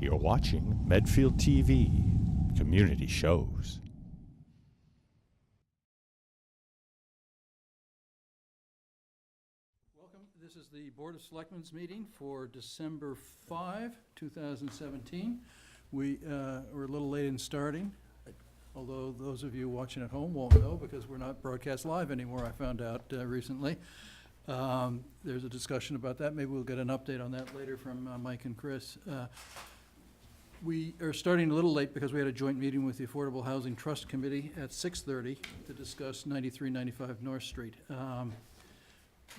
You're watching Medfield TV, Community Shows. Welcome. This is the Board of Selectmen's meeting for December 5, 2017. We're a little late in starting, although those of you watching at home won't know because we're not broadcast live anymore, I found out recently. There's a discussion about that. Maybe we'll get an update on that later from Mike and Chris. We are starting a little late because we had a joint meeting with the Affordable Housing Trust Committee at 6:30 to discuss 9395 North Street.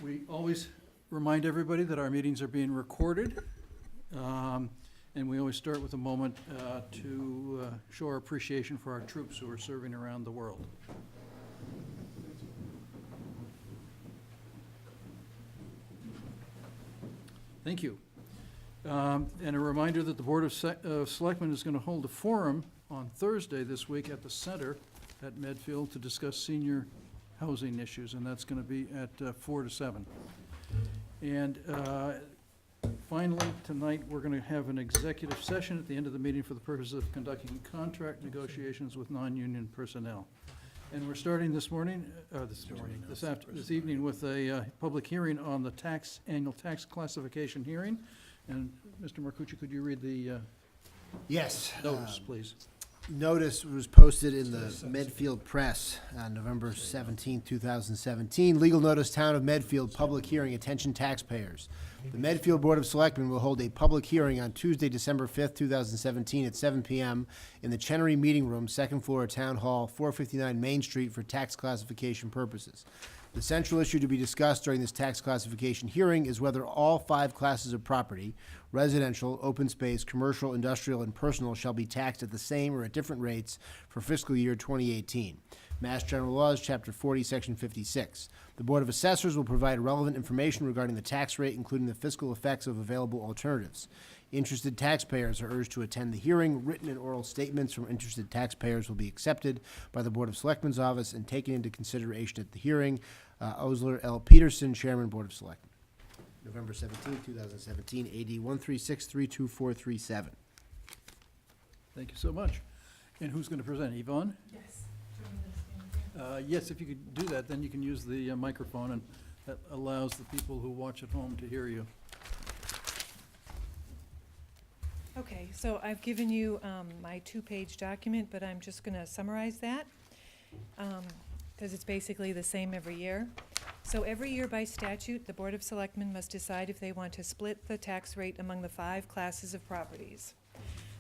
We always remind everybody that our meetings are being recorded, and we always start with a moment to show our appreciation for our troops who are serving around the world. Thank you. And a reminder that the Board of Selectmen is going to hold a forum on Thursday this week at the Center at Medfield to discuss senior housing issues, and that's going to be at 4 to 7. And finally, tonight, we're going to have an executive session at the end of the meeting for the purpose of conducting contract negotiations with non-union personnel. And we're starting this evening with a public hearing on the annual tax classification hearing. And Mr. Marcucci, could you read the Yes. notice, please? Notice was posted in the Medfield Press on November 17, 2017. Legal notice, Town of Medfield, public hearing, attention taxpayers. The Medfield Board of Selectmen will hold a public hearing on Tuesday, December 5th, 2017 at 7 p.m. in the Chenery Meeting Room, second floor of Town Hall, 459 Main Street for tax classification purposes. The central issue to be discussed during this tax classification hearing is whether all 5 classes of property, residential, open space, commercial, industrial, and personal, shall be taxed at the same or at different rates for fiscal year 2018. Mass General Laws, Chapter 40, Section 56. The Board of Assessors will provide relevant information regarding the tax rate, including the fiscal effects of available alternatives. Interested taxpayers are urged to attend the hearing. Written and oral statements from interested taxpayers will be accepted by the Board of Selectmen's office and taken into consideration at the hearing. Osler L. Peterson, Chairman, Board of Selectmen. November 17, 2017, AD 136-32437. Thank you so much. And who's going to present? Yvonne? Yes. Yes, if you could do that, then you can use the microphone, and that allows the people who watch at home to hear you. Okay, so I've given you my 2-page document, but I'm just going to summarize that because it's basically the same every year. So every year by statute, the Board of Selectmen must decide if they want to split the tax rate among the 5 classes of properties.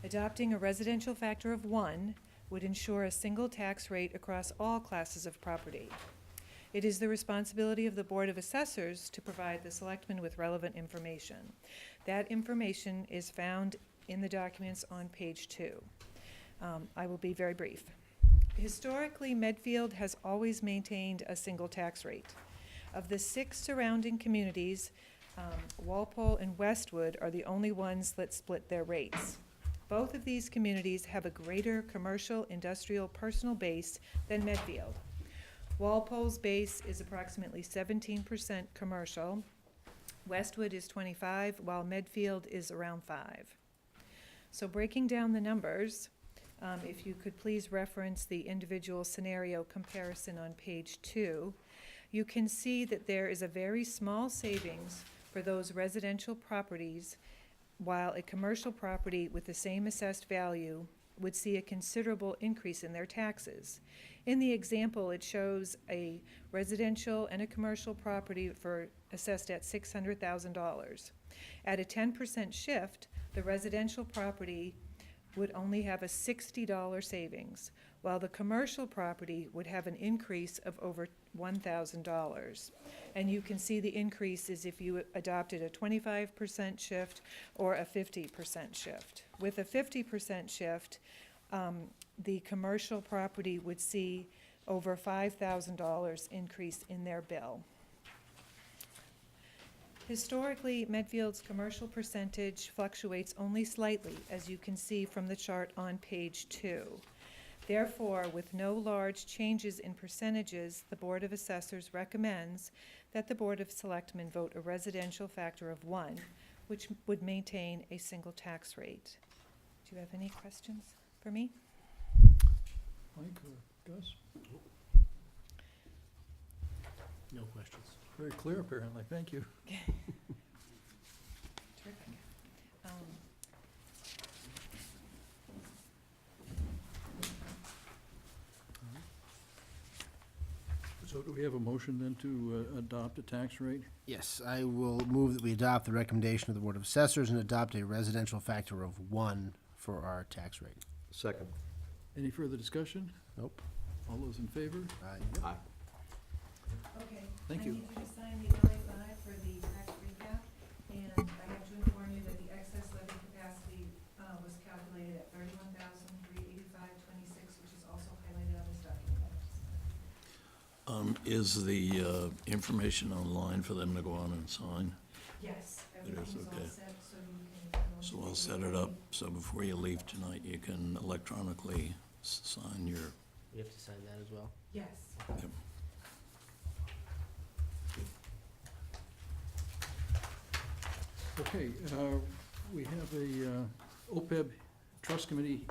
Adopting a residential factor of 1 would ensure a single tax rate across all classes of property. It is the responsibility of the Board of Assessors to provide the Selectmen with relevant information. That information is found in the documents on page 2. I will be very brief. Historically, Medfield has always maintained a single tax rate. Of the 6 surrounding communities, Walpole and Westwood are the only ones that split their rates. Both of these communities have a greater commercial, industrial, personal base than Medfield. Walpole's base is approximately 17% commercial. Westwood is 25%, while Medfield is around 5%. So breaking down the numbers, if you could please reference the individual scenario comparison on page 2, you can see that there is a very small savings for those residential properties, while a commercial property with the same assessed value would see a considerable increase in their taxes. In the example, it shows a residential and a commercial property assessed at $600,000. At a 10% shift, the residential property would only have a $60 savings, while the commercial property would have an increase of over $1,000. And you can see the increase is if you adopted a 25% shift or a 50% shift. With a 50% shift, the commercial property would see over $5,000 increase in their bill. Historically, Medfield's commercial percentage fluctuates only slightly, as you can see from the chart on page 2. Therefore, with no large changes in percentages, the Board of Assessors recommends that the Board of Selectmen vote a residential factor of 1, which would maintain a single tax rate. Do you have any questions for me? Mike or Gus? No questions. Very clear, apparently. Thank you. Terrific. Um, So do we have a motion then to adopt a tax rate? Yes, I will move that we adopt the recommendation of the Board of Assessors and adopt a residential factor of 1 for our tax rate. Second. Any further discussion? Nope. All those in favor? Aye. Okay. Thank you. I need you to sign the LA5 for the tax recap, and I have to inform you that the excess levy capacity was calculated at 31,385.26, which is also highlighted on this document. Is the information online for them to go on and sign? Yes, It is, everything's all okay. set, so you can. So I'll set it up, so before you leave tonight, you can electronically sign your, We have to sign that as well? Yes. yep. Okay, we have a OPEB Trust Committee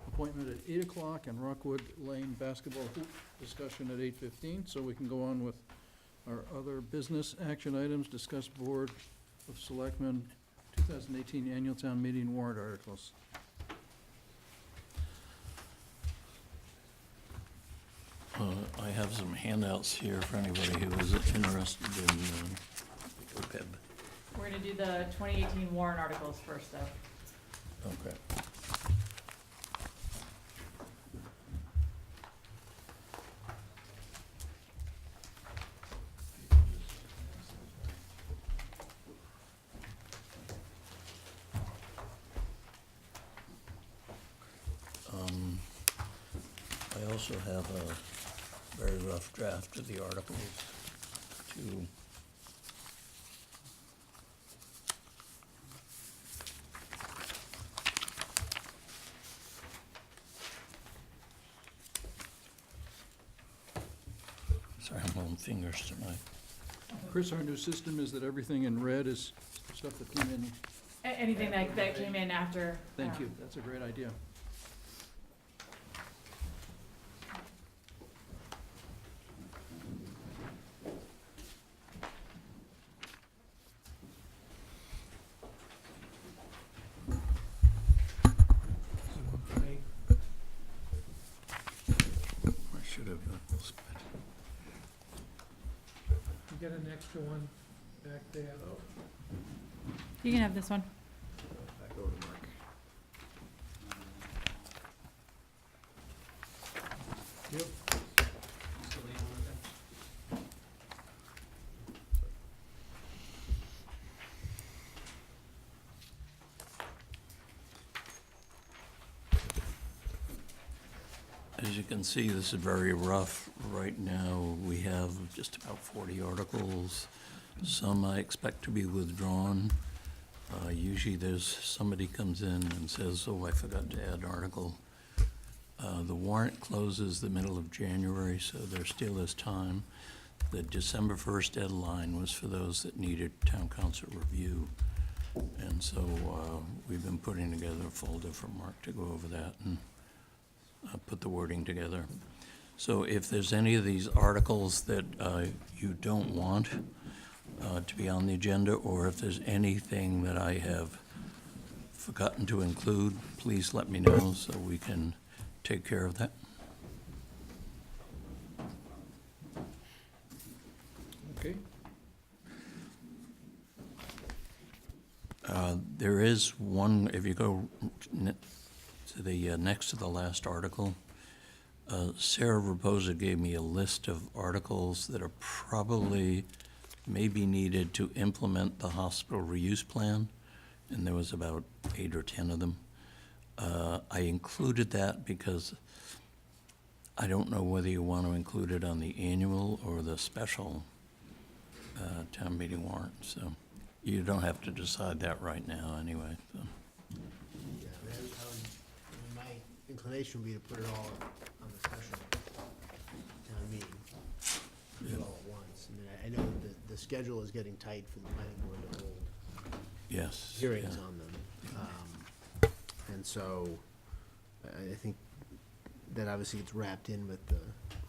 appointment at 8 o'clock and Rockwood Lane basketball hoop discussion at 8:15, so we can go on with our other business action items, discuss Board of Selectmen 2018 Annual Town Meeting warrant articles. I have some handouts here for anybody who is interested in OPEB. We're gonna do the 2018 warrant articles first, though. Okay. I also have a very rough draft of the articles to sorry, I'm on fingers tonight. Chris, our new system is that everything in red is stuff that came in. Anything that came in after. Thank you, that's a great idea. I should have spent. You got an extra one back there. You can have this one. Back over to Mark. Yep. As you can see, this is very rough. Right now, we have just about 40 articles. Some I expect to be withdrawn. Usually there's, somebody comes in and says, oh, I forgot to add an article. The warrant closes the middle of January, so there still is time. The December 1st deadline was for those that needed town council review. And so we've been putting together a folder for Mark to go over that and put the wording together. So if there's any of these articles that you don't want to be on the agenda, or if there's anything that I have forgotten to include, please let me know so we can take care of that. Okay, There is one, if you go to the next to the last article, Sarah Raposa gave me a list of articles that are probably maybe needed to implement the hospital reuse plan, and there was about 8 or 10 of them. I included that because I don't know whether you want to include it on the annual or the special town meeting warrant, so you don't have to decide that right now anyway. So. Yeah, my inclination would be to put it all on the special town meeting, do it all at once. I mean, I know the schedule is getting tight for the planning board to hold Yes. hearings yeah. on them. And so I think that obviously gets wrapped in with the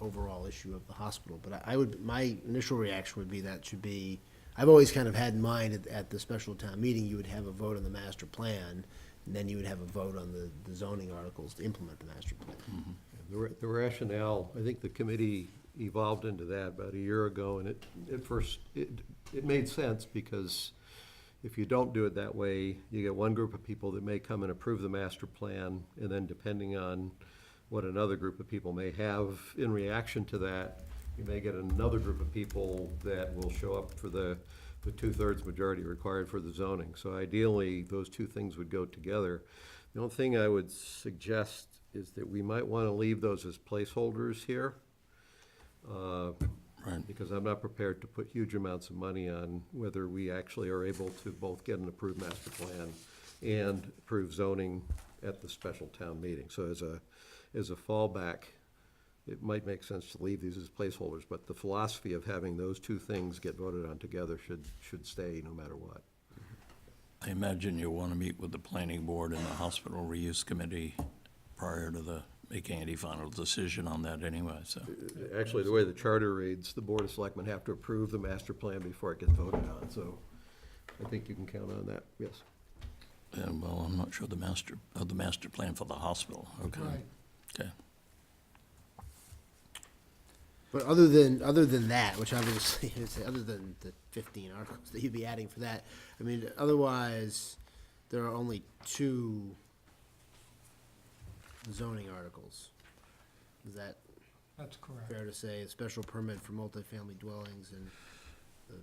overall issue of the hospital. But my initial reaction would be that should be, I've always kind of had in mind at the special town meeting, you would have a vote on the master plan, and then you would have a vote on the zoning articles to implement the master plan. The rationale, I think the committee evolved into that about a year ago, and it made sense, because if you don't do it that way, you get one group of people that may come and approve the master plan, and then depending on what another group of people may have in reaction to that, you may get another group of people that will show up for the two-thirds majority required for the zoning. So ideally, those two things would go together. The only thing I would suggest is that we might want to leave those as placeholders here. Right. Because I'm not prepared to put huge amounts of money on whether we actually are able to both get an approved master plan and approve zoning at the special town meeting. So as a fallback, it might make sense to leave these as placeholders, but the philosophy of having those two things get voted on together should stay no matter what. I imagine you'll want to meet with the planning board and the hospital reuse committee prior to making any final decision on that anyway, so. Actually, the way the charter reads, the Board of Selectmen have to approve the master plan before it gets voted on, so I think you can count on that, yes. And, well, I'm not sure the master plan for the hospital, okay. Right. Okay. But other than that, which obviously is, other than the 15 articles that you'd be adding for that, I mean, otherwise, there are only 2 zoning articles. Is that That's correct. fair to say? A special permit for multifamily dwellings and the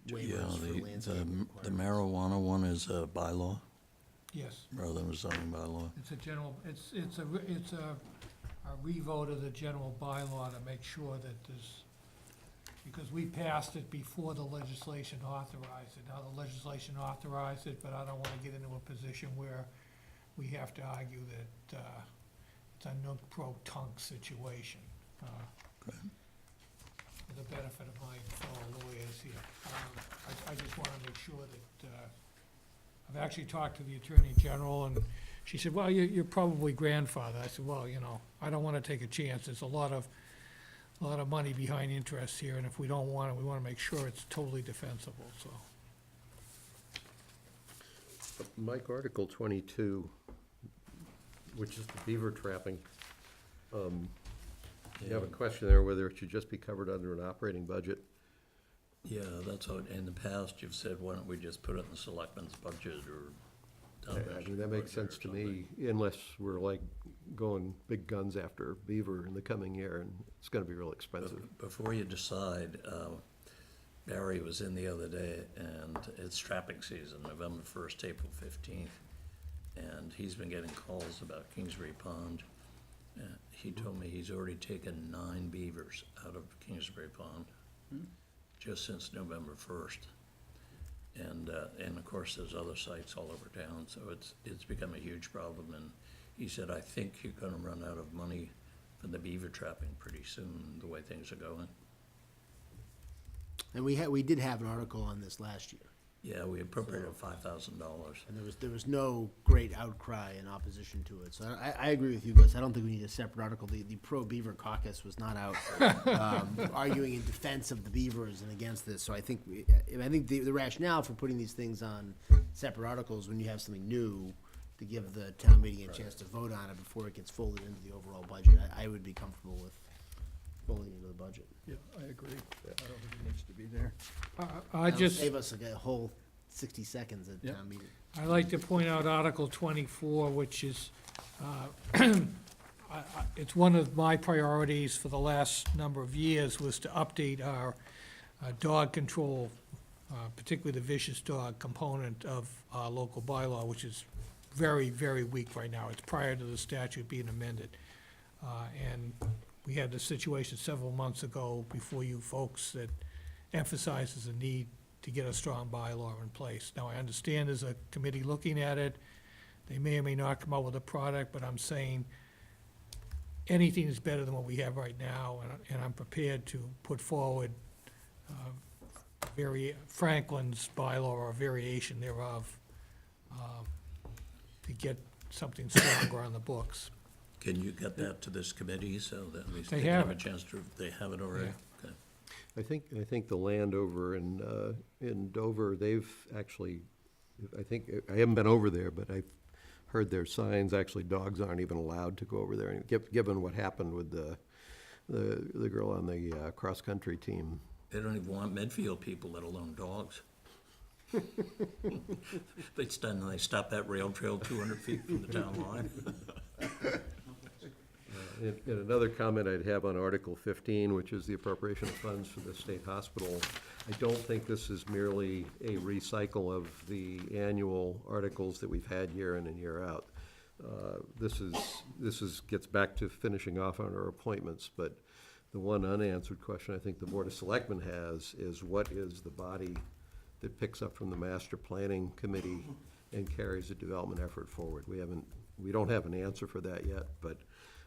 Yeah, waivers for landscaping the requirements. marijuana one is a bylaw Yes. rather than a zoning bylaw. It's a general, it's a revote of the general bylaw to make sure that there's, because we passed it before the legislation authorized it. Now the legislation authorized it, but I don't wanna get into a position where we have to argue that, it's a nunc pro tunc situation. Okay. For the benefit of my fellow lawyers here. I just wanna make sure that, I've actually talked to the Attorney General, and she said, well, you're probably grandfather. I said, well, I don't wanna take a chance. There's a lot of money behind interest here, and if we don't want it, we wanna make sure it's totally defensible, so. Mike, Article 22, which is the beaver trapping, you have a question there whether it should just be covered under an operating budget. Yeah, that's how, in the past, you've said, why don't we just put it in the selectmen's budget or town I mean, that makes budget or sense to me, unless we're like going big guns after beaver in the coming year, and it's gonna be real expensive. Before you decide, Barry was in the other day, and it's trapping season, November 1st, April 15th. And he's been getting calls about Kingsbury Pond. He told me he's already taken 9 beavers out of Kingsbury Pond just since November 1st. And of course, there's other sites all over town, so it's become a huge problem. And he said, I think you're gonna run out of money for the beaver trapping pretty soon, the way things are going. And we did have an article on this last year, Yeah, we appropriated $5,000. and there was no great outcry in opposition to it. So I agree with you, Gus. I don't think we need a separate article. The pro-beaver caucus was not out arguing in defense of the beavers and against this. So I think the rationale for putting these things on separate articles when you have something new to give the town meeting a chance to vote on it before it gets folded into the overall budget, I would be comfortable with folding into the budget. Yeah, I agree. I don't think it needs to be there. That'll save us like a whole 60 seconds at Yep. town meeting. I'd like to point out Article 24, which is, it's one of my priorities for the last number of years, was to update our dog control, particularly the vicious dog component of our local bylaw, which is very, very weak right now. It's prior to the statute being amended. And we had this situation several months ago before you folks that emphasizes the need to get a strong bylaw in place. Now, I understand there's a committee looking at it. They may or may not come up with a product, but I'm saying anything is better than what we have right now, and I'm prepared to put forward Franklin's bylaw or a variation thereof to get something stronger on the books. Can you get that to this committee so that at least They they can have have a it. chance to, they have it already? Okay. I think the land over in Dover, they've actually, I haven't been over there, but I've heard their signs, actually dogs aren't even allowed to go over there, and given what happened with the girl on the cross-country team. They don't even want Medfield people, let alone dogs. They stop that rail trail 200 feet from the town line. And another comment I'd have on Article 15, which is the appropriation of funds for the state hospital. I don't think this is merely a recycle of the annual articles that we've had year in and year out. This gets back to finishing off on our appointments, but the one unanswered question I think the Board of Selectmen has is what is the body that picks up from the master planning committee and carries the development effort forward? We don't have an answer for that yet, but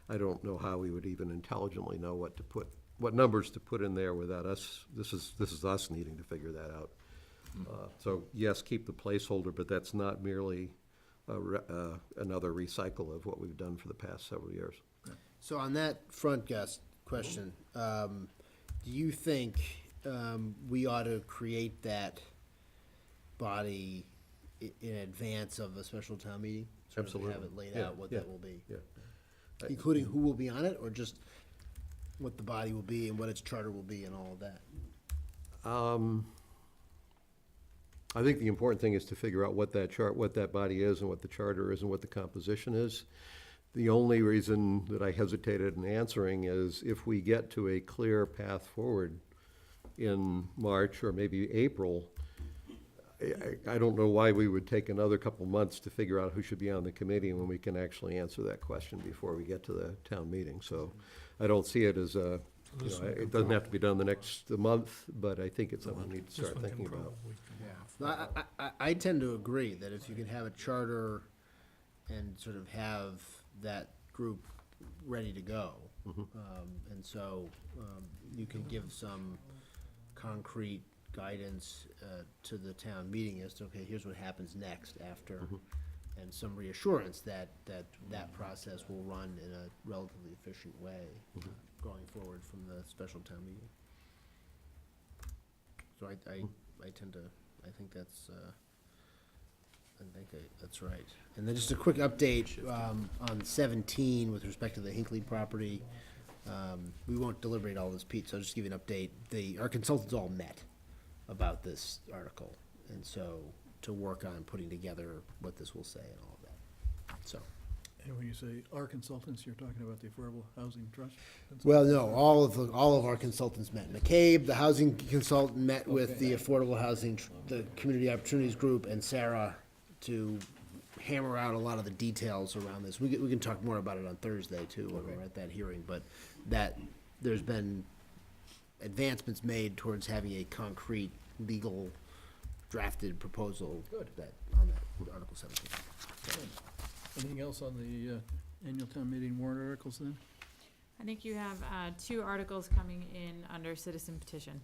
I don't know how we would even intelligently know what numbers to put in there without us. This is us needing to figure that out. So yes, keep the placeholder, but that's not merely another recycle of what we've done for the past several years. So on that front, Gus, question, do you think we ought to create that body in advance of a special town meeting? Sort of Absolutely. have it laid Yeah, out what yeah, that will be? Yeah. Including who will be on it, or just what the body will be and what its charter will be and all of that? I think the important thing is to figure out what that body is and what the charter is and what the composition is. The only reason that I hesitated in answering is if we get to a clear path forward in March or maybe April, I don't know why we would take another couple months to figure out who should be on the committee when we can actually answer that question before we get to the town meeting. So I don't see it as it doesn't have to be done the next month, but I think it's something we need to This start one can thinking about. probably come off. I tend to agree that if you can have a charter and sort of have that group ready to go, and so you can give some concrete guidance to the town meeting as to, okay, here's what happens next after, and some reassurance that process will run in a relatively efficient way going forward from the special town meeting. So I tend to, I think that's right. And then just a quick update on 17 with respect to the Hinckley property. We won't deliberate all this, Pete, so I'll just give you an update. Our consultants all met about this article, and so to work on putting together what this will say and all of that. So, And when you say our consultants, you're talking about the Affordable Housing Trust? well, no, all of our consultants met. McCabe, the housing consultant, met with the Affordable Housing, the Community Opportunities Group, and Sarah to hammer out a lot of the details around this. We can talk more about it on Thursday too, when we're at that hearing, but there's been advancements made towards having a concrete legal drafted proposal Good. on that Article 17. Anything else on the annual town meeting warrant articles then? I think you have two articles coming in under citizen petition.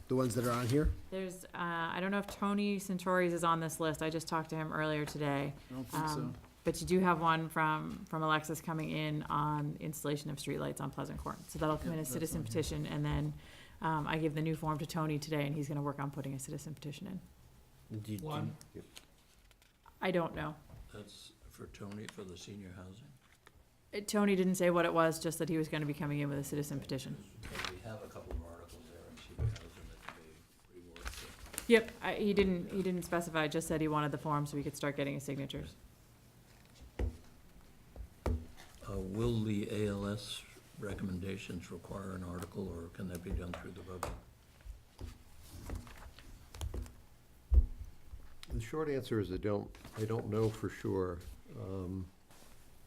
The ones that are on here? There's, I don't know if Tony Centories is on this list, I just talked to him earlier today. I don't think so. But you do have one from Alexis coming in on installation of streetlights on Pleasant Court. So that'll come in Yeah, as that's citizen on here. petition, and then I give the new form to Tony today, and he's gonna work on putting a citizen petition in. One, I don't know. That's for Tony, for the senior housing. Tony didn't say what it was, just that he was gonna be coming in with a citizen petition. We have a couple of articles there in senior housing that can be reworked. Yep, he didn't specify, just said he wanted the form so we could start getting his signatures. Will the ALS recommendations require an article, or can that be done through the budget? The short answer is I don't know for sure.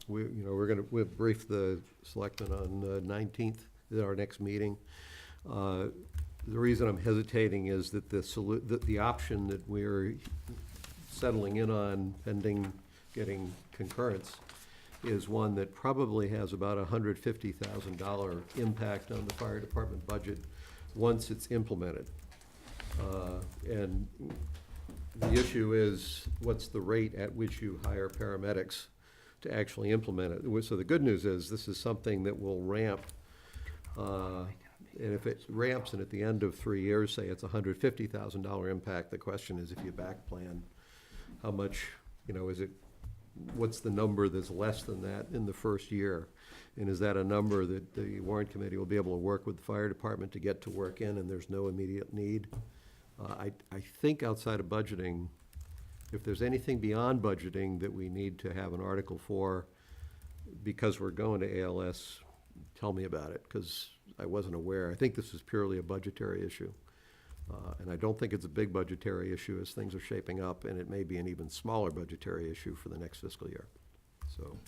We'll brief the selectmen on the 19th, is our next meeting. The reason I'm hesitating is that the option that we're settling in on pending getting concurrence is one that probably has about $150,000 impact on the fire department budget once it's implemented. And The issue is, what's the rate at which you hire paramedics to actually implement it? So the good news is, this is something that will ramp, and if it ramps and at the end of 3 years, say it's $150,000 impact, the question is, if you back plan, how much, is it, what's the number that's less than that in the first year? And is that a number that the warrant committee will be able to work with the fire department to get to work in, and there's no immediate need? I think outside of budgeting, if there's anything beyond budgeting that we need to have an article for, because we're going to ALS, tell me about it, because I wasn't aware. I think this is purely a budgetary issue. And I don't think it's a big budgetary issue as things are shaping up, and it may be an even smaller budgetary issue for the next fiscal year. So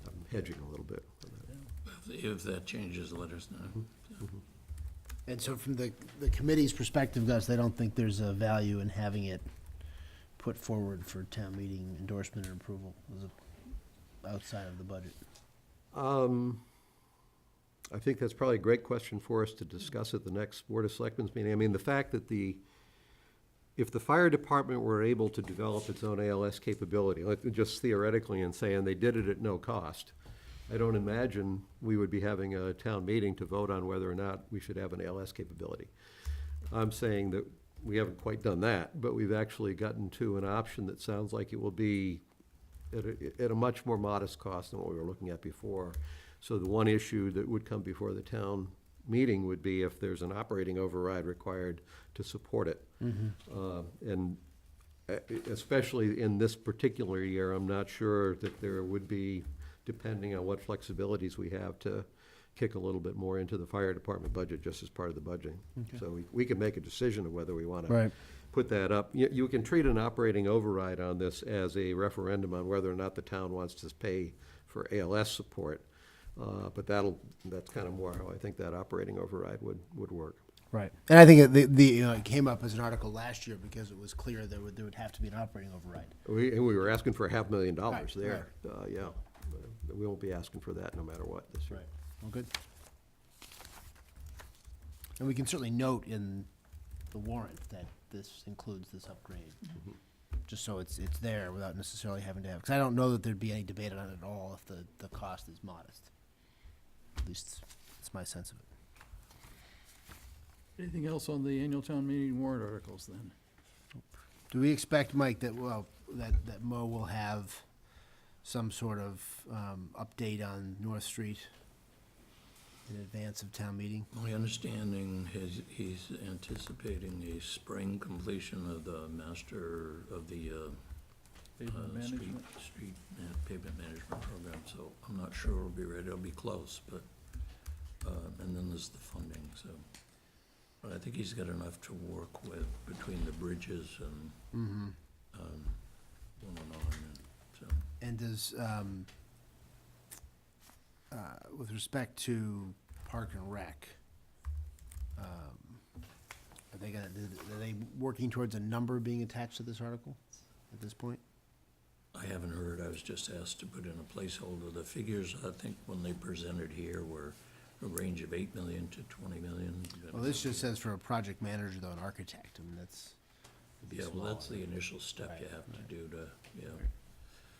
I'm hedging a little bit on that. If that changes, let us know. And so from the committee's perspective, Gus, they don't think there's a value in having it put forward for town meeting endorsement or approval outside of the budget? I think that's probably a great question for us to discuss at the next Board of Selectmen's meeting. I mean, the fact that if the fire department were able to develop its own ALS capability, just theoretically and saying they did it at no cost, I don't imagine we would be having a town meeting to vote on whether or not we should have an ALS capability. I'm saying that we haven't quite done that, but we've actually gotten to an option that sounds like it will be at a much more modest cost than what we were looking at before. So the one issue that would come before the town meeting would be if there's an operating override required to support it. And especially in this particular year, I'm not sure that there would be, depending on what flexibilities we have, to kick a little bit more into the fire department budget just as part of the budgeting. So we can make a decision of whether we want to put that up. You can treat an operating override on this as a referendum on whether or not the town wants to pay for ALS support. But that's kind of more how I think that operating override would work. Right. And I think it came up as an article last year because it was clear there would have to be an operating override. And we were asking for $500,000 Right, there. Yeah. But we won't be asking for that no matter what this year. Right. Well, good. And we can certainly note in the warrant that this includes this upgrade, just so it's there without necessarily having to have, because I don't know that there'd be any debate on it at all if the cost is modest. At least it's my sense of it. Anything else on the annual town meeting warrant articles then? Do we expect, Mike, that Mo will have some sort of update on North Street in advance of town meeting? My understanding is he's anticipating a spring completion of the master of the Pavement management? pavement management program, so I'm not sure it'll be ready. It'll be close, but, and then there's the funding, so. But I think he's got enough to work with between the bridges and, going on, and so. And does, with respect to Park and Rec, are they working towards a number being attached to this article at this point? I haven't heard. I was just asked to put in a placeholder. The figures, I think, when they presented here were a range of 8 million to 20 million. Well, this just says for a project manager, though, an architect. I mean, that's. would be Yeah, well, small. that's the initial step you Right, have to do to, yeah. Right.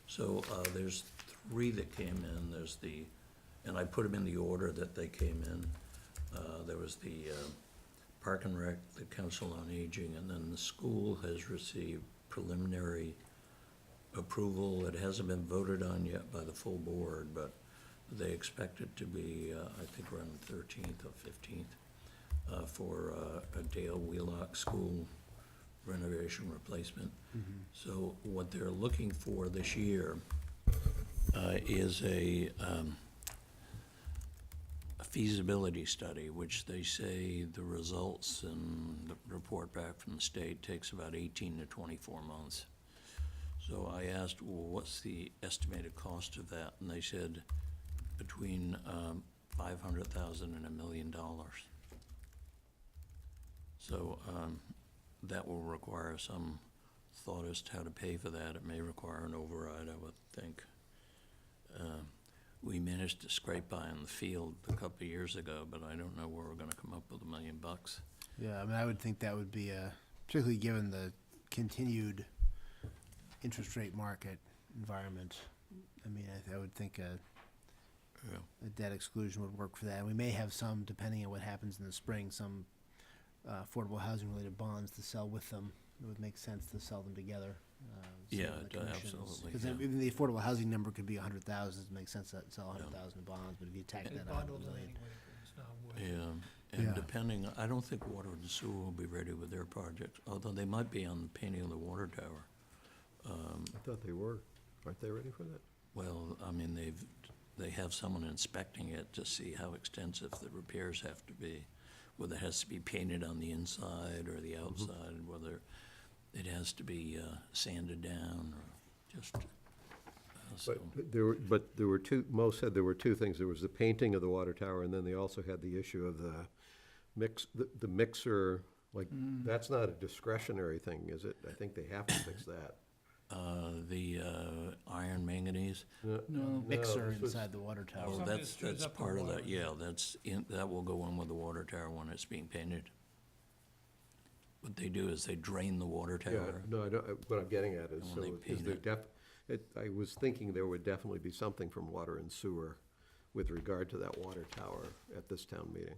So, there's 3 that came in. There's and I put them in the order that they came in. There was the Park and Rec, the Council on Aging, and then the school has received preliminary approval. It hasn't been voted on yet by the full board, but they expect it to be, I think, around the 13th or 15th for a Dale Wheelock School renovation replacement. So what they're looking for this year is a feasibility study, which they say the results and the report back from the state takes about 18 to 24 months. So I asked, well, what's the estimated cost of that? And they said between $500,000 and $1 million. So that will require some thought as to how to pay for that. It may require an override, I would think. We managed to scrape by in the field a couple of years ago, but I don't know where we're gonna come up with $1 million. Yeah, I mean, I would think that would be particularly given the continued interest rate market environment, I mean, I would think a debt exclusion would work for that. We may have some, depending on what happens in the spring, some affordable housing related bonds to sell with them. It would make sense to sell them together. Yeah, absolutely, Because yeah. even the affordable housing number could be 100,000, it makes sense to sell 100,000 bonds, but if you tack They that on, bundled them million. anyway, it's not worth it. Yeah, and Yeah. depending, I don't think Water and Sewer will be ready with their project, although they might be on the painting of the water tower. I thought they were. Aren't they ready for that? Well, I mean, they have someone inspecting it to see how extensive the repairs have to be, whether it has to be painted on the inside or the outside, whether it has to be sanded down or just, so. But there were two, Mo said there were two things. There was the painting of the water tower, and then they also had the issue of the mixer, like, that's not a discretionary thing, is it? I think they have to fix that. The iron manganese, No. Mixer this was- inside the water tower. oh, Some that's, just screws that's up the part of water. that, yeah, that will go in with the water tower when it's being painted. What they do is they drain the water Yeah, tower. no, I don't, what I'm getting at is, And so when they is paint there I was thinking there would definitely be something from Water and Sewer with regard to that water tower at this town meeting.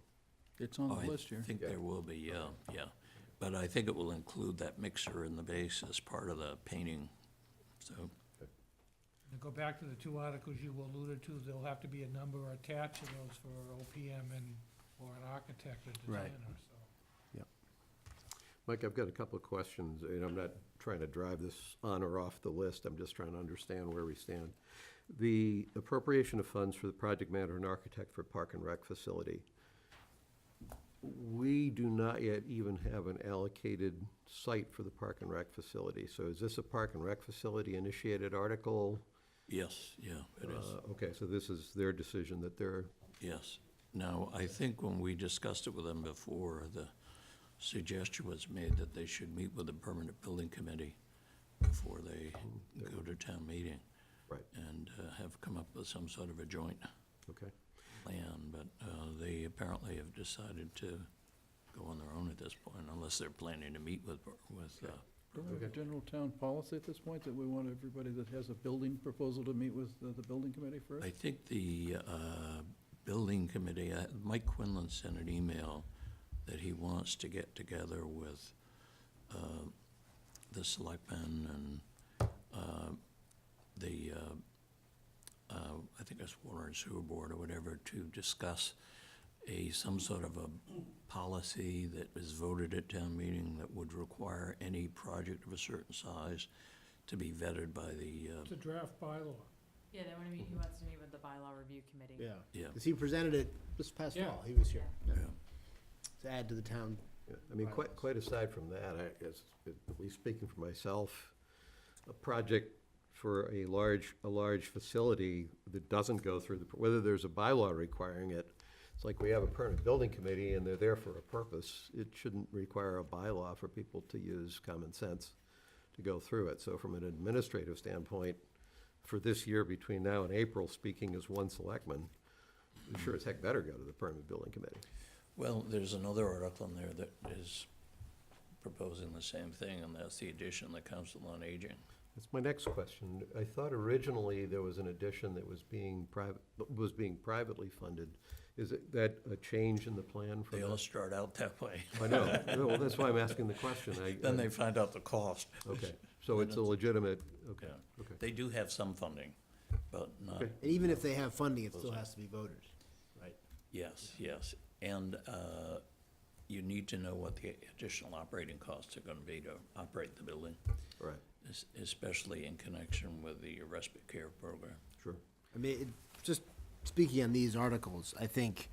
It's on Oh, the list I here. think Yeah. there will be, yeah, yeah. But I think it will include that mixer in the base as part of the painting, so. To go back to the two articles you alluded to, there'll have to be a number attached to those for OPM and, or an architect or Right. designer, so. Mike, I've got a couple of questions, and I'm not trying to drive this on or off the list, I'm just trying to understand where we stand. The appropriation of funds for the project manager and architect for Park and Rec facility. We do not yet even have an allocated site for the Park and Rec facility, so is this a Park and Rec facility initiated article? Yes, yeah, it is, Okay, so this is their decision that they're, yes. Now, I think when we discussed it with them before, the suggestion was made that they should meet with the permanent building committee before they go to town meeting. right, And have come up with some sort of a joint okay. plan, but they apparently have decided to go on their own at this point, unless they're planning to meet with. Don't we have a Okay. general town policy at this point that we want everybody that has a building proposal to meet with the building committee first? I think the building committee, Mike Quinlan sent an email that he wants to get together with the selectmen and I think it's Water and Sewer Board or whatever, to discuss some sort of a policy that is voted at town meeting that would require any project of a certain size to be vetted by the, It's a draft bylaw. Yeah, they wanna meet, he wants to meet with the bylaw review committee. Yeah, yeah. because he presented it this past Yeah. fall, he was here. Yeah. To add to the town. Yeah, I mean, quite aside from that, I guess, at least speaking for myself, a project for a large facility that doesn't go through whether there's a bylaw requiring it, it's like we have a permanent building committee and they're there for a purpose. It shouldn't require a bylaw for people to use common sense to go through it. So from an administrative standpoint, for this year between now and April, speaking as one selectman, we sure as heck better go to the permanent building committee. Well, there's another article in there that is proposing the same thing, and that's the addition of the Council on Aging. That's my next question. I thought originally there was an addition that was being privately funded. Is that a change in the plan for They all that? start out that way. I know. No, well, that's why I'm asking the question. Then they find out the cost. Okay, so it's a legitimate, okay, Yeah. okay. They do have some funding, but not, Okay. And even if they have funding, it still has to be voted, right? yes, yes. And you need to know what the additional operating costs are gonna be to operate the building, All right, especially in connection with the respite care program. sure. I mean, just speaking on these articles, I think,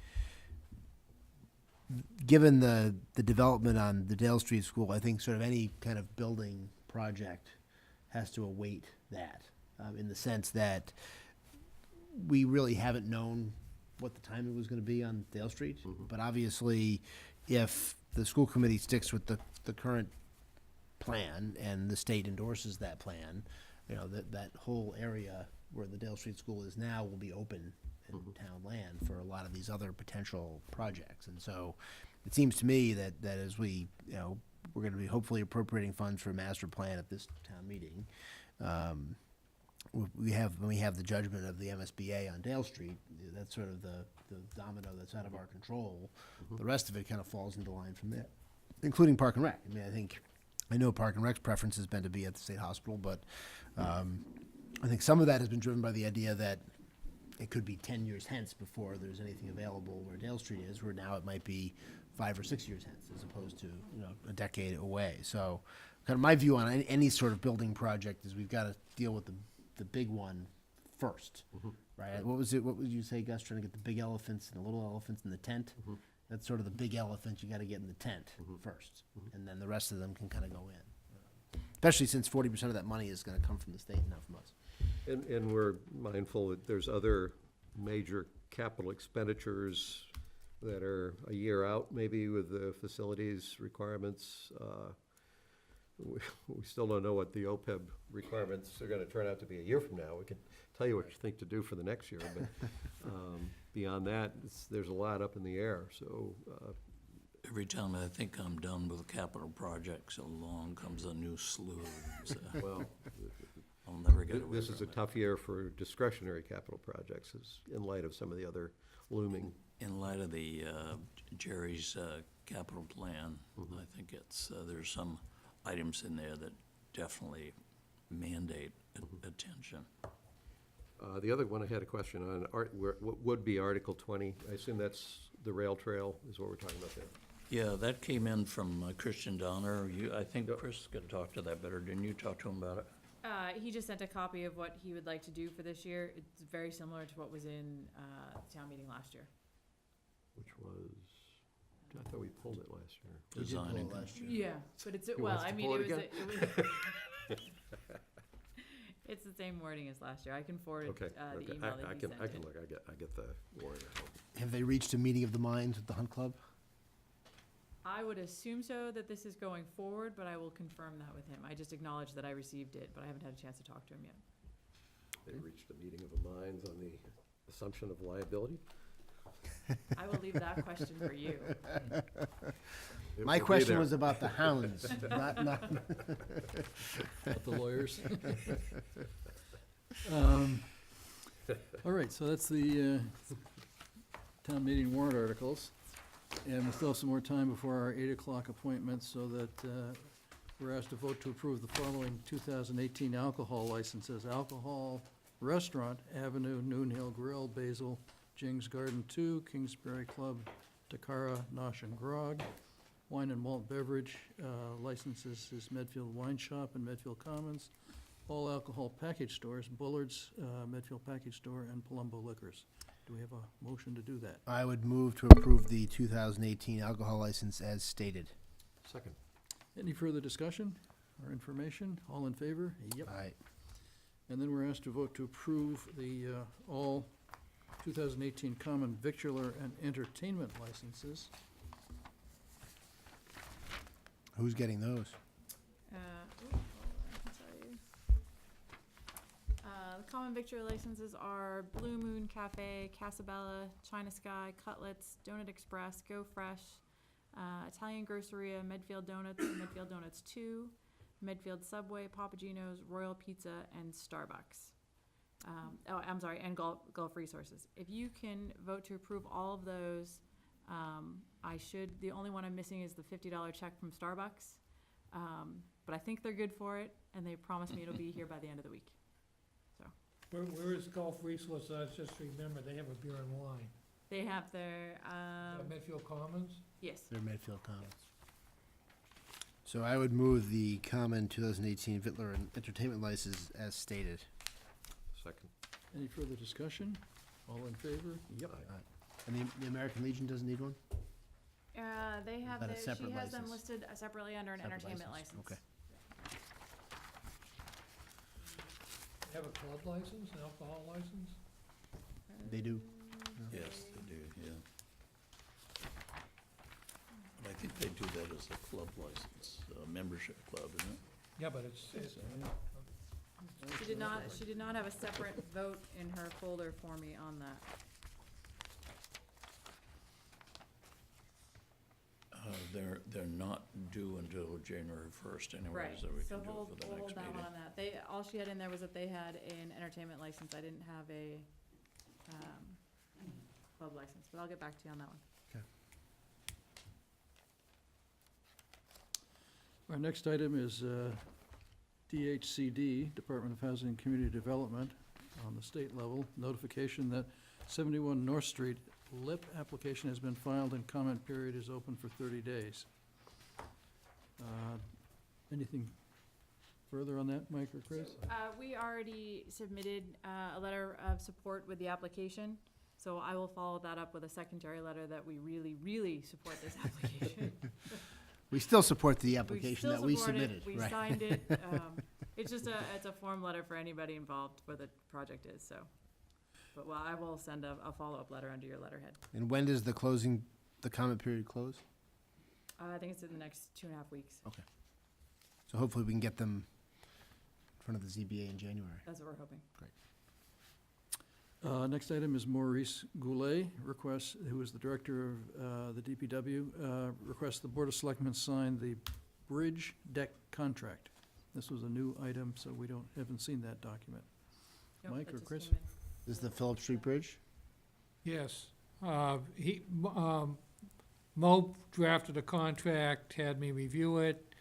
given the development on the Dale Street School, I think sort of any kind of building project has to await that, in the sense that we really haven't known what the timing was gonna be on Dale Street. But obviously, if the school committee sticks with the current plan and the state endorses that plan, you know, that whole area where the Dale Street School is now will be open in town land for a lot of these other potential projects. And so it seems to me that as we, you know, we're gonna be hopefully appropriating funds for a master plan at this town meeting. When we have the judgment of the MSBA on Dale Street, that's sort of the domino that's out of our control. The rest of it kind of falls into line from there, including Park and Rec. I mean, I know Park and Rec's preference has been to be at the state hospital, but I think some of that has been driven by the idea that it could be 10 years hence before there's anything available where Dale Street is, where now it might be 5 or 6 years hence, as opposed to, a decade away. So kind of my view on any sort of building project is we've got to deal with the big one first, right? What would you say, Gus, trying to get the big elephants and the little elephants in the tent? That's sort of the big elephant you got to get in the tent first, and then the rest of them can kind of go in. Especially since 40% of that money is going to come from the state and not from us. And we're mindful that there's other major capital expenditures that are a year out, maybe with the facilities requirements. We still don't know what the OPEB requirements are gonna turn out to be a year from now. We can tell you what you think to do for the next year, but beyond that, there's a lot up in the air, so. Every time I think I'm done with capital projects, along comes a new slew. So Well, I'll never get away this is a from it. tough year for discretionary capital projects, in light of some of the other looming. In light of the Jerry's capital plan, I think there's some items in there that definitely mandate attention. The other one I had a question on, what would be Article 20? I assume that's the rail trail is what we're talking about there. Yeah, that came in from Christian Donner. I think Chris could talk to that better. Didn't you talk to him about it? He just sent a copy of what he would like to do for this year. It's very similar to what was in town meeting last year. Which was, I thought we pulled it last year. We did pull Designing. it last year. Yeah, but it's, He well, wants I to mean, pull it it was, it's the same wording as last year. I can forward Okay, the okay. email that I he can sent in. look, I get the warrant at home. Have they reached a meeting of the minds with the Hunt Club? I would assume so, that this is going forward, but I will confirm that with him. I just acknowledged that I received it, but I haven't had a chance to talk to him yet. They reached a meeting of the minds on the assumption of liability? I will leave that question for you. It My will be question there. was about the hounds, not. With the lawyers. All right, so that's the town meeting warrant articles. And we still have some more time before our 8 o'clock appointment, so that we're asked to vote to approve the following 2018 alcohol licenses. Alcohol Restaurant, Avenue, Noon Hill Grill, Basil, Jing's Garden 2, Kingsbury Club, Takara, Nosh and Grog. Wine and malt beverage licenses is Medfield Wine Shop and Medfield Commons. All alcohol package stores, Bullard's, Medfield Package Store, and Palumbo Liquors. Do we have a motion to do that? I would move to approve the 2018 alcohol license as stated. Second. Any further discussion or information? All in favor? Yep. Aye. And then we're asked to vote to approve the all 2018 common victular and entertainment licenses. Who's getting those? I can tell you. The common victular licenses are Blue Moon Cafe, Casabella, China Sky, Cutlets, Donut Express, Go Fresh, Italian Groceria, Medfield Donuts, Medfield Donuts 2, Medfield Subway, Papagino's, Royal Pizza, and Starbucks. And Gulf Resources. If you can vote to approve all of those, the only one I'm missing is the $50 check from Starbucks. But I think they're good for it, and they promised me it'll be here by the end of the week. Where is Gulf Resource? Just remember, they have a beer and wine. They have their, Medfield Commons? yes. They're Medfield Commons. So I would move the common 2018 Vittler and entertainment license as stated. Second. Any further discussion? All in favor? Yep. And the American Legion doesn't need one? They have, that a she separate has them license? listed separately under an Separate entertainment license, license. okay. They have a club license, an alcohol license? They do. Yes, they do, yeah. But I think they do that as a club license, a membership club, isn't it? Yeah, but it's, She did not have a separate vote in her folder for me on that. They're not due until go January 1st anyway, Right, so we so can do we'll it for the hold next that one meeting. on that. All she had in there was that they had an entertainment license. I didn't have a, club license, but I'll get back to you on that one. Our next item is DHCD, Department of Housing and Community Development, on the state level, notification that 71 North Street LIP application has been filed and comment period is open for 30 days. Anything further on that, Mike or Chris? We already submitted a letter of support with the application, so I will follow that up with a secondary letter that we really, really support this application. We still support the application that we still support it. submitted, We right? signed it. It's just it's a form letter for anybody involved where the project is, so. But well, I will send a follow-up letter under your letterhead. And when does the comment period close? I think it's in the next 2.5 weeks. So hopefully we can get them in front of the ZBA in January. That's what we're hoping. Next item is Maurice Goulet, who is the director of the DPW, requests the Board of Selectmen sign the bridge deck contract. This was a new item, so we haven't seen that document. Nope, Mike that or just Chris? came in. This is the Phillips Street Bridge? Yes. Mo drafted a contract, had me review it,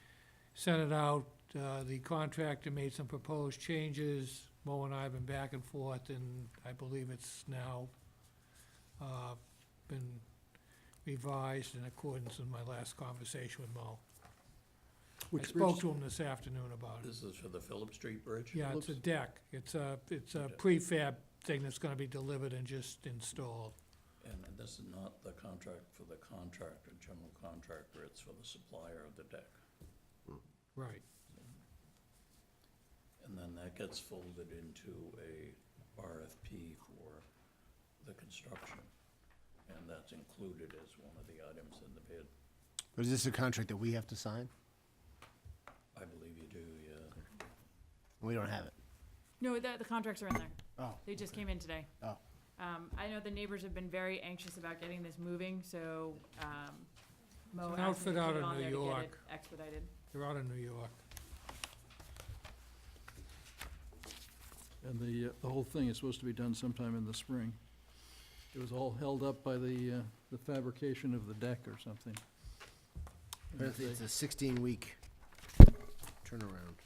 sent it out. The contractor made some proposed changes. Mo and I have been back and forth, and I believe it's now been revised in accordance with my last conversation with Mo. I Which spoke bridge? to him this afternoon about it. This is for the Phillip Street Bridge? Yeah, it's a Phillips. deck. It's a Okay. prefab thing that's gonna be delivered and just installed. And this is not the contract for the contractor, general contractor, it's for the supplier of the deck. Right. And then that gets folded into a RFP for the construction. And that's included as one of the items in the bid. Or is this a contract that we have to sign? I believe you do, yeah. We don't have it. No, the contracts are in there. Oh. They just came in today. Oh. I know the neighbors have been very anxious about getting this moving, so, Mo It's an asked me outfit to out put it of on New there to get it York. expedited. They're out of New York. And the whole thing is supposed to be done sometime in the spring. It was all held up by the fabrication of the deck or something. And It's a 16-week turnaround.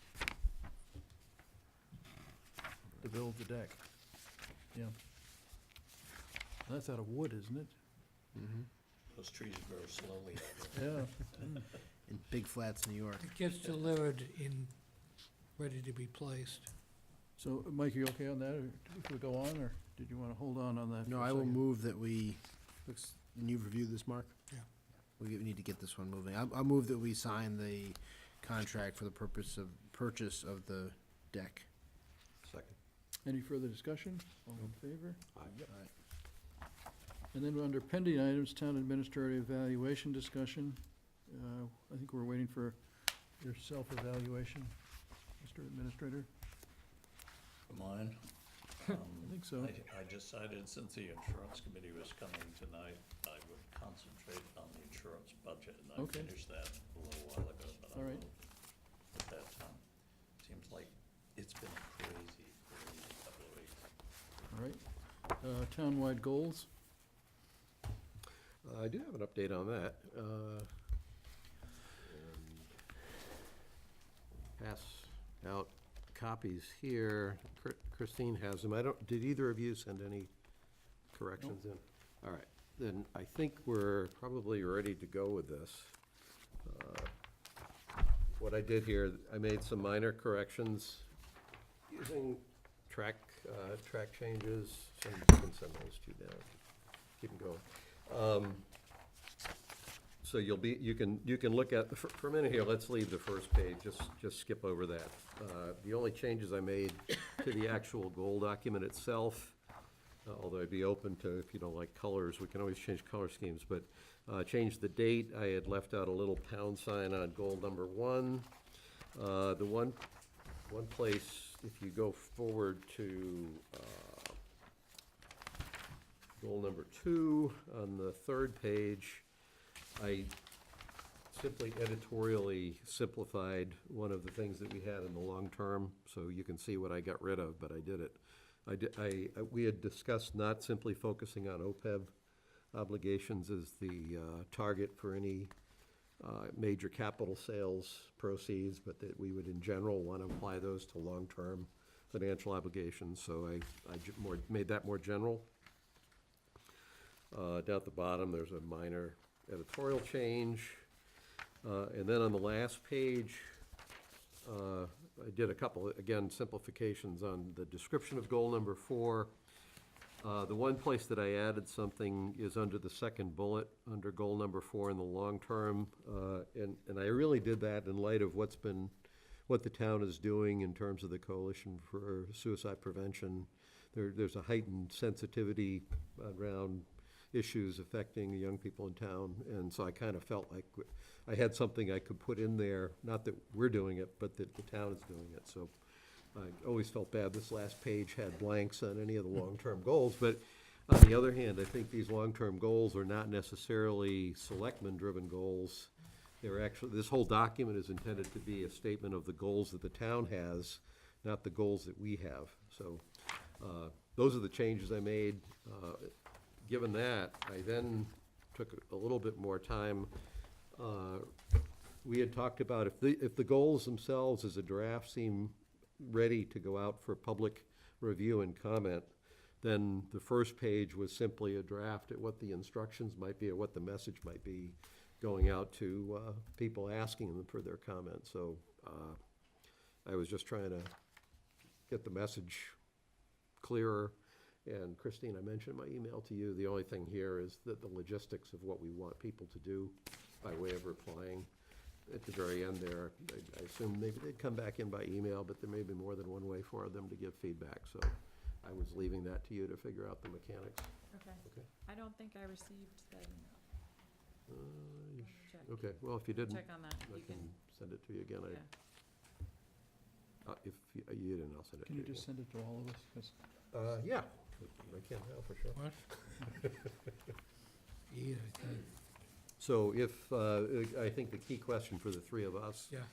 To build the deck. Yeah. That's out of wood, isn't it? Those trees grow slowly. Yeah. In Big Flats, New York. It gets delivered ready to be placed. So, Mike, you okay on that, or if we go on, or did you want to hold on that? No, for a I will second? move that and you've reviewed this, Mark? Yeah. We need to get this one moving. I'll move that we sign the contract for the purpose of purchase of the deck. Second. Any further discussion? All in favor? Aye. And then under pending items, town administrator evaluation discussion. I think we're waiting for your self-evaluation, Mr. Administrator. For mine? I think so. I decided since the insurance committee was coming tonight, I would concentrate on the insurance budget, and I Okay. finished that a little while ago, but All I right. will at that time. Seems like it's been a crazy couple of weeks. All right. Townwide goals. I do have an update on that. Pass out copies here. Christine has them. Did either of you send any corrections in? All right, then I think we're probably ready to go with this. What I did here, I made some minor corrections using track changes. You can send those two down. Keep them going. So you can look at, for a minute here, let's leave the first page, just skip over that. The only changes I made to the actual goal document itself, although I'd be open to, if you don't like colors, we can always change color schemes, but change the date. I had left out a little pound sign on goal number 1. The one place, if you go forward to goal number 2, on the third page, I simply editorially simplified one of the things that we had in the long term, so you can see what I got rid of, but I did it. We had discussed not simply focusing on OPEB obligations as the target for any major capital sales proceeds, but that we would in general want to apply those to long-term financial obligations, so I made that more general. Down at the bottom, there's a minor editorial change. And then on the last page, I did a couple, again, simplifications on the description of goal number 4. The one place that I added something is under the second bullet, under goal number 4 in the long term. And I really did that in light of what the town is doing in terms of the Coalition for Suicide Prevention. There's a heightened sensitivity around issues affecting young people in town, and so I kind of felt like I had something I could put in there, not that we're doing it, but that the town is doing it. So I always felt bad this last page had blanks on any of the long-term goals, but on the other hand, I think these long-term goals are not necessarily selectmen-driven goals. They're actually, this whole document is intended to be a statement of the goals that the town has, not the goals that we have. So those are the changes I made. Given that, I then took a little bit more time. We had talked about if the goals themselves as a draft seem ready to go out for public review and comment, then the first page was simply a draft at what the instructions might be or what the message might be going out to people asking them for their comments. So I was just trying to get the message clearer. And Christine, I mentioned in my email to you, the only thing here is that the logistics of what we want people to do by way of replying. At the very end there, I assume maybe they'd come back in by email, but there may be more than one way for them to give feedback. So I was leaving that to you to figure out the mechanics. Okay. Okay. I don't think I received that email. Check. Okay, well, if you didn't, Check on that. I You can can, send it to you again. yeah. If you didn't, I'll send it to Can you you just send it to all of us? 'Cause Yeah, I can now for sure. What? Yeah, I think. So if, I think the key question for the three of us, Yeah.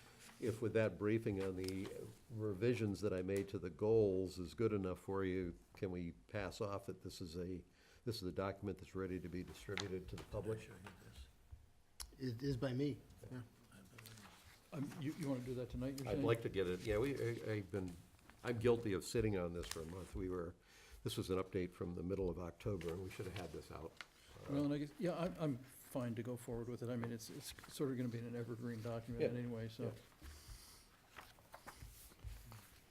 if with that briefing on the revisions that I made to the goals is good enough for you, can we pass off that this is a document that's ready to be distributed to the public? It is by me. Yeah. You want to do that tonight, you're saying? I'd like to get it, yeah, I'm guilty of sitting on this for a month. This was an update from the middle of October, and we should have had this out. Well, and I guess, yeah, I'm fine to go forward with it. I mean, it's sort of going to be an evergreen document Yeah, anyway, so. yeah.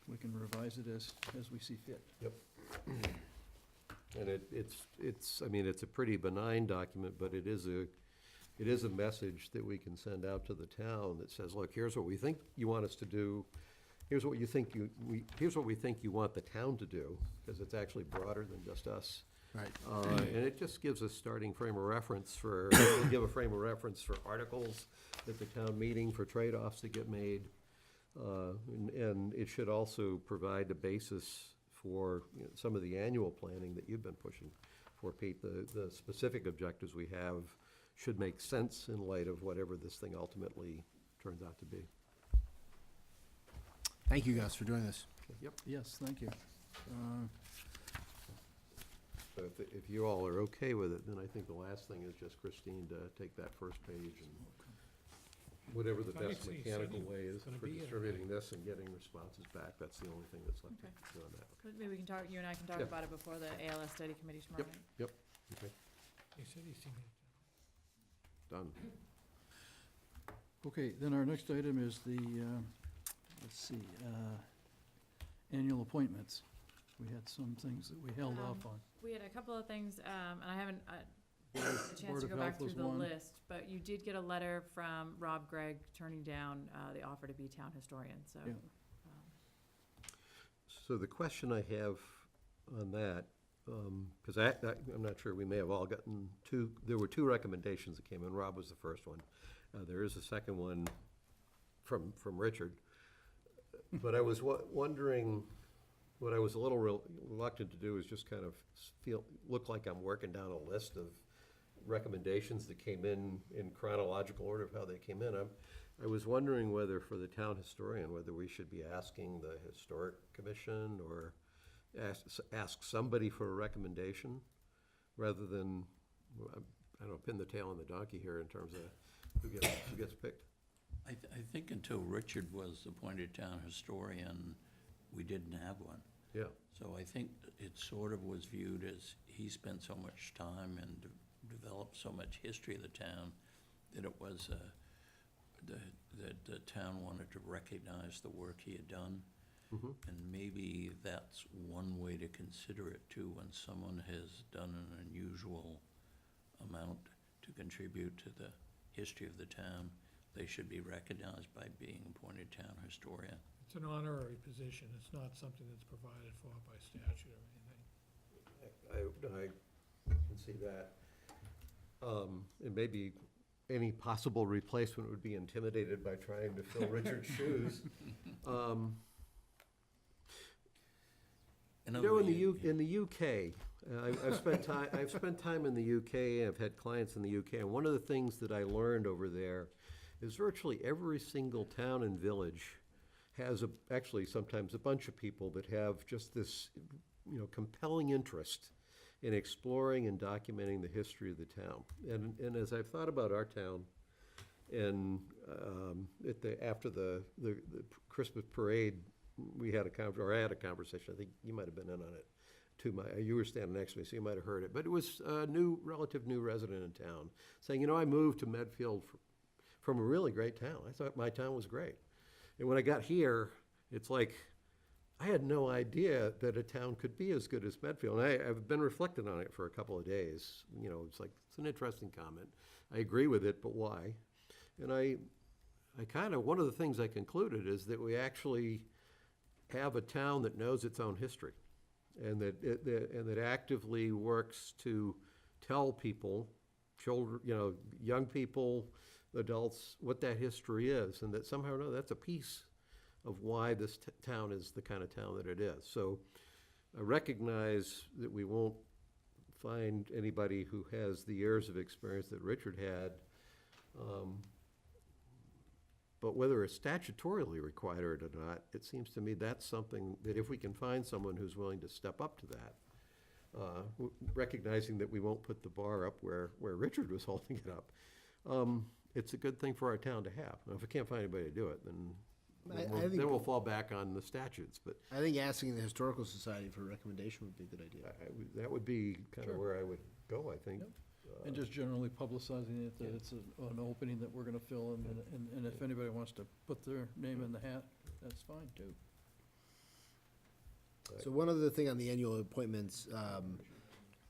We can revise it as we see fit. And it's a pretty benign document, but it is a message that we can send out to the town that says, look, here's what we think you want us to do. Here's what here's what we think you want the town to do, because it's actually broader than just us. Right. And it just gives a starting frame of reference give a frame of reference for articles at the town meeting, for trade-offs that get made. And it should also provide a basis for some of the annual planning that you've been pushing for, Pete. The specific objectives we have should make sense in light of whatever this thing ultimately turns out to be. Thank you guys for doing this. Yep. Yes, thank you. So if you all are okay with it, then I think the last thing is just Christine to take that first page and whatever the Let me best see, mechanical Cindy, way is it's gonna for be here. distributing this and getting responses back. That's the only thing that's left to Okay. do on that. But maybe we can talk, you and I can talk Yeah. about it before the ALS study committee tomorrow night. Yep, okay, He said he's seen it. done. Okay, then our next item is the, let's see, annual appointments. We had some things that we held off on. We had a couple of things, and I haven't had a chance Board to of go back Health through was the one. list, but you did get a letter from Rob Gregg turning down the offer to be town historian, so. Yeah. So the question I have on that, because I'm not sure, we may have all gotten there were two recommendations that came in. Rob was the first one. There is a second one from Richard. But I was wondering, what I was a little reluctant to do is just kind of look like I'm working down a list of, recommendations that came in chronological order of how they came in. I was wondering whether for the town historian, whether we should be asking the historic commission or ask somebody for a recommendation rather than, I don't know, pin the tail on the donkey here in terms of who gets picked. I think until Richard was appointed town historian, we didn't have one. Yeah. So I think it sort of was viewed as he spent so much time and developed so much history of the town that it was, that the town wanted to recognize the work he had done. Mhm. And maybe that's one way to consider it too, when someone has done an unusual amount to contribute to the history of the town, they should be recognized by being appointed town historian. It's an honorary position. It's not something that's provided for by statute or anything. I can see that. And maybe any possible replacement would be intimidated by trying to fill Richard's shoes. You know, in the UK, I've spent time in the UK, I've had clients in the UK, and one of the things that I learned over there is virtually every single town and village has actually sometimes a bunch of people that have just this, compelling interest in exploring and documenting the history of the town. And as I've thought about our town, and after the Christmas parade, I had a conversation, I think you might have been in on it too. You were standing next to me, so you might have heard it. But it was a relative new resident in town saying, I moved to Medfield from a really great town. I thought my town was great. And when I got here, it's like, I had no idea that a town could be as good as Medfield. And I've been reflecting on it for a couple of days. It's like, it's an interesting comment. I agree with it, but why? And I kind of, one of the things I concluded is that we actually have a town that knows its own history and that actively works to tell people, children, young people, adults, what that history is, and that somehow or another that's a piece of why this town is the kind of town that it is. So I recognize that we won't find anybody who has the years of experience that Richard had, but whether it's statutorily required or not, it seems to me that's something that if we can find someone who's willing to step up to that, recognizing that we won't put the bar up where Richard was holding it up, it's a good thing for our town to have. Now, if we can't find anybody to do it, then then we'll fall back on the statutes. But I think asking the Historical Society for a recommendation would be a good idea. that would be kind of Sure. where I would go, I think. And just generally publicizing it, that it's an opening that we're gonna fill, and if anybody wants to put their name in the hat, that's fine too. So one other thing on the annual appointments,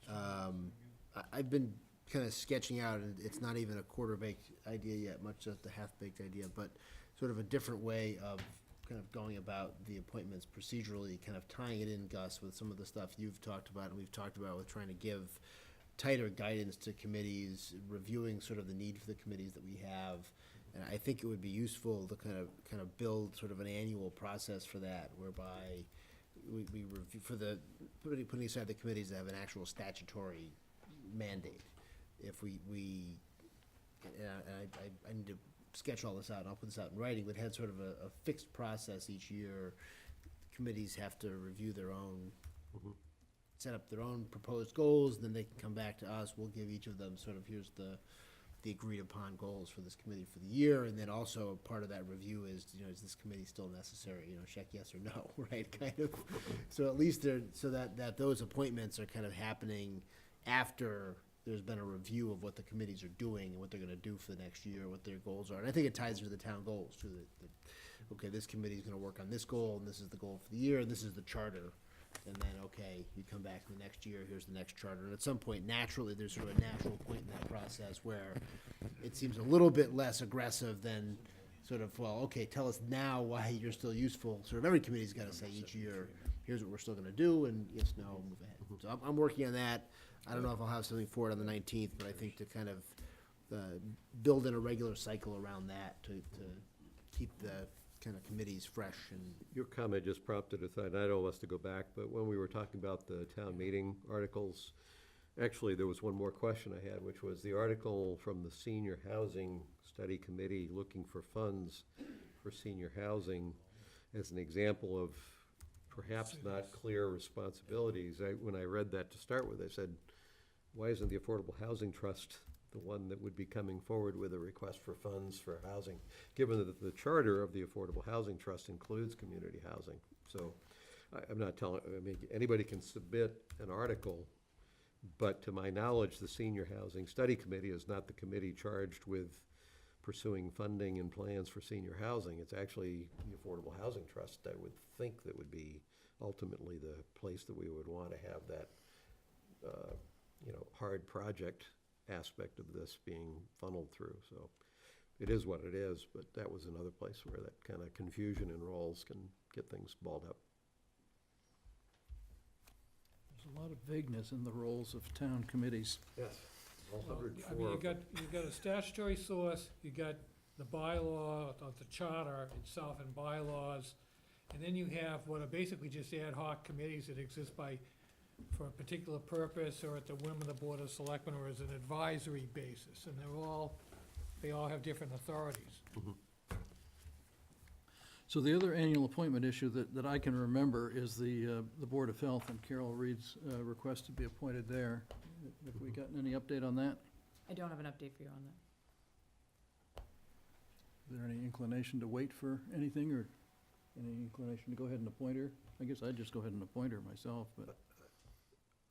I've been kind of sketching out, and it's not even a quarter-baked idea yet, much as the half-baked idea, but sort of a different way of kind of going about the appointments procedurally, kind of tying it in, Gus, with some of the stuff you've talked about and we've talked about with trying to give tighter guidance to committees, reviewing sort of the need for the committees that we have. And I think it would be useful to kind of build sort of an annual process for that, whereby we review, putting aside the committees that have an actual statutory mandate. If we I need to sketch all this out, and I'll put this out in writing, but had sort of a fixed process each year. Committees have to review their own, set up their own proposed goals, then they can come back to us. We'll give each of them sort of, here's the agreed upon goals for this committee for the year, and then also part of that review is, is this committee still necessary? Check yes or no, right? Kind of. So at least so that those appointments are kind of happening after there's been a review of what the committees are doing and what they're gonna do for the next year, what their goals are. And I think it ties into the town goals too, that okay, this committee's gonna work on this goal, and this is the goal for the year, and this is the charter. And then, okay, you come back the next year, here's the next charter. And at some point, naturally, there's sort of a natural point in that process where it seems a little bit less aggressive than sort of, well, okay, tell us now why you're still useful. Sort of every committee's gotta say each year, here's what we're still gonna do, and yes, no, move ahead. So I'm working on that. I don't know if I'll have something for it on the 19th, but I think to kind of build in a regular cycle around that to keep the kind of committees fresh and. Your comment just prompted a thought, and I don't want us to go back, but when we were talking about the town meeting articles, Actually, there was one more question I had, which was the article from the Senior Housing Study Committee looking for funds for senior housing as an example of perhaps not clear responsibilities. When I read that to start with, I said, why isn't the Affordable Housing Trust the one that would be coming forward with a request for funds for housing, given that the charter of the Affordable Housing Trust includes community housing? So I'm not telling, I mean, anybody can submit an article, but to my knowledge, the Senior Housing Study Committee is not the committee charged with pursuing funding and plans for senior housing. It's actually the Affordable Housing Trust, I would think, that would be ultimately the place that we would want to have that, hard project aspect of this being funneled through. So it is what it is, but that was another place where that kind of confusion in roles can get things balled up. There's a lot of vagueness in the roles of town committees. Yes. I mean, you got a statutory source, you got the bylaw, the charter itself and bylaws, and then you have what are basically just ad hoc committees that exist for a particular purpose, or at the whim of the Board of Selectmen, or as an advisory basis, and they all have different authorities. So the other annual appointment issue that I can remember is the Board of Health and Carol Reed's request to be appointed there. Have we gotten any update on that? I don't have an update for you on that. Is there any inclination to wait for anything, or any inclination to go ahead and appoint her? I guess I'd just go ahead and appoint her myself, but.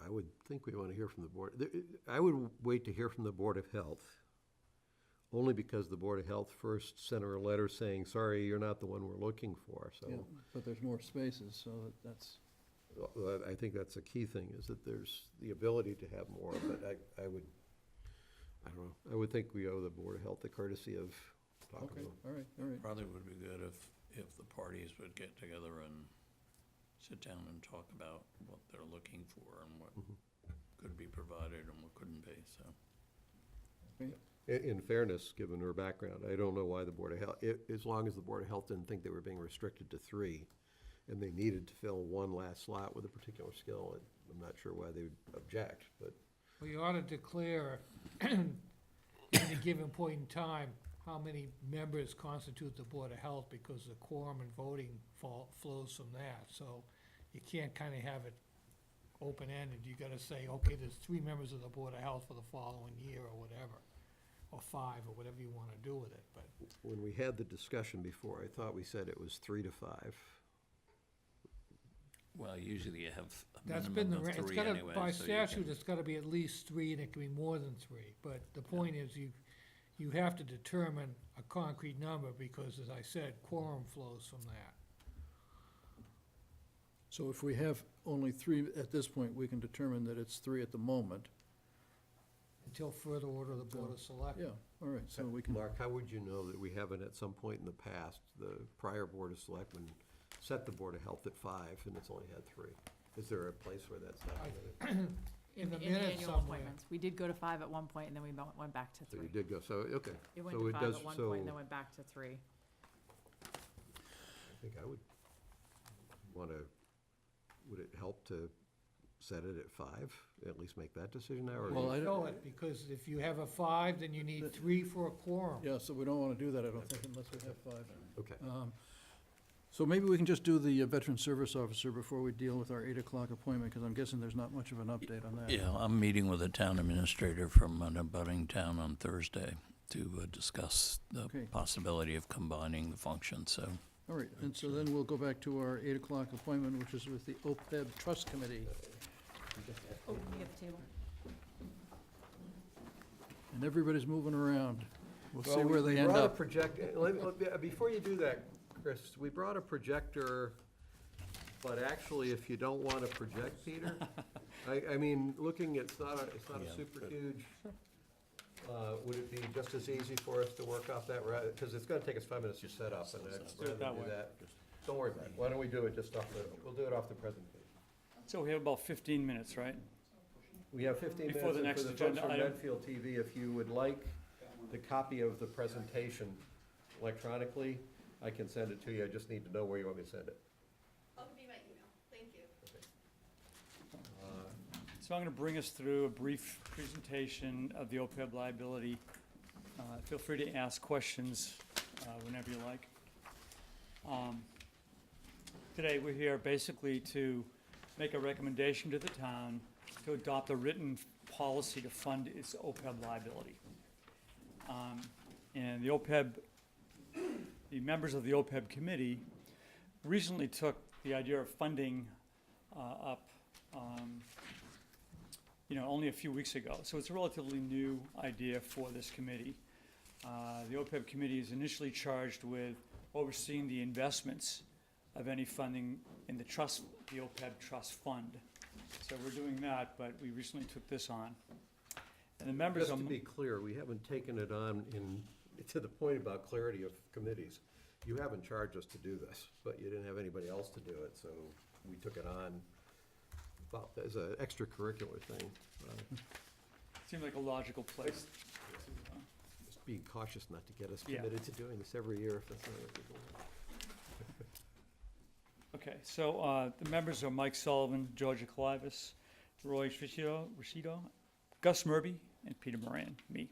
I would think we want to hear from the board. I would wait to hear from the Board of Health, only because the Board of Health first sent her a letter saying, sorry, you're not the one we're looking for, so. Yeah, but there's more spaces, so that's, Well, I think that's a key thing, is that there's the ability to have more, but I don't know, I would think we owe the Board of Health the courtesy of talking to okay, them. all right. Probably would be good if the parties would get together and sit down and talk about what they're looking for and what could be provided and what couldn't be, so. In fairness, given her background, I don't know why the Board of Health, as long as the Board of Health didn't think they were being restricted to 3, and they needed to fill one last slot with a particular skill, I'm not sure why they would object, but. Well, you ought to declare at a given point in time how many members constitute the Board of Health, because the quorum and voting flows from that. So you can't kind of have it open-ended. You gotta say, okay, there's 3 members of the Board of Health for the following year, or whatever, or 5, or whatever you wanna do with it, but. When we had the discussion before, I thought we said it was 3 to 5. Well, usually you have a That's been minimum the, of it's 3 gotta, anyway. by so you statute, can- it's gotta be at least 3, and it can be more than 3. But the point is, you have to determine a concrete number, because, as I said, quorum flows from that. So if we have only 3 at this point, we can determine that it's 3 at the moment. Until further order of the Board of Yeah, Selectmen. all right, so we can, Mark, how would you know that we haven't at some point in the past, the prior Board of Selectmen set the Board of Health at 5 and it's only had 3? Is there a place where that's documented? In the In the minutes annual somewhere. appointments, we did go to 5 at one point, and then we went back to So 3. you did go, so, okay. It went So to 5 does- at one so point, and then went back to 3. I think I would would it help to set it at 5? At least make that decision now, or? Well, I Show don't- it, because if you have a 5, then you need 3 for a quorum. yeah, so we don't want to do that, I don't think, unless we have 5. Okay. So maybe we can just do the Veteran Service Officer before we deal with our 8 o'clock appointment, because I'm guessing there's not much of an update on that. Yeah, I'm meeting with a town administrator from an abutting town on Thursday to discuss the Okay. possibility of combining the functions, so. All right, and so then we'll go back to our 8 o'clock appointment, which is with the OPEB Trust Committee. Oh, can we get the table? And everybody's moving around. We'll see Well, where we they end brought a up. Before you do that, Chris, we brought a projector, but actually, if you don't want to project, Peter, I mean, looking, it's not a Yeah, super but- huge, would it be just as easy for us to work off that, because it's gonna take us 5 minutes to set up, and I'd rather do that. Don't worry about it, why don't we do it just we'll do it off the presentation. So we have about 15 minutes, right? We have 15 minutes, Before the and next for the folks agenda from item. Medfield TV, if you would like the copy of the presentation electronically, I can send it to you, I just need to know where you want me to send it. I'll give you my email. Thank you. So I'm going to bring us through a brief presentation of the OPEB liability. Feel free to ask questions whenever you like. Today, we're here basically to make a recommendation to the town to adopt a written policy to fund its OPEB liability. And the OPEB, the members of the OPEB committee recently took the idea of funding up only a few weeks ago. So it's a relatively new idea for this committee. The OPEB committee is initially charged with overseeing the investments of any funding in the trust, the OPEB trust fund. So we're doing that, but we recently took this on. And the members Just to be clear, we haven't taken it on to the point about clarity of committees. You haven't charged us to do this, but you didn't have anybody else to do it, so we took it on as an extracurricular thing. seemed like a logical place. Just being cautious not to get us Yeah. committed to doing this every year if that's not what we're doing. Okay, so the members are Mike Sullivan, Georgia Clivis, Roy Rashido, Gus Murby, and Peter Moran, me.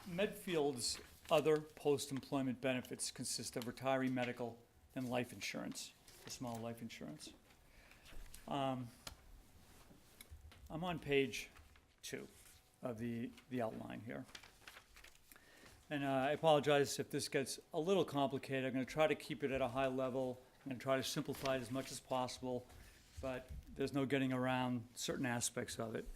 Medfield's other post-employment benefits consist of retiree medical and life insurance, the small life insurance. I'm on page 2 of the outline here. And I apologize if this gets a little complicated. I'm going to try to keep it at a high level. I'm going to try to simplify it as much as possible, but there's no getting around certain aspects of it.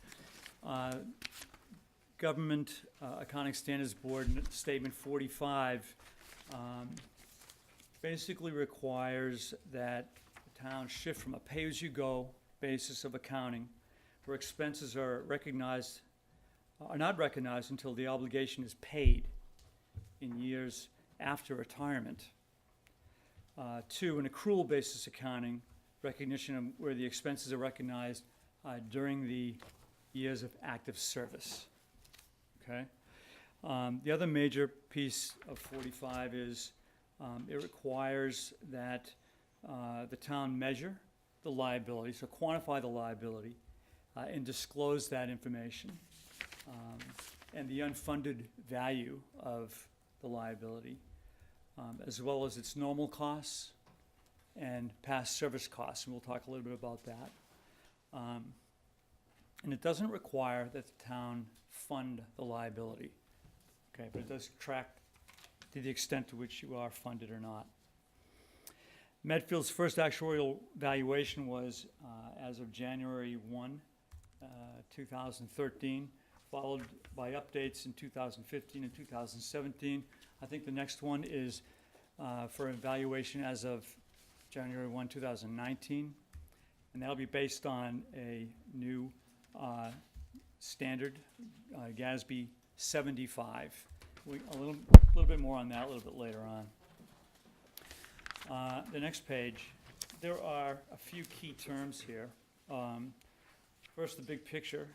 Government Accounting Standards Board Statement 45 basically requires that the town shift from a pay-as-you-go basis of accounting, where expenses are not recognized until the obligation is paid in years after retirement, to an accrual basis accounting, recognition of where the expenses are recognized during the years of active service. Okay. The other major piece of 45 is it requires that the town measure the liability, so quantify the liability, and disclose that information, and the unfunded value of the liability, as well as its normal costs and past service costs, and we'll talk a little bit about that. And it doesn't require that the town fund the liability, okay, but it does track to the extent to which you are funded or not. Medfield's first actuarial valuation was as of January 1, 2013, followed by updates in 2015 and 2017. I think the next one is for evaluation as of January 1, 2019, and that'll be based on a new standard, GASB 75. A little bit more on that a little bit later on. The next page, there are a few key terms here. First, the big picture.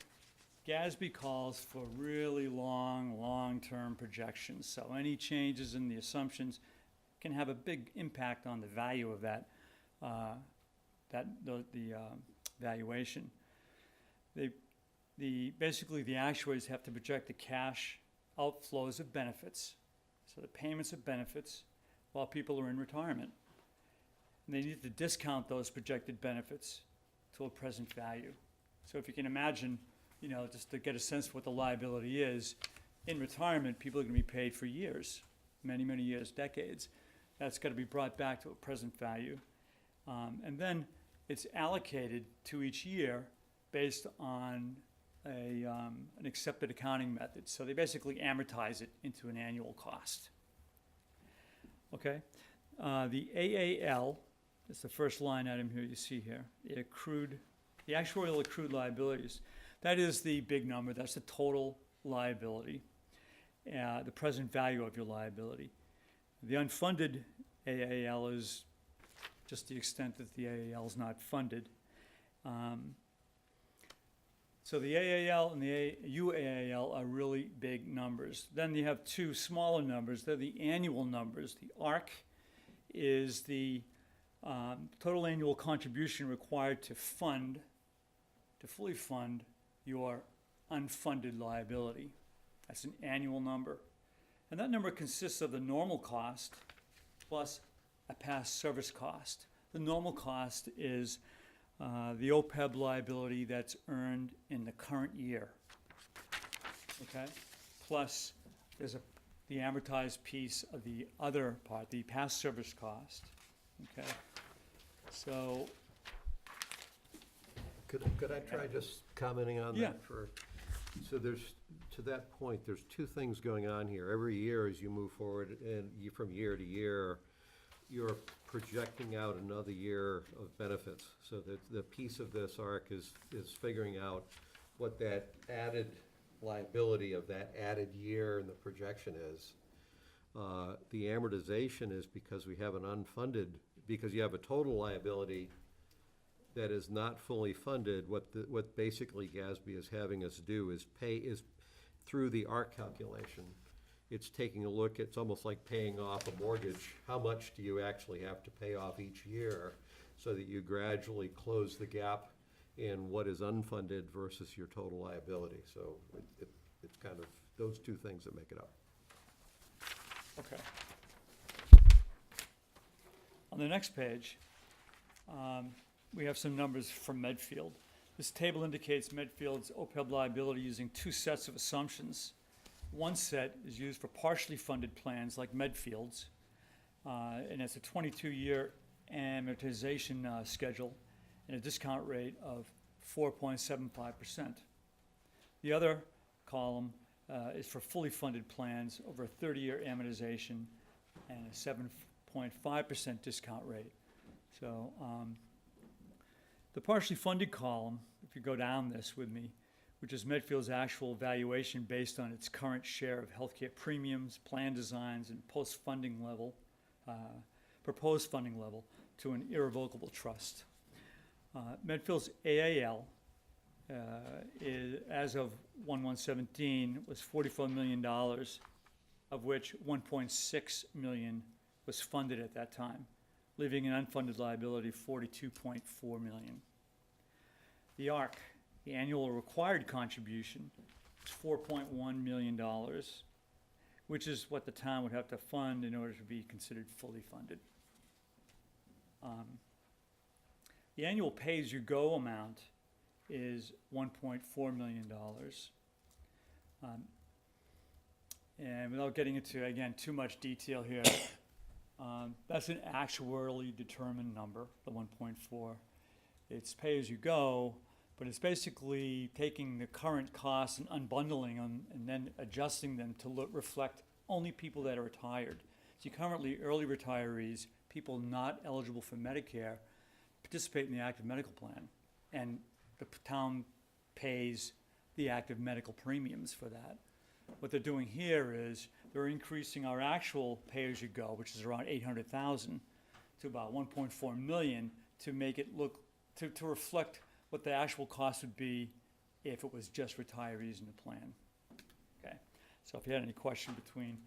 GASB calls for really long-term projections. So any changes in the assumptions can have a big impact on the value of that, the valuation. Basically, the actuaries have to project the cash outflows of benefits, so the payments of benefits while people are in retirement. And they need to discount those projected benefits to a present value. So if you can imagine, just to get a sense of what the liability is, in retirement, people are going to be paid for years, many, many years, decades. That's got to be brought back to a present value. And then it's allocated to each year based on an accepted accounting method. So they basically amortize it into an annual cost. Okay. The AAL is the first line item here you see here. The actuarial accrued liabilities. That is the big number. That's the total liability, the present value of your liability. The unfunded AAL is just the extent that the AAL is not funded. So the AAL and the UAAL are really big numbers. Then you have two smaller numbers. They're the annual numbers. The ARC is the total annual contribution required to fully fund your unfunded liability. That's an annual number. And that number consists of the normal cost plus a past service cost. The normal cost is the OPEB liability that's earned in the current year. Okay? Plus, there's the amortized piece of the other part, the past service cost. Okay? So, Could I try just commenting on Yeah. that for, so there's, to that point, there's two things going on here. Every year as you move forward and from year to year, you're projecting out another year of benefits. So that the piece of this arc is figuring out what that added liability of that added year in the projection is. The amortization is because we have an unfunded, because you have a total liability that is not fully funded. What basically GASB is having us do is through the ARC calculation, it's taking a look, it's almost like paying off a mortgage. How much do you actually have to pay off each year so that you gradually close the gap in what is unfunded versus your total liability? So it's kind of those two things that make it up. okay. On the next page, we have some numbers from Medfield. This table indicates Medfield's OPEB liability using two sets of assumptions. One set is used for partially funded plans like Medfield's, and it's a 22-year amortization schedule and a discount rate of 4.75%. The other column is for fully funded plans over a 30-year amortization and a 7.5% discount rate. So the partially funded column, if you go down this with me, which is Medfield's actual valuation based on its current share of healthcare premiums, plan designs, and post-funding level, proposed funding level to an irrevocable trust. Medfield's AAL, as of 1/1/17, was $44 million, of which $1.6 million was funded at that time, leaving an unfunded liability of $42.4 million. The ARC, the annual required contribution, is $4.1 million, which is what the town would have to fund in order to be considered fully funded. The annual pay-as-you-go amount is $1.4 million. And without getting into, again, too much detail here, that's an actuarially determined number, the 1.4. It's pay-as-you-go, but it's basically taking the current costs and unbundling them and then adjusting them to reflect only people that are retired. So currently, early retirees, people not eligible for Medicare, participate in the active medical plan, and the town pays the active medical premiums for that. What they're doing here is they're increasing our actual pay-as-you-go, which is around $800,000, to about $1.4 million to make it look, to reflect what the actual cost would be if it was just retirees in the plan. Okay, so if you had any question between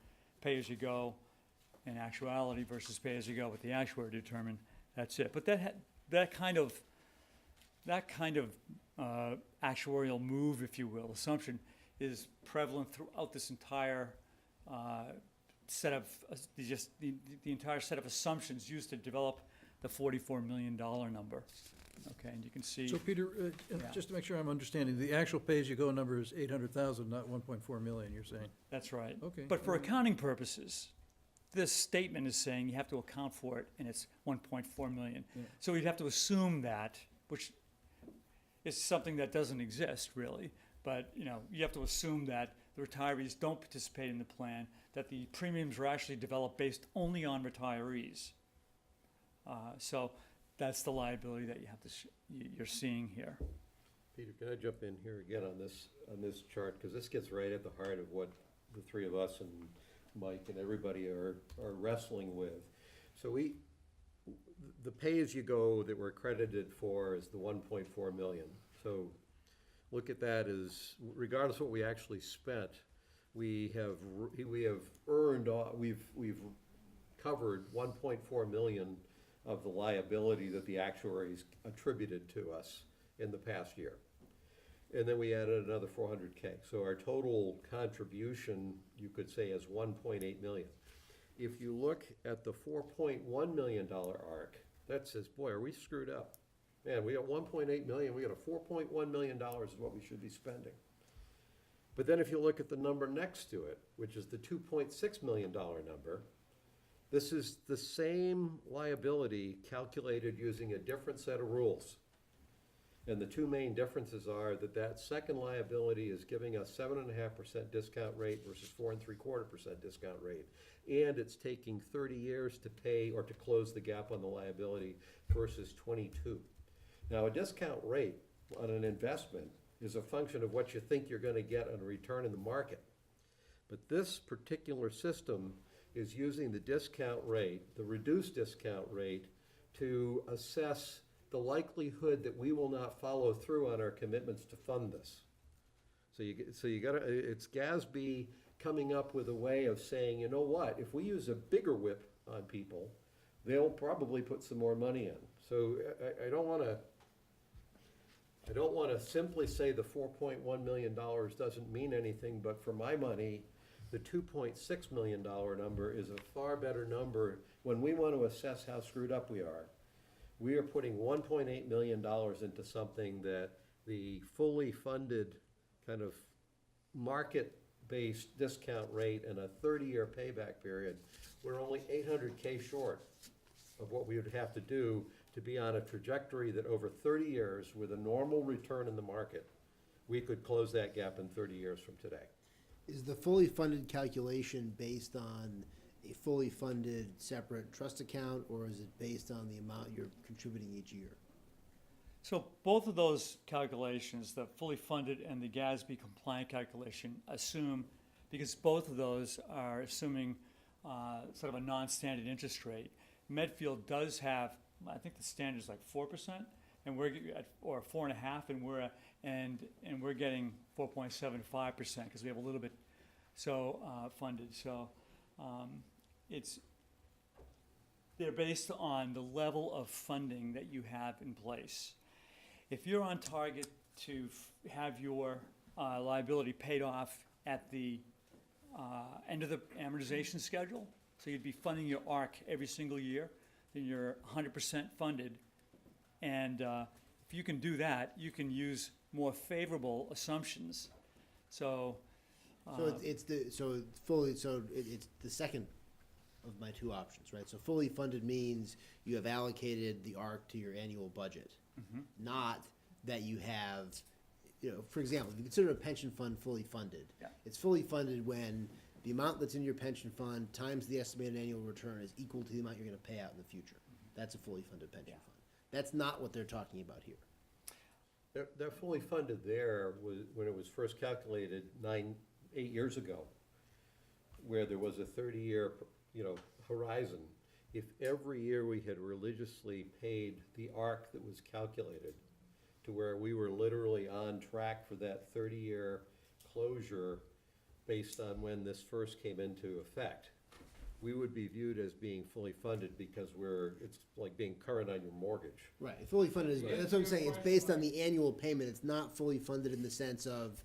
pay-as-you-go and actuality versus pay-as-you-go, what the actuary determined, that's it. But that kind of actuarial move, if you will, assumption, is prevalent throughout this entire set of the entire set of assumptions used to develop the $44 million number. Okay, and you can see. So Peter, Yeah. just to make sure I'm understanding, the actual pay-as-you-go number is 800,000, not 1.4 million, you're saying? That's right. Okay. But for accounting purposes, this statement is saying you have to account for it, and it's 1.4 million. Yeah. So you'd have to assume that, which is something that doesn't exist really. But you have to assume that the retirees don't participate in the plan, that the premiums are actually developed based only on retirees. So that's the liability that you have to you're seeing here. Peter, can I jump in here again on this chart? Because this gets right at the heart of what the three of us and Mike and everybody are wrestling with. So the pay-as-you-go that we're credited for is the 1.4 million. So look at that as, regardless of what we actually spent, we have earned, we've covered 1.4 million of the liability that the actuaries attributed to us in the past year. And then we added another 400K. So our total contribution, you could say, is 1.8 million. If you look at the $4.1 million arc, that says, boy, are we screwed up? Man, we got 1.8 million, we got a $4.1 million is what we should be spending. But then if you look at the number next to it, which is the $2.6 million number, this is the same liability calculated using a different set of rules. And the two main differences are that that second liability is giving us 7.5% discount rate versus 4.75% discount rate. And it's taking 30 years to pay or to close the gap on the liability versus 22. Now, a discount rate on an investment is a function of what you think you're gonna get on a return in the market. But this particular system is using the discount rate, the reduced discount rate, to assess the likelihood that we will not follow through on our commitments to fund this. So you gotta, it's GASB coming up with a way of saying, you know what, if we use a bigger whip on people, they'll probably put some more money in. So I don't wanna simply say the $4.1 million doesn't mean anything, but for my money, the $2.6 million number is a far better number when we want to assess how screwed up we are. We are putting $1.8 million into something that the fully funded kind of market-based discount rate and a 30-year payback period, we're only 800K short of what we would have to do to be on a trajectory that over 30 years, with a normal return in the market, we could close that gap in 30 years from today. Is the fully funded calculation based on a fully funded separate trust account, or is it based on the amount you're contributing each year? So both of those calculations, the fully funded and the GASB compliant calculation, assume, because both of those are assuming sort of a non-standard interest rate. Medfield does have, I think the standard is like 4%, and we're at, or 4.5%, and we're getting 4.75% because we have a little bit funded. So they're based on the level of funding that you have in place. If you're on target to have your liability paid off at the end of the amortization schedule, so you'd be funding your ARC every single year, then you're 100% funded. And if you can do that, you can use more favorable assumptions. So It's the second of my two options, right? So fully funded means you have allocated the ARC to your annual budget, not that you have, for example, if you consider a pension fund fully funded, Yeah. it's fully funded when the amount that's in your pension fund times the estimated annual return is equal to the amount you're going to pay out in the future. That's a fully funded pension fund. That's not what they're talking about here. They're fully funded there was, when it was first calculated 8 years ago, where there was a 30-year, horizon. If every year we had religiously paid the ARC that was calculated to where we were literally on track for that 30-year closure based on when this first came into effect, we would be viewed as being fully funded because it's like being current on your mortgage. Right, fully funded is, that's what I'm saying, it's based on the annual payment, it's not fully funded in the sense of,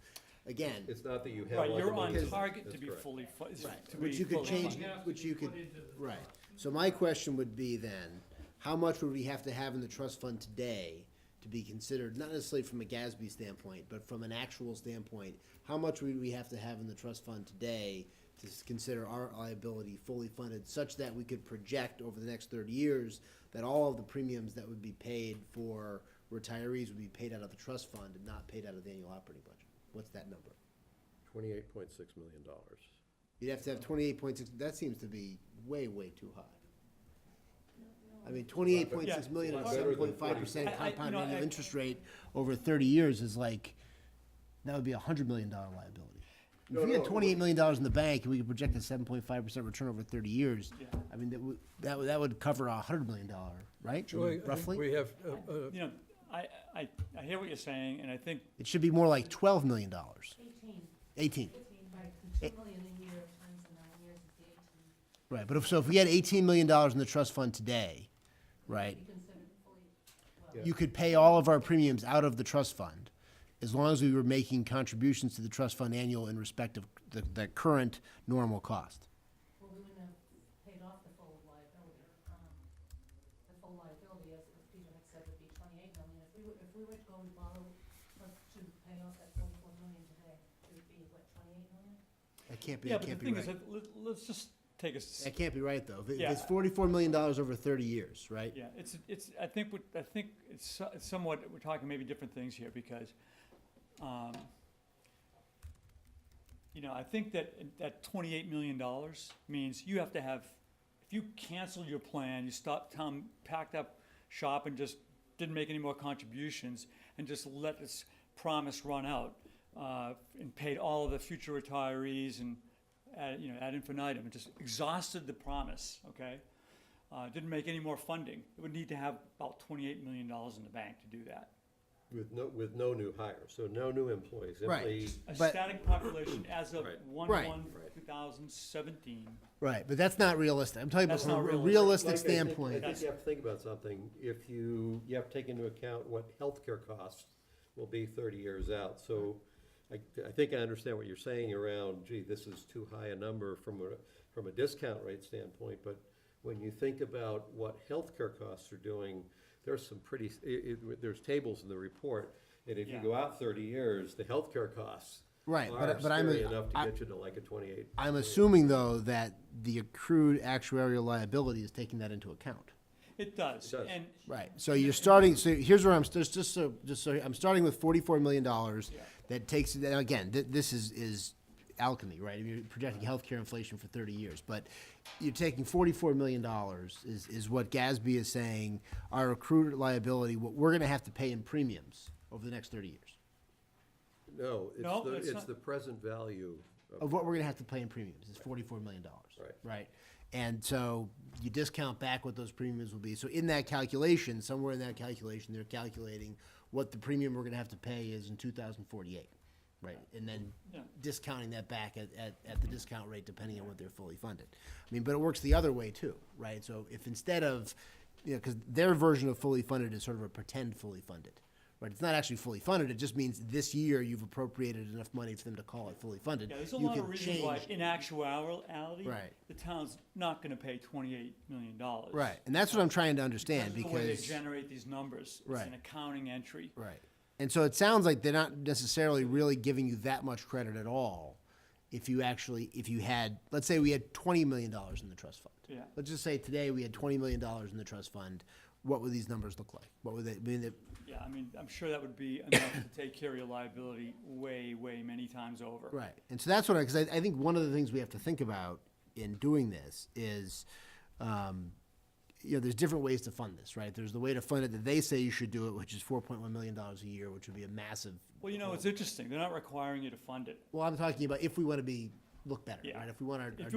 again, It's not that you have. right, like you're a on million- target that's to be correct. fully funded. right, which you could change, which you could, right. So my question would be then, how much would we have to have in the trust fund today to be considered, not necessarily from a GASB standpoint, but from an actual standpoint, how much would we have to have in the trust fund today to consider our liability fully funded, such that we could project over the next 30 years that all of the premiums that would be paid for retirees would be paid out of the trust fund and not paid out of the annual operating budget? What's that number? $28.6 million. You'd have to have 28.6, that seems to be way, way too high. I mean, 28.6 million at It's better than 7.5% compound I- annual interest rate over 30 years is like, that would be a $100 million liability. If we had $28 million in the bank and we could project a 7.5% return over 30 years, Yeah. I mean, that would cover a $100 million, right? Roughly? We have, I hear what you're saying, and I think It should be more like $12 million. 18. Right, 2 million a year times the 9 years is the 18. Right, but if we had $18 million in the trust fund today, right? Be considered fully, well, You could pay all of our premiums out of the trust fund, as long as we were making contributions to the trust fund annual in respect of the current normal cost. well, we wouldn't have paid off the full liability. The full liability, as Peter had said, would be 28 million. If we were to go and borrow to pay off that 44 million today, it would be, what, 28 million? That can't be, Yeah, that but the can't be thing is, right. let's just take a, That can't be right, though. If Yeah. it's $44 million over 30 years, right? yeah, I think it's somewhat, we're talking maybe different things here, because, I think that $28 million means you have to have, if you cancel your plan, you packed up shop and just didn't make any more contributions, and just let this promise run out, and paid all of the future retirees and, ad infinitum, and just exhausted the promise, okay? Didn't make any more funding. It would need to have about $28 million in the bank to do that. With no new hires, so no new employees. Right. Employees- A But- static population as of Right. 1/1/2017. Right, but that's not realistic. I'm talking about That's from not a realistic. realistic Like, I think standpoint. you have to think about something. If you have to take into account what healthcare costs will be 30 years out. So I think I understand what you're saying around, gee, this is too high a number from a discount rate standpoint. But when you think about what healthcare costs are doing, there's some pretty, there's tables in the report. And if you Yeah. go out 30 years, the healthcare costs Right, are but I'm, scary enough to I- get you to like a 28. I'm assuming, though, that the accrued actuarial liability is taking that into account. It does. It does. And Right, so you're starting, so here's where I'm, just so, I'm starting with $44 million. Yeah. That takes, now again, this is alchemy, right? I mean, you're projecting healthcare inflation for 30 years, but you're taking $44 million is what GASB is saying, our accrued liability, what we're gonna have to pay in premiums over the next 30 years, No, No, that's it's not- the present value of what we're gonna have to pay in premiums, is $44 million. Right. Right, and so you discount back what those premiums will be, so in that calculation, somewhere in that calculation, they're calculating what the premium we're gonna have to pay is in 2048, right? And then Yeah. discounting that back at the discount rate depending on what they're fully funded. I mean, but it works the other way too, right? So if instead of, because their version of fully funded is sort of a pretend fully funded, right? It's not actually fully funded, it just means this year you've appropriated enough money for them to call it fully funded. yeah, there's a You lot can of reasons why, change- in actuality, Right. the town's not gonna pay $28 million. Right, and that's what I'm trying to understand, That's the way they because, generate these numbers. It's Right. an accounting entry. right. And so it sounds like they're not necessarily really giving you that much credit at all if you had, let's say we had $20 million in the trust fund. Yeah. Let's just say today we had $20 million in the trust fund. What would these numbers look like? What would they, I mean, Yeah, I mean, I'm sure that would be enough to take care of your liability way, way many times over. right. And so that's what because I think one of the things we have to think about in doing this is, there's different ways to fund this, right? There's the way to fund it that they say you should do it, which is $4.1 million a year, which would be a massive. Well, it's interesting. They're not requiring you to fund it. Well, I'm talking about if we want to look better, Yeah. right? If we want our. If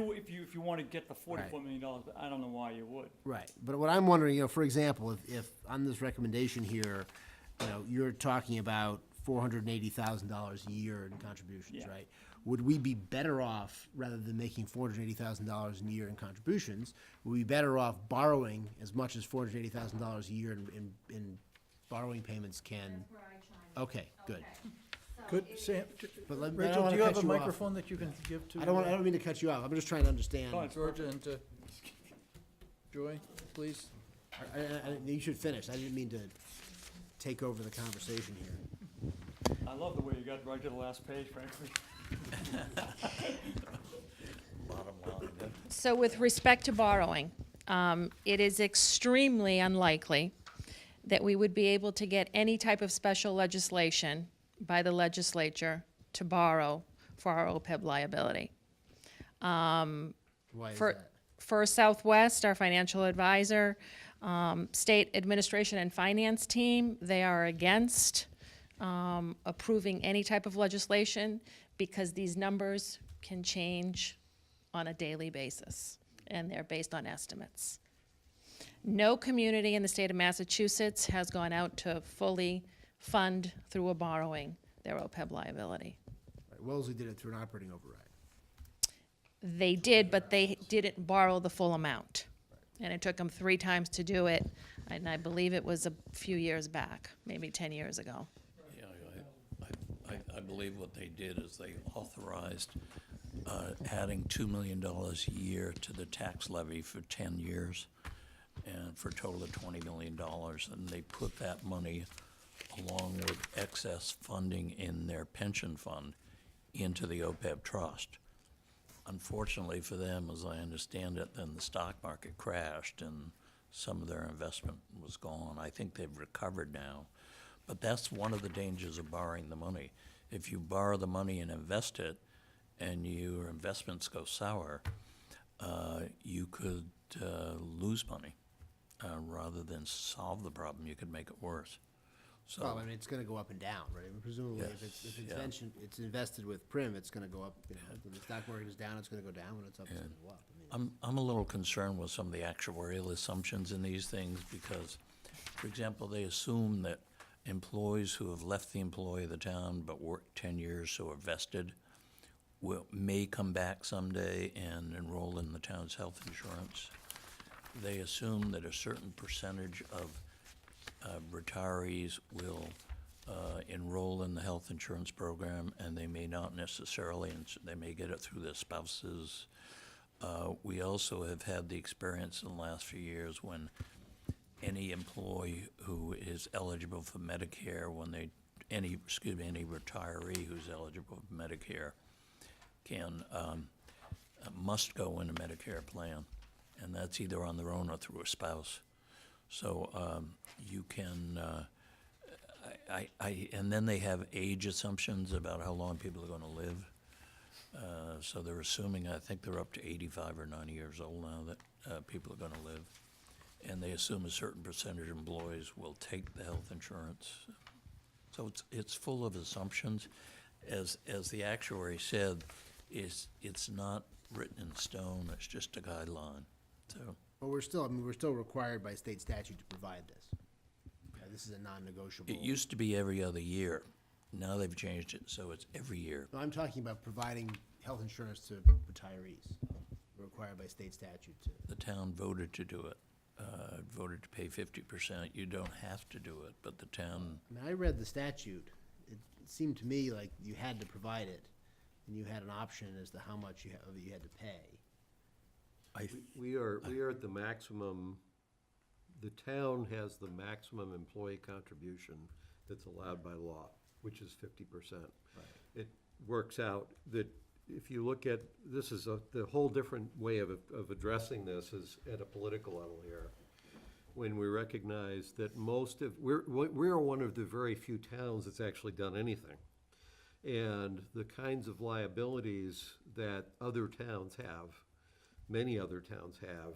you want to get the $44 million, I don't know why you would. Right, but what I'm wondering, for example, if on this recommendation here, you're talking about $480,000 a year in contributions, Yeah. right? Would we be better off, rather than making $480,000 a year in contributions, would we be better off borrowing as much as $480,000 a year in borrowing payments can? That's where I chime in. Okay, good. Good, Sam, But I don't Rachel, wanna do you have cut a off. microphone that you can give to? I don't mean to cut you off, I'm just trying to understand. Go on. Georgia and to Joy, please. You should finish, I didn't mean to take over the conversation here. I love the way you got right to the last page, frankly. Bottom line, yeah. So with respect to borrowing, it is extremely unlikely that we would be able to get any type of special legislation by the legislature to borrow for our OPEB liability. Why is For, that? for Southwest, our financial advisor, state administration and finance team, they are against approving any type of legislation because these numbers can change on a daily basis, and they're based on estimates. No community in the state of Massachusetts has gone out to fully fund through a borrowing their OPEB liability. Right, Wellesley did it through an operating override. They did, but they didn't borrow the full amount. And it took them 3 times to do it, and I believe it was a few years back, maybe 10 years ago. Yeah, I believe what they did is they authorized adding $2 million a year to the tax levy for 10 years, and for a total of $20 million. And they put that money, along with excess funding in their pension fund, into the OPEB trust. Unfortunately for them, as I understand it, then the stock market crashed and some of their investment was gone. I think they've recovered now. But that's one of the dangers of borrowing the money. If you borrow the money and invest it, and your investments go sour, you could lose money. Rather than solve the problem, you could make it worse. So, Well, I mean, it's gonna go up and down, right? I mean, presumably, if Yes, it's yeah. it's invested with prim, it's gonna go up, you know, when the stock market is down, it's gonna go down, when it's up, it's gonna go up. I mean, I'm a little concerned with some of the actuarial assumptions in these things because, for example, they assume that employees who have left the employ of the town but worked 10 years, so are vested, may come back someday and enroll in the town's health insurance. They assume that a certain percentage of retirees will enroll in the health insurance program, and they may not necessarily, and they may get it through their spouses. We also have had the experience in the last few years when any employee who is eligible for Medicare, any retiree who's eligible for Medicare must go in a Medicare plan, and that's either on their own or through a spouse. So you can, and then they have age assumptions about how long people are going to live. So they're assuming, I think they're up to 85 or 90 years old now that people are going to live. And they assume a certain percentage of employees will take the health insurance. So it's full of assumptions. As the actuary said, it's not written in stone, it's just a guideline. So. But we're still required by state statute to provide this. This is a non-negotiable. It used to be every other year. Now they've changed it, so it's every year. No, I'm talking about providing health insurance to retirees. We're required by state statute to. The town voted to do it, voted to pay 50%. You don't have to do it, but the town, I mean, I read the statute. It seemed to me like you had to provide it, and you had an option as to how much you had to pay. We are at the maximum, the town has the maximum employee contribution that's allowed by law, which is 50%. It works out that if you look at, this is the whole different way of addressing this is at a political level here. When we recognize that we're one of the very few towns that's actually done anything. And the kinds of liabilities that other towns have, many other towns have,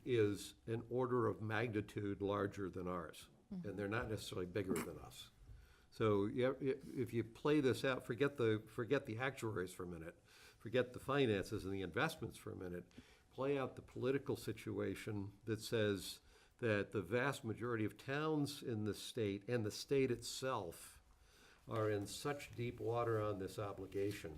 is an order of magnitude larger than ours. And they're not necessarily bigger than us. So if you play this out, forget the actuaries for a minute, forget the finances and the investments for a minute, play out the political situation that says that the vast majority of towns in the state and the state itself are in such deep water on this obligation.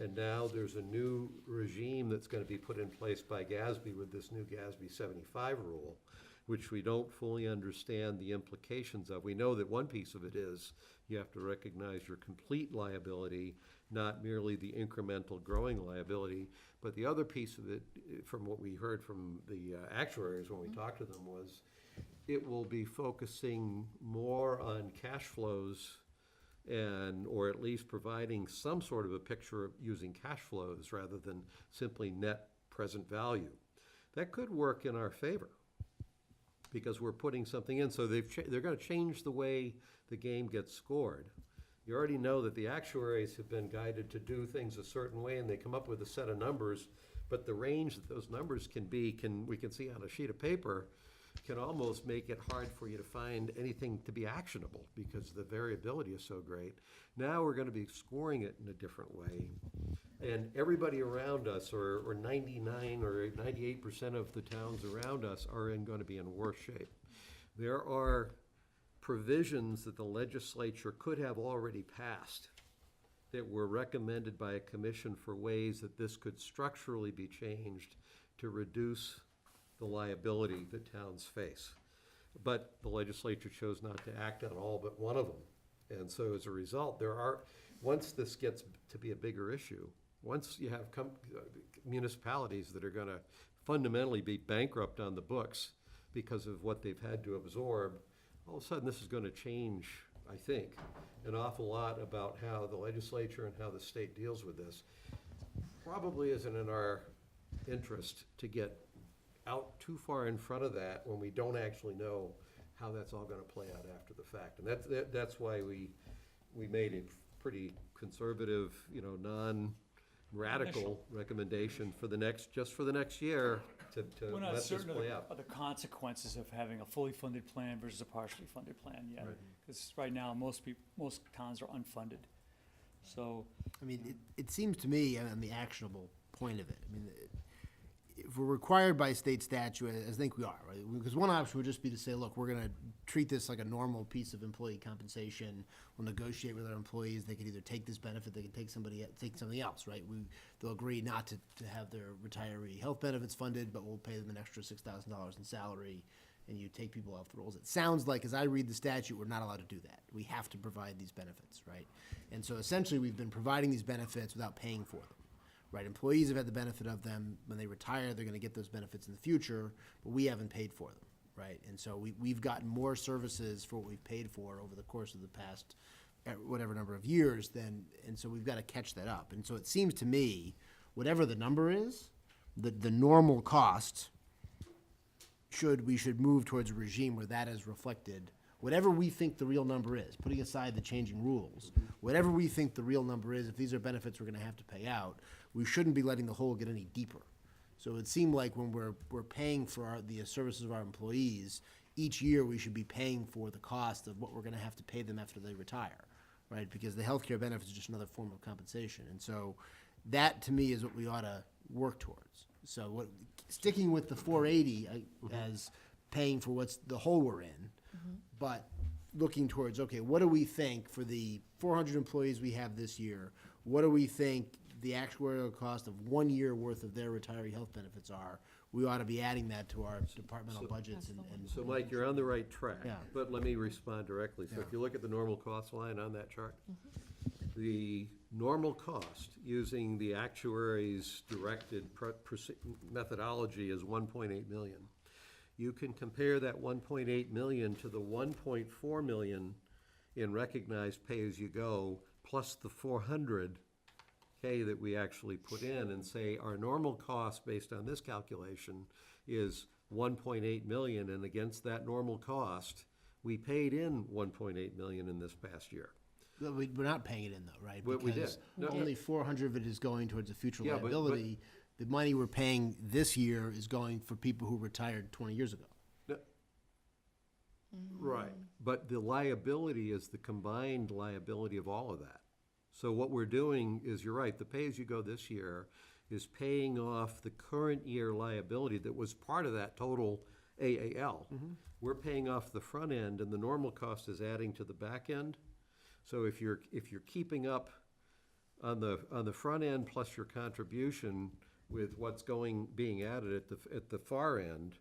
And now there's a new regime that's going to be put in place by GASB with this new GASB 75 rule, which we don't fully understand the implications of. We know that one piece of it is you have to recognize your complete liability, not merely the incremental growing liability. But the other piece of it, from what we heard from the actuaries when we talked to them, was it will be focusing more on cash flows or at least providing some sort of a picture of using cash flows rather than simply net present value. That could work in our favor because we're putting something in. So they're going to change the way the game gets scored. You already know that the actuaries have been guided to do things a certain way, and they come up with a set of numbers, but the range that those numbers can be, we can see on a sheet of paper, can almost make it hard for you to find anything to be actionable because the variability is so great. Now we're going to be scoring it in a different way. And everybody around us, or 99 or 98% of the towns around us, are going to be in worse shape. There are provisions that the legislature could have already passed that were recommended by a commission for ways that this could structurally be changed to reduce the liability that towns face. But the legislature chose not to act on all but one of them. And so as a result, once this gets to be a bigger issue, once you have municipalities that are gonna fundamentally be bankrupt on the books because of what they've had to absorb, all of a sudden this is gonna change, I think, an awful lot about how the legislature and how the state deals with this. Probably isn't in our interest to get out too far in front of that when we don't actually know how that's all gonna play out after the fact. And that's why we made a pretty conservative, non-radical recommendation for just for the next year to We're let not this certain play out. of the consequences of having a fully funded plan versus a partially funded plan yet. Right. Because right now, most towns are unfunded. So, I mean, it seems to me, on the actionable point of it, I mean, if we're required by state statute, as I think we are, right? Because one option would just be to say, look, we're gonna treat this like a normal piece of employee compensation. We'll negotiate with our employees. They can either take this benefit, they can take something else, right? They'll agree not to have their retiree health benefits funded, but we'll pay them an extra $6,000 in salary, and you take people off the rolls. It sounds like, as I read the statute, we're not allowed to do that. We have to provide these benefits, right? And so essentially, we've been providing these benefits without paying for them. Right, employees have had the benefit of them. When they retire, they're gonna get those benefits in the future, but we haven't paid for them, right? And so we've gotten more services for what we've paid for over the course of the past whatever number of years and so we've gotta catch that up. And so it seems to me, whatever the number is, the normal cost, we should move towards a regime where that is reflected. Whatever we think the real number is, putting aside the changing rules, whatever we think the real number is, if these are benefits we're gonna have to pay out, we shouldn't be letting the hole get any deeper. So it seemed like when we're paying for the services of our employees, each year we should be paying for the cost of what we're gonna have to pay them after they retire, right? Because the healthcare benefit is just another form of compensation. And so that, to me, is what we ought to work towards. So sticking with the 480 as paying for what's the hole we're in, but looking towards, okay, what do we think for the 400 employees we have this year? What do we think the actuarial cost of 1 year worth of their retiree health benefits are? We ought to be adding that to our departmental budgets and. So Mike, you're on the right track. Yeah. But let me respond directly. So Yeah. if you look at the normal cost line on that chart, the normal cost using the actuary's directed methodology is 1.8 million. You can compare that 1.8 million to the 1.4 million in recognized pay-as-you-go plus the 400K that we actually put in and say our normal cost based on this calculation is 1.8 million, and against that normal cost, we paid in 1.8 million in this past year. We're not paying it in though, right? We did. Because No. only 400 of it is going towards a future Yeah, but- liability. The money we're paying this year is going for people who retired 20 years ago. Right, but the liability is the combined liability of all of that. So what we're doing is, you're right, the pay-as-you-go this year is paying off the current year liability that was part of that total AAL. We're paying off the front end, and the normal cost is adding to the back end. So if you're keeping up on the front end plus your contribution with what's being added at the far end,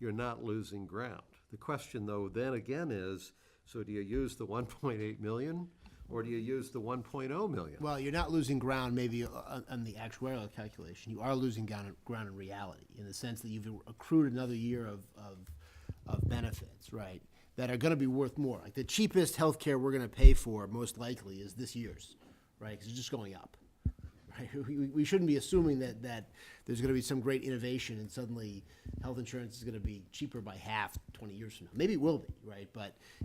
you're not losing ground. The question, though, then again is, so do you use the 1.8 million, or do you use the 1.0 million? Well, you're not losing ground maybe on the actuarial calculation. You are losing ground in reality, in the sense that you've accrued another year of benefits, right, that are gonna be worth more. Like, the cheapest healthcare we're gonna pay for, most likely, is this year's, right, because it's just going up. Right? We shouldn't be assuming that there's gonna be some great innovation and suddenly health insurance is gonna be cheaper by half 20 years from now. Maybe it will be, right?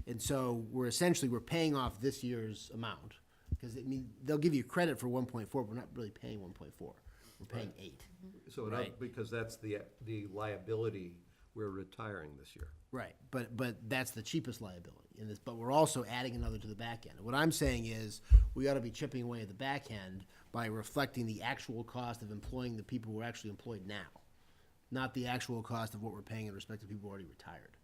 And so we're paying off this year's amount, because they'll give you credit for 1.4, but we're not really paying 1.4. We're paying 8. So, Right. because that's the liability we're retiring this year. Right, but that's the cheapest liability in this, but we're also adding another to the back end. What I'm saying is, we ought to be chipping away at the back end by reflecting the actual cost of employing the people who are actually employed now, not the actual cost of what we're paying in respect to people who are already retired.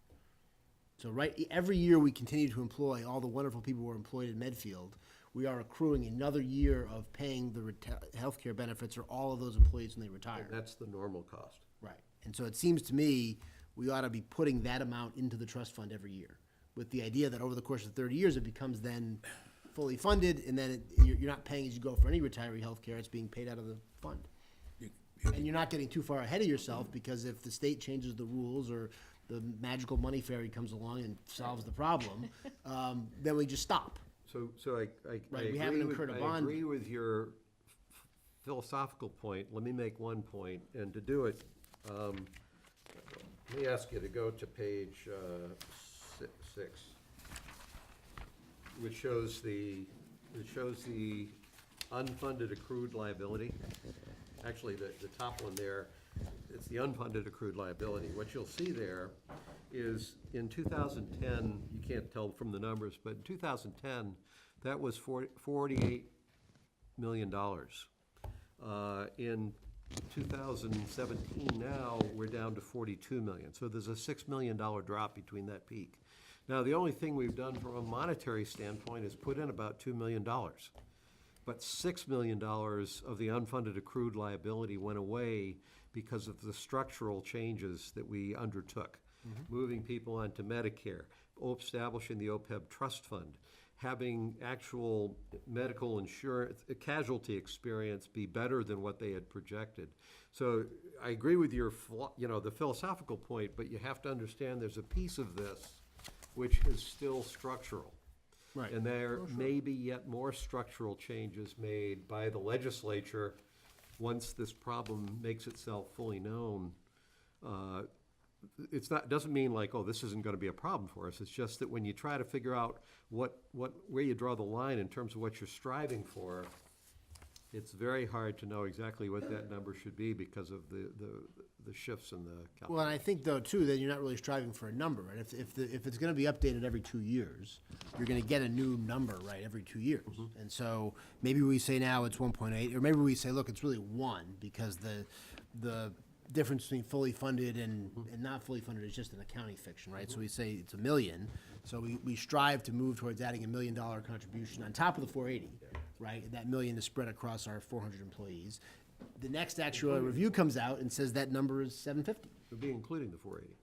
So every year we continue to employ all the wonderful people who are employed in Medfield, we are accruing another year of paying the healthcare benefits for all of those employees when they retire. And that's the normal cost. Right. And so it seems to me, we ought to be putting that amount into the trust fund every year, with the idea that over the course of 30 years, it becomes then fully funded, and then you're not paying as you go for any retiree health care, it's being paid out of the fund. And you're not getting too far ahead of yourself, because if the state changes the rules, or the magical money fairy comes along and solves the problem, then we just stop. So I Right, we haven't incurred a I bond. agree with your philosophical point. Let me make one point, and to do it, let me ask you to go to page 6, which shows the unfunded accrued liability. Actually, the top one there, it's the unfunded accrued liability. What you'll see there is in 2010, you can't tell from the numbers, but in 2010, that was $48 million. In 2017 now, we're down to 42 million. So there's a $6 million drop between that peak. Now, the only thing we've done from a monetary standpoint is put in about $2 million. But $6 million of the unfunded accrued liability went away because of the structural changes that we undertook. Moving people onto Medicare, establishing the OPEB trust fund, having actual medical insurance, casualty experience be better than what they had projected. So I agree with your, the philosophical point, but you have to understand there's a piece of this which is still structural. Right. And there may be yet more structural changes made by the legislature once this problem makes itself fully known. Doesn't mean like, oh, this isn't gonna be a problem for us. It's just that when you try to figure out where you draw the line in terms of what you're striving for, it's very hard to know exactly what that number should be because of the shifts in the calculation. Well, and I think though too, that you're not really striving for a number, right? If it's gonna be updated every 2 years, you're gonna get a new number, right, every 2 years. And so maybe we say now it's 1.8, or maybe we say, look, it's really 1, because the difference between fully funded and not fully funded is just an accounting fiction, right? So we say it's $1 million, so we strive to move towards adding $1 million contribution on top of the 480, right? And that $1 million is spread across our 400 employees. The next actual review comes out and says that number is 750. It would be including the 480.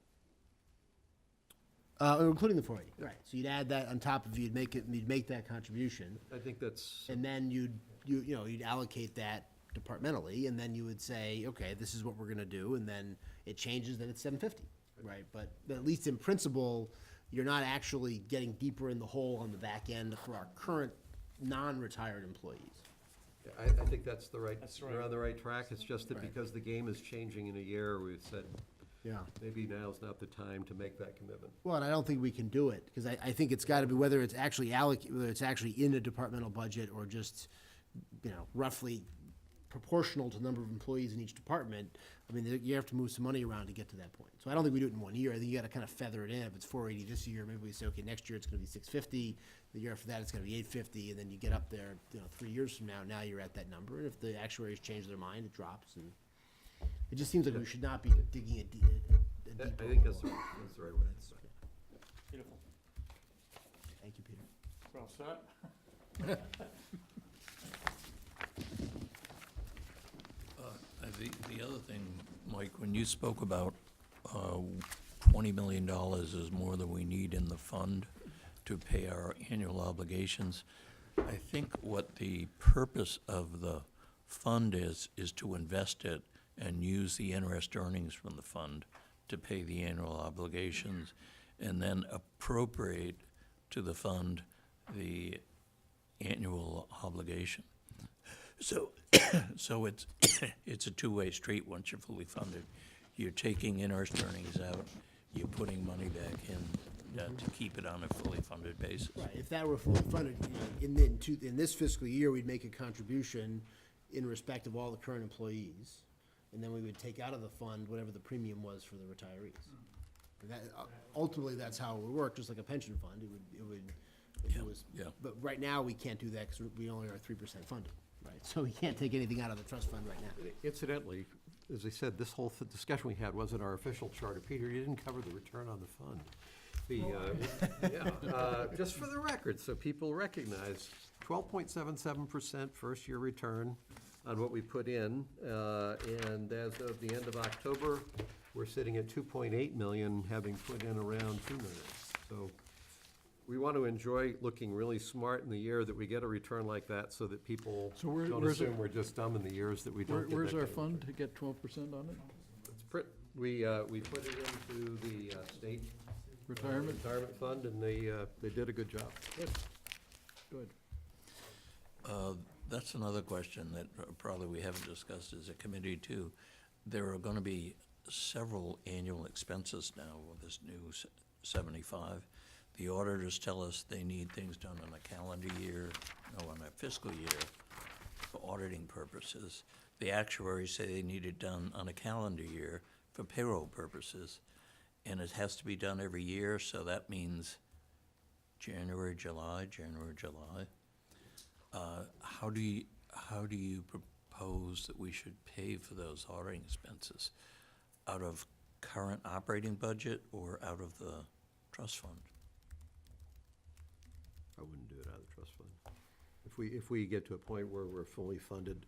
Including the 480, right? So you'd add that on top of, you'd make that contribution, I think that's, and then you'd allocate that departmentally, and then you would say, okay, this is what we're gonna do, and then it changes, then it's 750, right? But at least in principle, you're not actually getting deeper in the hole on the back end for our current non-retired employees. I think that's the right, That's right. we're on the right track. It's just that Right. because the game is changing in a year, we've said, Yeah. maybe now's not the time to make that commitment. Well, and I don't think we can do it, because I think it's gotta be, whether it's actually whether it's actually in a departmental budget, or just, roughly proportional to the number of employees in each department. I mean, you have to move some money around to get to that point. So I don't think we do it in 1 year. I think you gotta kind of feather it in. If it's 480 this year, maybe we say, okay, next year it's gonna be 650, the year after that it's gonna be 850, and then you get up there, 3 years from now you're at that number. And if the actuaries change their mind, it drops, and it just seems like we should not be digging a deeper I think that's the right way. Beautiful. Thank you, Peter. Well set. The other thing, Mike, when you spoke about $20 million is more than we need in the fund to pay our annual obligations, I think what the purpose of the fund is to invest it and use the interest earnings from the fund to pay the annual obligations, and then appropriate to the fund the annual obligation. So, so it's a two-way street once you're fully funded. You're taking interest earnings out, you're putting money back in to keep it on a fully funded basis. Right, if that were fully funded, in this fiscal year, we'd make a contribution in respect of all the current employees, and then we would take out of the fund whatever the premium was for the retirees. Ultimately, that's how it would work, just like a pension fund, it would, if it was. Yeah. But right now, we can't do that, because we only are 3% funded, right? So we can't take anything out of the trust fund right now. Incidentally, as I said, this whole discussion we had wasn't our official charter. Peter, you didn't cover the return on the fund. Just for the record, so people recognize, 12.77% first-year return on what we put in, and as as of the end of October, we're sitting at 2.8 million, having put in around 2 million. So we want to enjoy looking really smart in the year that we get a return like that, so that people So don't where's assume we're just dumb in the years that we don't get that Where's our kind of fund to get 12% on it? We put it into the state Retirement? retirement fund, and they did a good job. Good. That's another question that probably we haven't discussed as a committee too. There are gonna be several annual expenses now with this new 75. The auditors tell us they need things done on a calendar year, no, on a fiscal year, for auditing purposes. The actuaries say they need it done on a calendar year for payroll purposes, and it has to be done every year, so that means January, July. How do you propose that we should pay for those auditing expenses? Out of current operating budget or out of the trust fund? I wouldn't do it out of the trust fund. If we get to a point where we're fully funded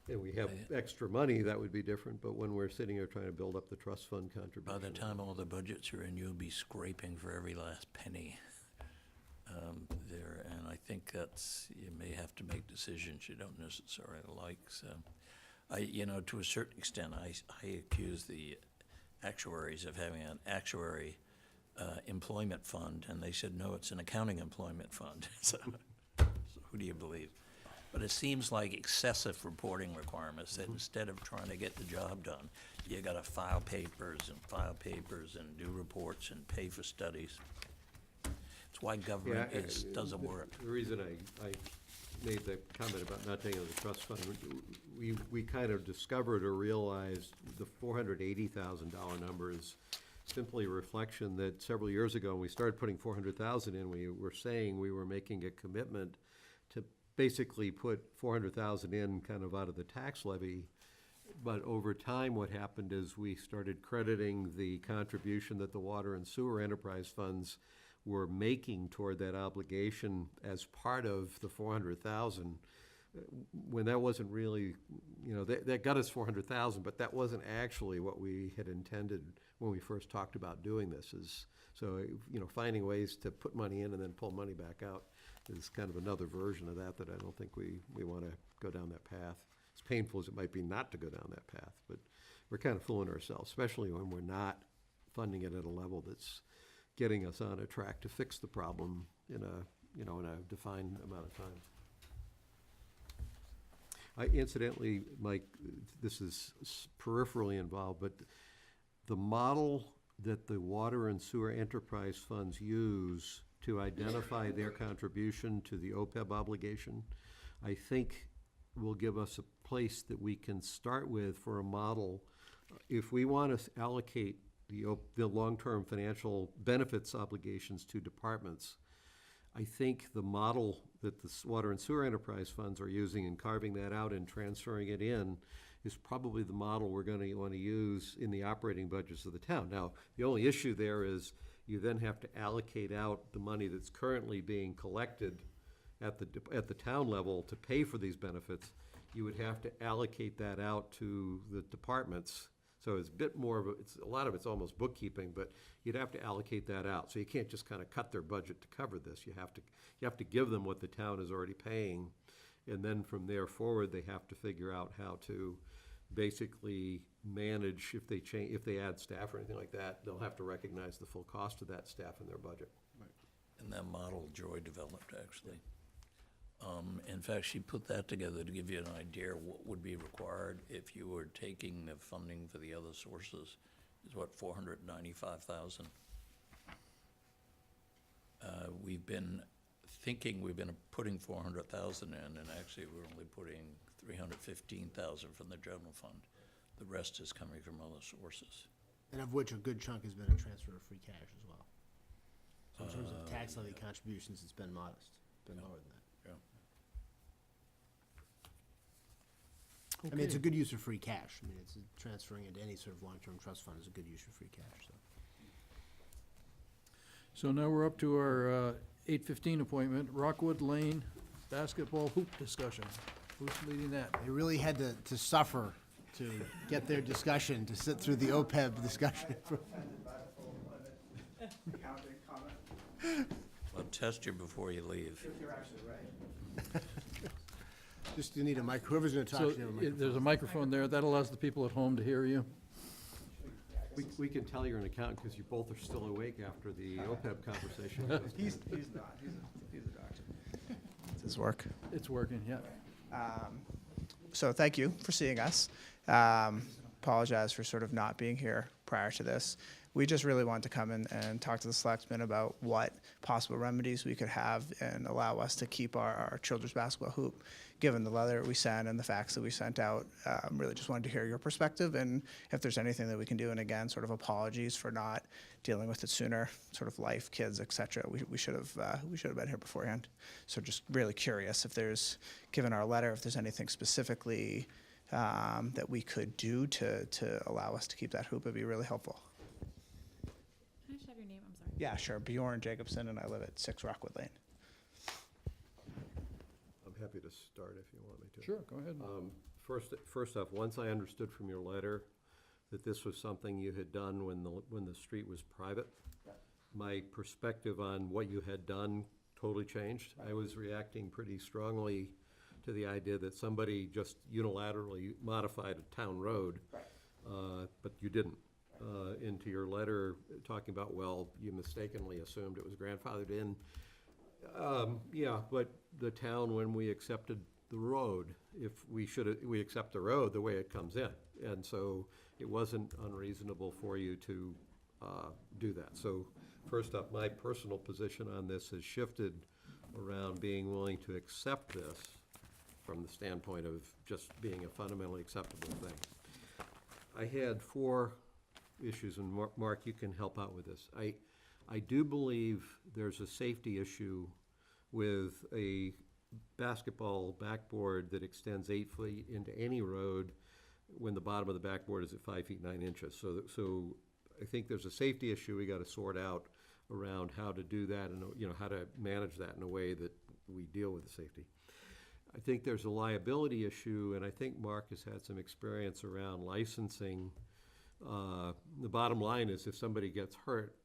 and we have extra money, that would be different, but when we're sitting here trying to build up the trust fund contribution. By the time all the budgets are in, you'll be scraping for every last penny there, and I think you may have to make decisions you don't necessarily like, so. To a certain extent, I accuse the actuaries of having an actuary employment fund, and they said, no, it's an accounting employment fund. So who do you believe? But it seems like excessive reporting requirements, that instead of trying to get the job done, you gotta file papers and do reports and pay for studies. It's why government doesn't work. The reason I made the comment about not taking it to the trust fund, we kind of discovered or realized the $480,000 number is simply a reflection that several years ago, when we started putting 400,000 in, we were saying we were making a commitment to basically put 400,000 in kind of out of the tax levy. But over time, what happened is we started crediting the contribution that the water and sewer enterprise funds were making toward that obligation as part of the 400,000, when that wasn't really, that got us 400,000, but that wasn't actually what we had intended when we first talked about doing this. Finding ways to put money in and then pull money back out is kind of another version of that I don't think we want to go down that path. As painful as it might be not to go down that path, but we're kind of fooling ourselves, especially when we're not funding it at a level that's getting us on a track to fix the problem in a defined amount of time. Incidentally, Mike, this is peripherally involved, but the model that the water and sewer enterprise funds use to identify their contribution to the OPEB obligation, I think will give us a place that we can start with for a model. If we want to allocate the long-term financial benefits obligations to departments, I think the model that the water and sewer enterprise funds are using and carving that out and transferring it in is probably the model we're going to want to use in the operating budgets of the town. Now, the only issue there is you then have to allocate out the money that's currently being collected at the town level to pay for these benefits. You would have to allocate that out to the departments. So it's a bit more of a lot of it's almost bookkeeping, but you'd have to allocate that out. So you can't just kind of cut their budget to cover this. You have to give them what the town is already paying, and then from there forward, they have to figure out how to basically manage if they add staff or anything like that. They'll have to recognize the full cost of that staff in their budget. And that model Joy developed, actually. In fact, she put that together to give you an idea what would be required if you were taking the funding for the other sources, is what, 495,000. We've been thinking we've been putting 400,000 in, and actually we're only putting 315,000 from the general fund. The rest is coming from other sources. And of which a good chunk has been a transfer of free cash as well. So in terms of tax levy contributions, it's been modest, been lower than that. I mean, it's a good use of free cash. I mean, it's transferring into any sort of long-term trust fund is a good use of free cash, so. So now we're up to our 8:15 appointment, Rockwood Lane basketball hoop discussion. Who's leading that? They really had to suffer to get their discussion, to sit through the OPEB discussion. I'll test you before you leave. Just you need a mic, whoever's gonna talk, So should have a microphone. there's a microphone there. That allows the people at home to hear you. We can tell you're an accountant because you both are still awake after the OPEB conversation. He's not, he's a doctor. Does this work? It's working, yeah. So thank you for seeing us. Apologize for sort of not being here prior to this. We just really wanted to come in and talk to the selectmen about what possible remedies we could have and allow us to keep our children's basketball hoop. Given the letter we sent and the facts that we sent out, really just wanted to hear your perspective and if there's anything that we can do. And again, sort of apologies for not dealing with it sooner, sort of life, kids, et cetera. We should have been here beforehand. So just really curious if there's, given our letter, if there's anything specifically that we could do to allow us to keep that hoop. It'd be really helpful. Can I just have your name? I'm sorry. Yeah, sure. Bjorn Jacobson, and I live at 6 Rockwood Lane. I'm happy to start if you want me to. Sure, go ahead. First off, once I understood from your letter that this was something you had done when the street was private, my perspective on what you had done totally changed. I was reacting pretty strongly to the idea that somebody just unilaterally modified a town road, but you didn't. Into your letter, talking about, well, you mistakenly assumed it was grandfathered in. Yeah, but the town, when we accepted the road, if we accept the road the way it comes in. And so it wasn't unreasonable for you to do that. So first up, my personal position on this has shifted around being willing to accept this from the standpoint of just being a fundamentally acceptable thing. I had 4 issues, and Mark, you can help out with this. I do believe there's a safety issue with a basketball backboard that extends 8 feet into any road when the bottom of the backboard is at 5 feet 9 inches. So I think there's a safety issue we got to sort out around how to do that and, you know, how to manage that in a way that we deal with the safety. I think there's a liability issue, and I think Mark has had some experience around licensing. The bottom line is if somebody gets hurt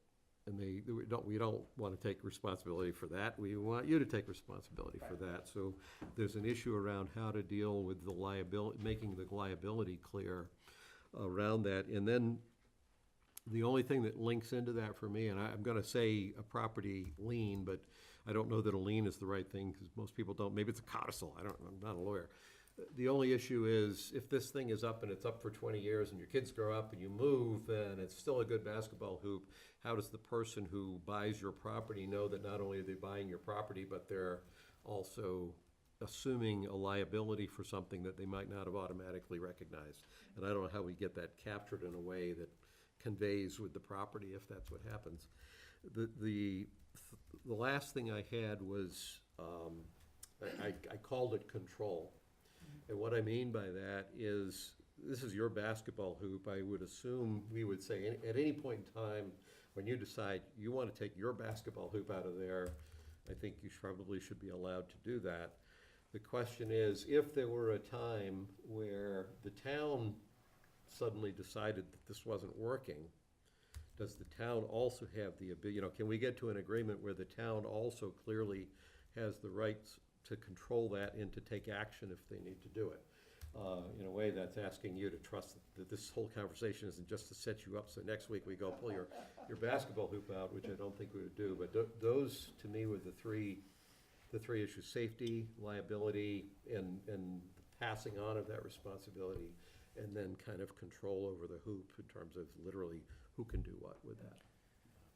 and we don't want to take responsibility for that, we want you to take responsibility for that. So there's an issue around how to deal with the liability, making the liability clear around that. And then the only thing that links into that for me, and I'm going to say a property lien, but I don't know that a lien is the right thing because most people don't. Maybe it's a codicil. I'm not a lawyer. The only issue is if this thing is up and it's up for 20 years and your kids grow up and you move and it's still a good basketball hoop, how does the person who buys your property know that not only are they buying your property, but they're also assuming a liability for something that they might not have automatically recognized? And I don't know how we get that captured in a way that conveys with the property if that's what happens. The last thing I had was, I called it control. And what I mean by that is, this is your basketball hoop. I would assume we would say at any point in time when you decide you want to take your basketball hoop out of there, I think you probably should be allowed to do that. The question is, if there were a time where the town suddenly decided that this wasn't working, does the town also have the ability, can we get to an agreement where the town also clearly has the rights to control that and to take action if they need to do it? In a way that's asking you to trust that this whole conversation isn't just to set you up so next week we go pull your basketball hoop out, which I don't think we would do. But those, to me, were the three issues: safety, liability, and passing on of that responsibility, and then kind of control over the hoop in terms of literally who can do what with that.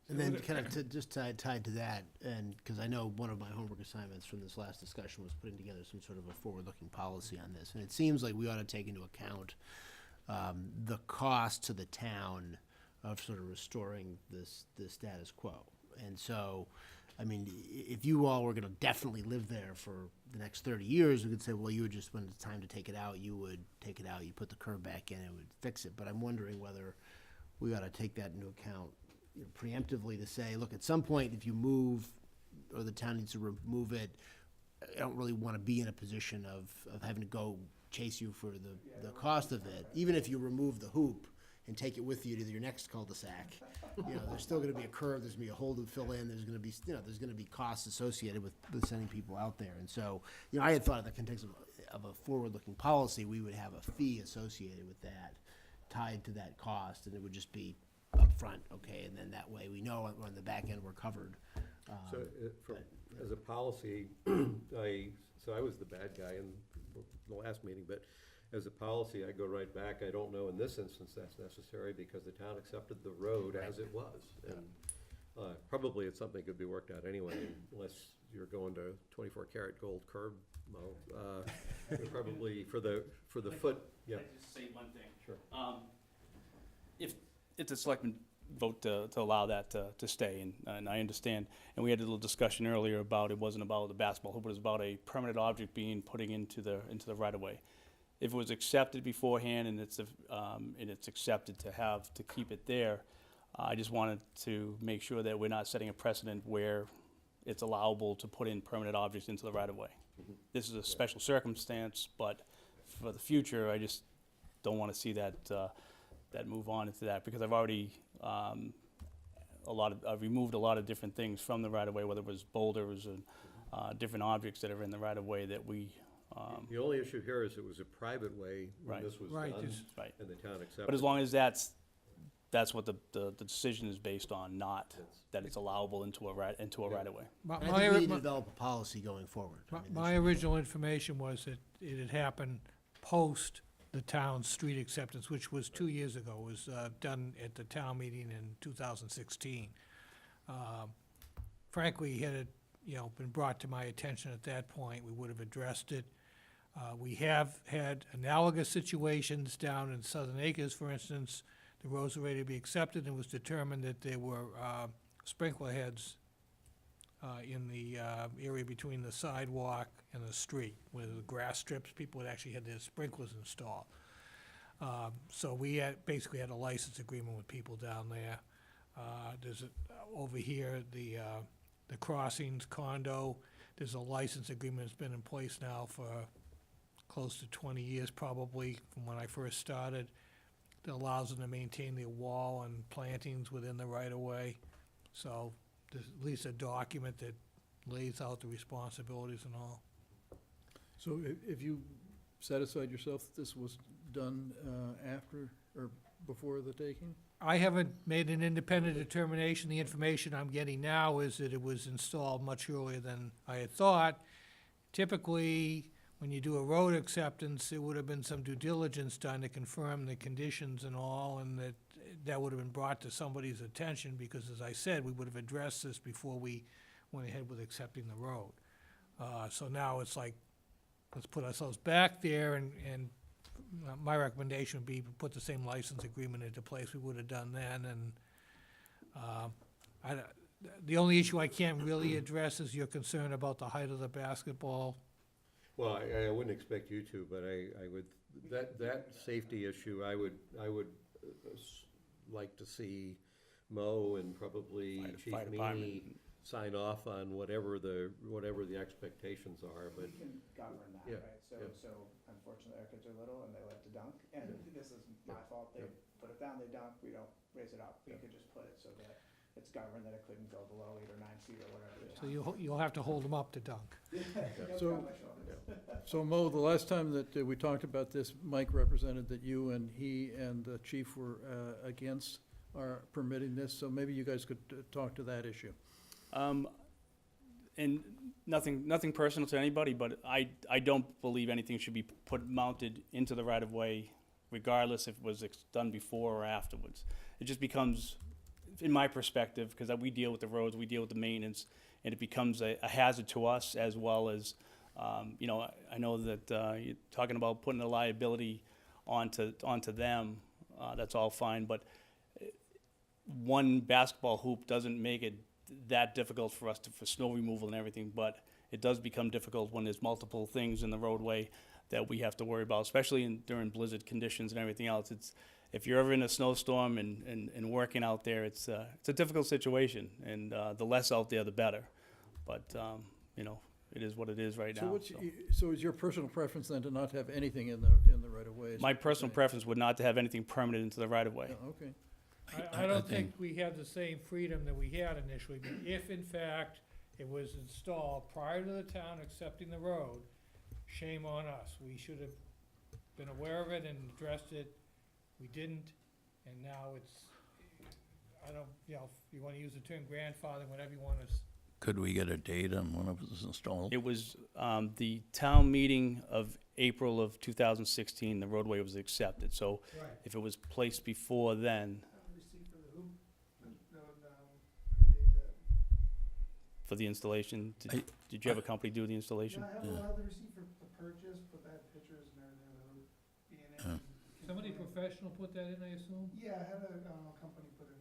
And then kind of just tied to that, and because I know one of my homework assignments from this last discussion was putting together some sort of a forward-looking policy on this. And it seems like we ought to take into account the cost to the town of sort of restoring the status quo. And so, I mean, if you all were going to definitely live there for the next 30 years, we could say, well, you would just, when it's time to take it out, you would take it out, you'd put the curb back in, it would fix it. But I'm wondering whether we ought to take that into account preemptively to say, look, at some point, if you move or the town needs to remove it, I don't really want to be in a position of having to go chase you for the cost of it. Even if you remove the hoop and take it with you to your next cul-de-sac, there's still gonna be a curve, there's gonna be a hole to fill in, there's gonna be, there's gonna be costs associated with sending people out there. And so, I had thought in the context of a forward-looking policy, we would have a fee associated with that, tied to that cost, and it would just be upfront, okay, and then that way we know on the back end we're covered. So, as a policy, I was the bad guy in the last meeting, but as a policy, I go right back. I don't know in this instance that's necessary because the town accepted the road as it was. And probably it's something that could be worked out anyway, unless you're going to 24-karat gold curb mow. Probably for the foot, yeah. Can I just say one thing? Sure. If the selectmen vote to allow that to stay, and I understand, and we had a little discussion earlier about, it wasn't about the basketball hoop, it was about a permanent object being putting into the right of way. If it was accepted beforehand and it's accepted to keep it there, I just wanted to make sure that we're not setting a precedent where it's allowable to put in permanent objects into the right of way. This is a special circumstance, but for the future, I just don't want to see that move on into that, because I've already I've removed a lot of different things from the right of way, whether it was boulders and different objects that are in the right of way that we. The only issue here is it was a private way when Right. this was Right, done, just- Right. and the town accepted. But as long as that's what the decision is based on, not that it's allowable into a right of way. My- I think my- we need to develop a policy going forward. I mean, My original information was that it had happened post the town's street acceptance, which was 2 years ago. It was done at the town meeting in 2016. Frankly, had it, been brought to my attention at that point, we would have addressed it. We have had analogous situations down in Southern Acres, for instance. The roads were ready to be accepted, and it was determined that there were sprinkler heads in the area between the sidewalk and the street, where the grass strips, people had actually had their sprinklers installed. So we basically had a license agreement with people down there. Over here, the Crossings condo, there's a license agreement that's been in place now for close to 20 years probably, from when I first started, that allows them to maintain their wall and plantings within the right-of-way. So there's at least a document that lays out the responsibilities and all. So if you satisfied yourself that this was done after or before the taking? I haven't made an independent determination. The information I'm getting now is that it was installed much earlier than I had thought. Typically, when you do a road acceptance, there would have been some due diligence done to confirm the conditions and all, and that would have been brought to somebody's attention, because as I said, we would have addressed this before we went ahead with accepting the road. So now it's like, let's put ourselves back there, and my recommendation would be to put the same license agreement into place we would have done then, and the only issue I can't really address is your concern about the height of the basketball. Well, I wouldn't expect you to, but I would, that safety issue, I would like to see Mo and probably Chief Fire department. Meany sign off on whatever the expectations are, but. We can govern that, Yeah, right? yeah. So unfortunately, our kids are little and they like to dunk, and this is my fault. They put it down, they dunk, we don't raise it up. We could just put it so that it's governed, that it couldn't go below 8 or 9 feet or whatever. the So town- you'll have to hold them up to dunk. Don't So- grab my shoulders. So Mo, the last time that we talked about this, Mike represented that you and he and the chief were against our permitting this, so maybe you guys could talk to that issue. And nothing personal to anybody, but I don't believe anything should be mounted into the right of way, regardless if it was done before or afterwards. It just becomes, in my perspective, because we deal with the roads, we deal with the maintenance, and it becomes a hazard to us, as well as, I know that you're talking about putting the liability onto them. That's all fine, but one basketball hoop doesn't make it that difficult for us for snow removal and everything, but it does become difficult when there's multiple things in the roadway that we have to worry about, especially during blizzard conditions and everything else. If you're ever in a snowstorm and working out there, it's a difficult situation, and the less out there, the better. But, it is what it is right So now. what's, so. so is your personal preference then to not have anything in the right of way? is My what you're personal saying? preference would not to have anything permanent into the right of way. Yeah, okay. I don't think we have the same freedom that we had initially, but if in fact it was installed prior to the town accepting the road, shame on us. We should have been aware of it and addressed it. We didn't, and now it's, I don't, if you wanna use the term grandfather, whatever you wanna, Could we get a date on when it was installed? It was the town meeting of April of 2016, the roadway was accepted. So right. if it was placed before then, for the installation, did you have a company do the installation? Yeah. the receipt for the purchase, but that had pictures and everything of the road being Yeah. Somebody professional put that in, I assume? Yeah, I had a company put it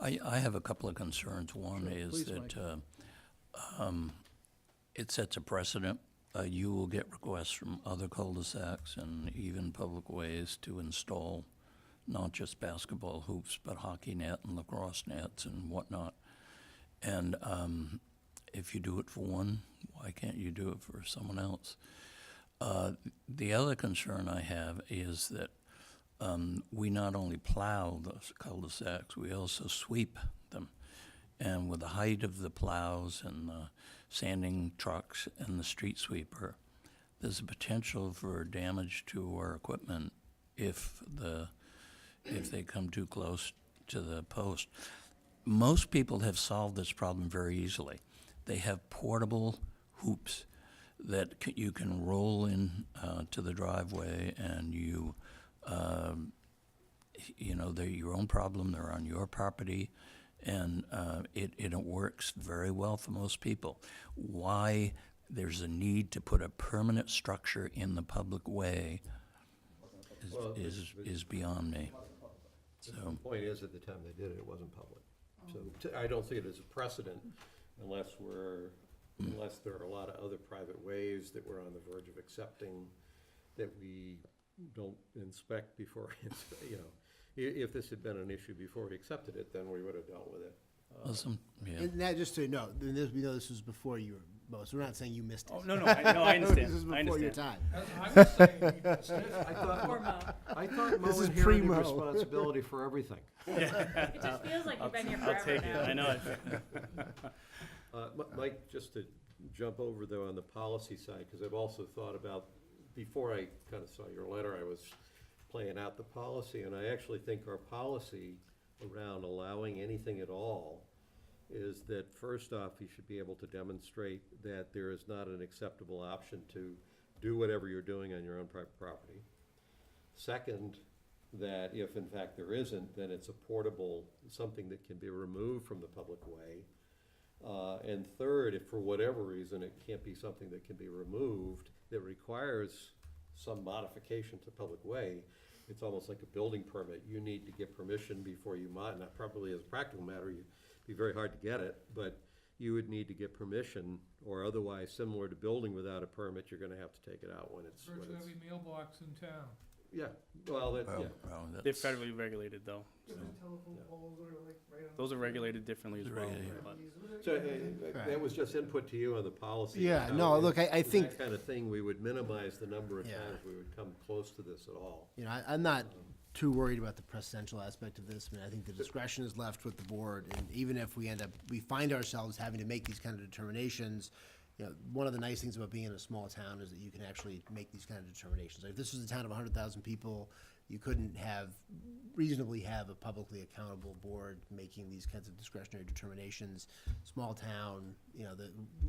in. I have a couple of concerns. One Sure, is please, that it sets a precedent. You will get requests from other cul-de-sacs and even public ways to install not just basketball hoops, but hockey net and lacrosse nets and whatnot. And if you do it for one, why can't you do it for someone else? The other concern I have is that we not only plow those cul-de-sacs, we also sweep them. And with the height of the plows and the sanding trucks and the street sweeper, there's a potential for damage to our equipment if they come too close to the post. Most people have solved this problem very easily. They have portable hoops that you can roll in to the driveway, and they're your own problem. They're on your property, and it works very well for most people. Why there's a need to put a permanent structure in the public way is beyond me. The So. point is, at the time they did it, it wasn't public. So I don't see it as a precedent unless there are a lot of other private ways that we're on the verge of accepting that we don't inspect before, if this had been an issue before we accepted it, then we would have dealt with it. Yeah. And that, just so you know, we know this was before you were, so we're not saying you missed it. Oh, no, I understand. This is I before your understand. time. I was saying, I thought Mo This is inherited pre-Mo. responsibility for everything. It just feels like you've been here I'll forever take it, now. I know it. Mike, just to jump over though on the policy side, because I've also thought about, before I kind of saw your letter, I was playing out the policy, and I actually think our policy around allowing anything at all is that, first off, you should be able to demonstrate that there is not an acceptable option to do whatever you're doing on your own private property. Second, that if in fact there isn't, then it's a portable, something that can be removed from the public way. And third, if for whatever reason it can't be something that can be removed, that requires some modification to public way, it's almost like a building permit. You need to get permission before you mod, not probably as a practical matter, it'd be very hard to get it, but you would need to get permission, or otherwise, similar to building without a permit, you're gonna have to take it out when it's. virtually every mailbox in town. Yeah, well, that, yeah. Well, They're that's- federally regulated though. So Telephone poles are like right on. those are regulated differently as well. Regulated. but- So, that was just input to you on the policy. Yeah, How no, if- look, I with think- that kind of thing, we would minimize the number of Yeah. times we would come close to this at all. I'm not too worried about the presidential aspect of this. I mean, I think the discretion is left with the board, and even if we find ourselves having to make these kind of determinations, one of the nice things about being in a small town is that you can actually make these kind of determinations. Like, if this was a town of 100,000 people, you couldn't reasonably have a publicly accountable board making these kinds of discretionary determinations. Small town,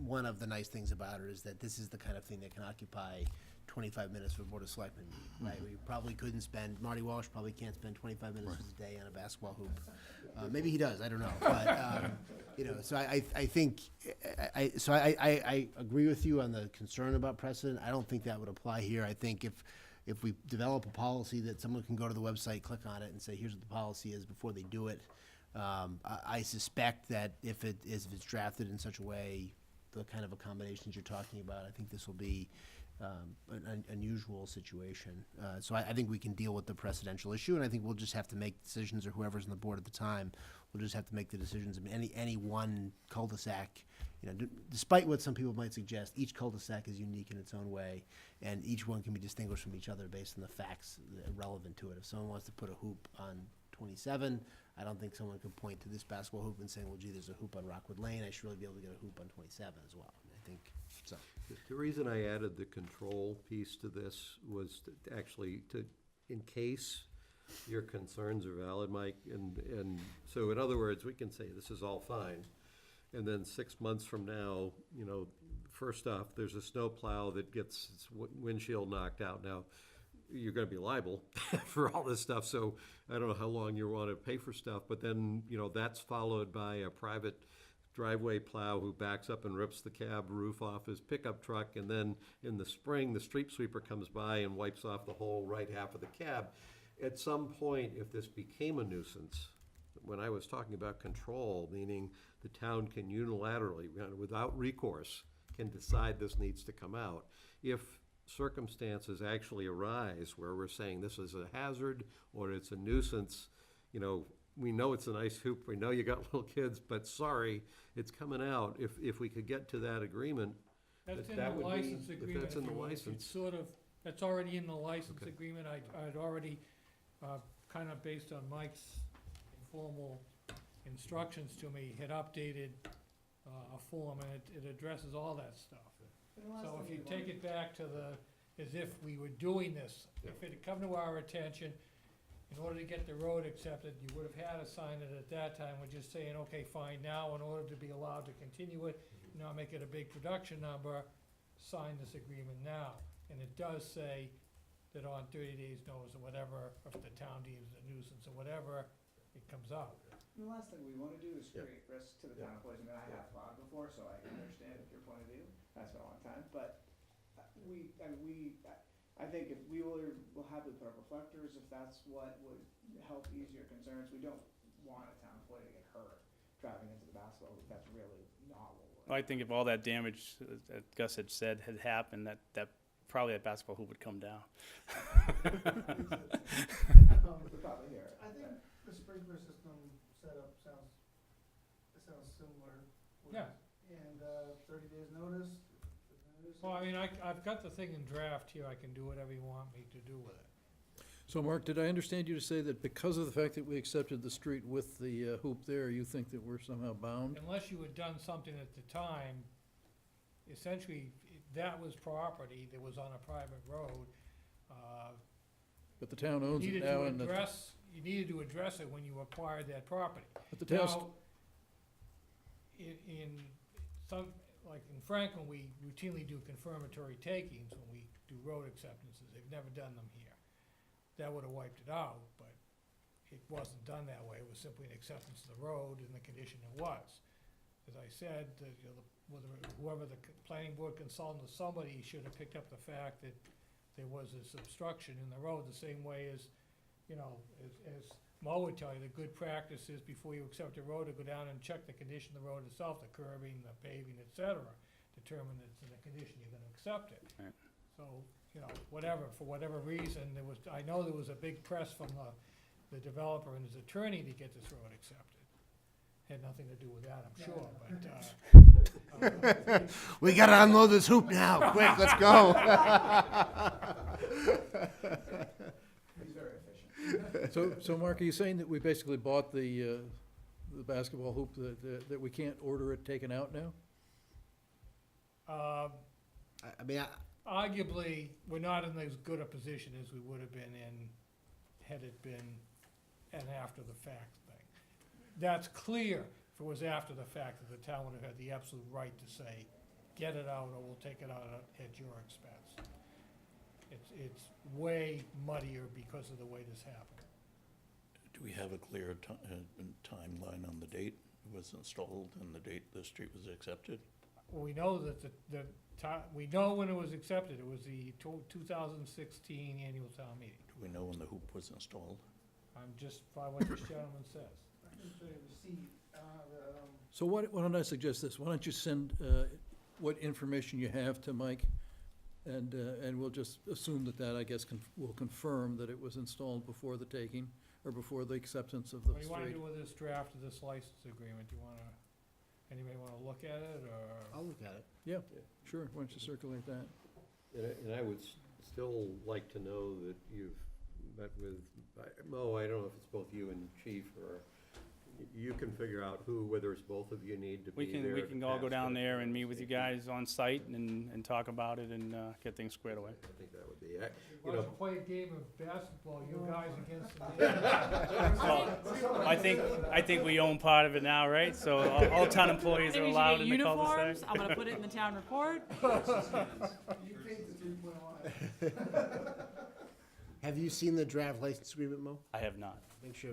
one of the nice things about it is that this is the kind of thing that can occupy 25 minutes for a Board of Selectmen meeting, right? We probably couldn't spend, Marty Walsh probably can't spend 25 minutes of his day on a basketball hoop. Maybe he does, I don't know. But, so I think, I agree with you on the concern about precedent. I don't think that would apply here. I think if we develop a policy that someone can go to the website, click on it, and say, here's what the policy is before they do it, I suspect that if it's drafted in such a way, the kind of accommodations you're talking about, I think this will be an unusual situation. So I think we can deal with the precedential issue, and I think we'll just have to make decisions, or whoever's on the board at the time, we'll just have to make the decisions. I mean, any one cul-de-sac, you know, despite what some people might suggest, each cul-de-sac is unique in its own way, and each one can be distinguished from each other based on the facts relevant to it. If someone wants to put a hoop on 27, I don't think someone could point to this basketball hoop and say, well, gee, there's a hoop on Rockwood Lane, I should really be able to get a hoop on 27 as well. I think, so. The reason I added the control piece to this was in case your concerns are valid, Mike, and so in other words, we can say this is all fine. And then 6 months from now, you know, first off, there's a snow plow that gets its windshield knocked out. Now, you're gonna be liable for all this stuff, so I don't know how long you wanna pay for stuff, but then, you know, that's followed by a private driveway plow who backs up and rips the cab roof off his pickup truck, and then in the spring, the street sweeper comes by and wipes off the whole right half of the cab. At some point, if this became a nuisance, when I was talking about control, meaning the town can unilaterally, without recourse, can decide this needs to come out. If circumstances actually arise where we're saying this is a hazard or it's a nuisance, you know, we know it's a nice hoop, we know you got little kids, but sorry, it's coming out. If we could get to that agreement, That's in that the would be- license if agreement. that's in if the you will. license. It's sort of, that's already in the license Okay. agreement. I'd already, kind of based on Mike's informal instructions to me, had updated a form, and it addresses all that stuff. So if you take it back to as if we were doing this, if it had come to our attention, in order to get the road accepted, you would have had to sign it at that time. We're just saying, okay, fine, now, in order to be allowed to continue it, not make it a big production number, sign this agreement now. And it does say that on 30 days' notice or whatever, if the town deems it a nuisance or whatever, it comes out. The last thing we wanna do is create risk to the town employees. I mean, I have plowed before, so I understand your point of view. That's been a long time, but I think if we'll happily put up reflectors if that's what would help ease your concerns. We don't want a town employee to get hurt driving into the basketball hoop. That's really not what we're. I think if all that damage that Gus had said had happened, that probably that basketball hoop would come down. We're probably here. I think the sprinkler system setup sounds similar. Yeah. And 30 days notice. Well, I mean, I've got the thing in draft here. I can do whatever you want me to do with it. So Mark, did I understand you to say that because of the fact that we accepted the street with the hoop there, you think that we're somehow bound? Unless you had done something at the time, essentially, that was property that was on a private road. But the town owns it Needed now, to and address, you needed to address it when you acquired that property. but the town's, Now, in some, like in Franklin, we routinely do confirmatory takings when we do road acceptances. They've never done them here. That would have wiped it out, but it wasn't done that way. It was simply an acceptance of the road in the condition it was. As I said, whoever the planning board consultant or somebody should have picked up the fact that there was this obstruction in the road, the same way as, you know, as Mo would tell you, the good practice is before you accept a road, to go down and check the condition of the road itself, the curbing, the paving, et cetera, determine that it's in the condition you're gonna accept it. Right. So, you know, for whatever reason, I know there was a big press from the developer and his attorney to get this road accepted. Had nothing to do with that, I'm sure, but, We gotta unload this hoop now, quick, let's go. He's very efficient. so Mark, are you saying that we basically bought the basketball hoop, that we can't order it taken out now? I mean, arguably, we're not in as good a position as we would have been in had it been an after-the-fact thing. That's clear. If it was after the fact, that the town would have had the absolute right to say, get it out or we'll take it out at your expense. It's way muddier because of the way this happened. Do we have a clear timeline on the date it was installed and the date the street was accepted? Well, we know that we know when it was accepted. It was the 2016 annual town meeting. Do we know when the hoop was installed? I'm just by what this gentleman says. I can show you the receipt. So why don't I suggest this? Why don't you send what information you have to Mike, And we'll just assume that, I guess, will confirm that it was installed before the taking, or before the acceptance of the What do you want to street. do with this draft of this license agreement? Do you want to, anybody want to look at it, or? I'll look at it. Yeah, sure, why don't you circulate that? And I would still like to know that you've met with, Mo, I don't know if it's both you and Chief, or you can figure out whether it's both of you need to be there. We can all go down there and meet with you guys on site and talk about it and get things squared away. I think that would be, Why don't you play a game of basketball, you guys against the Well, I think we own part of it now, right? So all town employees I are think we should allowed get in the uniforms. cul-de-sac. I'm gonna put it in the town report. You paid the 3-point line. Have you seen the draft license agreement, Mo? I have not. Make sure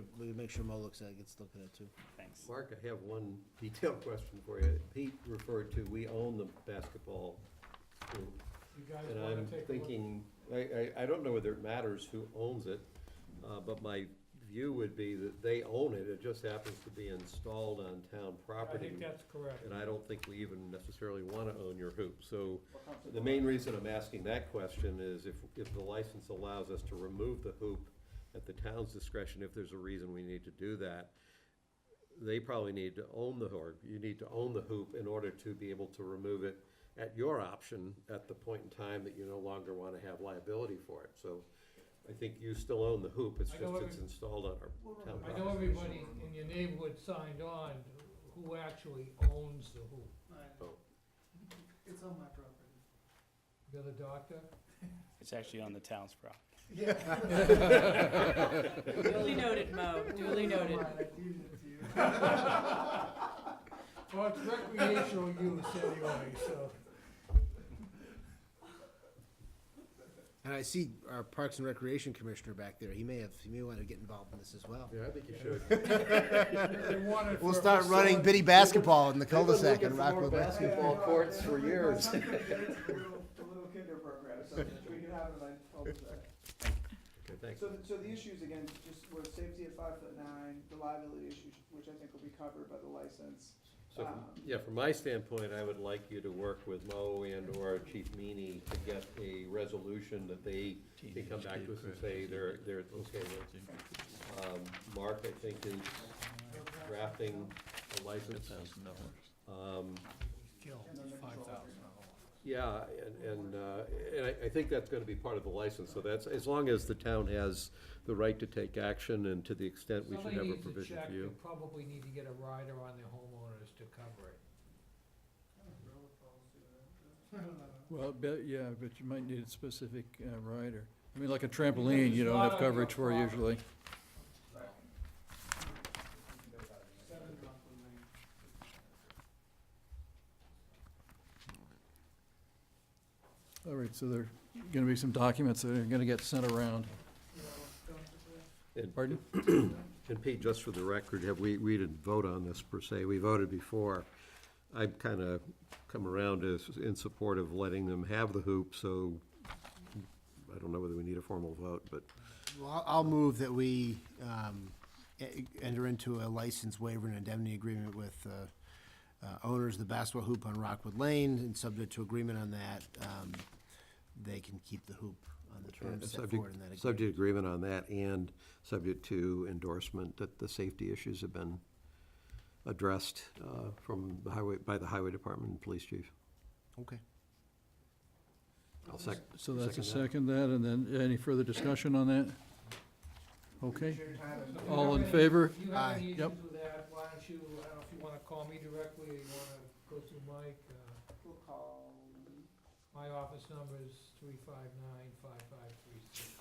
Mo looks at it, gets to look at it too. Thanks. Mark, I have one detailed question for you. Pete referred to, we own the basketball hoop. You guys And want I'm to take a look? thinking, I don't know whether it matters who owns it, but my view would be that they own it, it just happens to be installed on town I property. think that's correct. And I don't think we even necessarily want to own your hoop. So the main reason I'm asking that question is if the license allows us to remove the hoop at the town's discretion, if there's a reason we need to do that, they probably need to own or you need to own the hoop in order to be able to remove it at your option at the point in time that you no longer want to have liability for it. So I think you still own the hoop, it's I just know it's installed on our town I know property. everybody in your neighborhood signed on who actually owns the hoop. Oh. It's on my property. You're the doctor? It's actually on the town's property. Yeah. Duly noted, Mo, duly noted. I deeded it to you. Well, it's recreational use anyway, so. And I see our Parks and Recreation Commissioner back there. He may want to get involved in this as well. Yeah, I think you should. They want it We'll for start running bitty basketball in the cul-de-sac They've on been looking for Rockwood more Lane. basketball courts for years. It's a little kinder program, so we can have it on cul-de-sac. Okay, thanks. So the issues, again, just were safety at 5'9", the liability issues, which I think will be covered by the license. So, from my standpoint, I would like you to work with Mo and/or Chief Meany to get a resolution that they can come back to us and say they're okay with. Mark, I think, is drafting a license. Kill, $5,000. Yeah, and I think that's gonna be part of the license, so that's, as long as the town has the right to take action, and to the extent we should have a provision for Somebody you. needs to check, they probably need to get a rider on their homeowners to cover it. Well, but you might need a specific rider. I mean, like a trampoline, you don't have coverage for usually. All right, so there are gonna be some documents that are gonna get sent around. And- Pardon? And Pete, just for the record, we didn't vote on this per se, we voted before. I've kind of come around in support of letting them have the hoop, so I don't know whether we need a formal vote, but Well, I'll move that we enter into a license waiver and indemnity agreement with owners of the basketball hoop on Rockwood Lane, and subject to agreement on that, they can keep the hoop on the terms set forward in that agreement. subject agreement on that, and subject to endorsement that the safety issues have been addressed by the highway department and police chief. Okay. I'll So that's a second second that, and then any further discussion on that? Okay, Appreciate your time and- all in favor? If you have any Yep. issues with that, why don't you, I don't know if you wanna call me directly, or you wanna go through Mike, We'll call. my office number is 359-5536.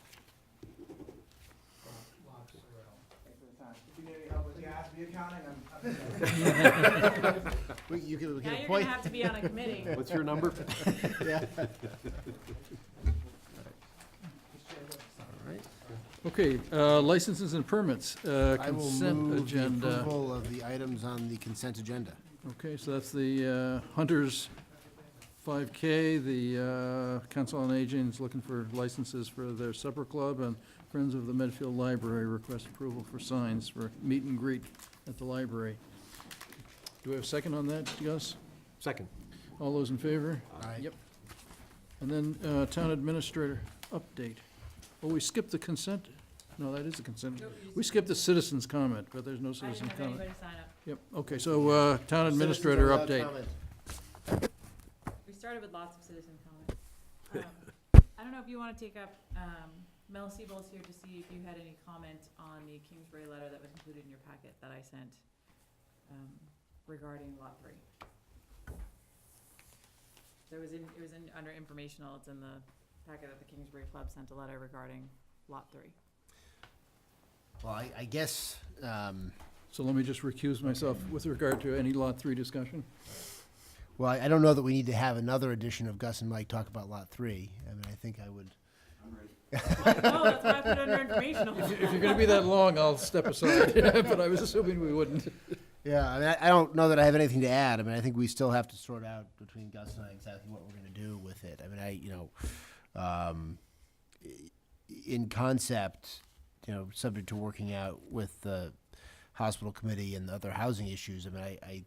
Bob Sorrell. Thanks for the time. If you need any help with gas, the accounting, I'm. You can Now you're gonna appoint. have to be on a committee. What's your number? Yeah. All right. Okay, licenses and permits, I will consent move the agenda. approval of the items on the consent agenda. Okay, so that's the Hunters 5K, the Council on Aging is looking for licenses for their supper club, and Friends of the Medfield Library request approval for signs for meet and greet at the library. Do we have a second on that, Gus? Second. All those in favor? Aye. Yep. And then town administrator update. Oh, we skipped the consent. No, that is a consent. We skipped the citizens' comment, but there's no citizen comment. sign up. Yep, okay, so town administrator Citizens are update. allowed comment. We started with lots of citizen comment. I don't know if you wanna take up, Mel Siebel's here to see if you had any comment on the Kingsbury letter that was included in your packet that I sent, regarding lot 3. So it was under informational, it's in the packet that the Kingsbury Club sent a letter regarding lot 3. Well, I guess, So let me just recuse myself with regard to any Lot 3 discussion. well, I don't know that we need to have another edition of Gus and Mike talk about Lot 3. I mean, I think I would. No, that's why I put it under informational. If you're gonna be that long, I'll step aside, but I was assuming we wouldn't. Yeah, I mean, I don't know that I have anything to add. I mean, I think we still have to sort out between Gus and I exactly what we're gonna do with it. I mean, in concept, subject to working out with the hospital committee and the other housing issues, I mean, I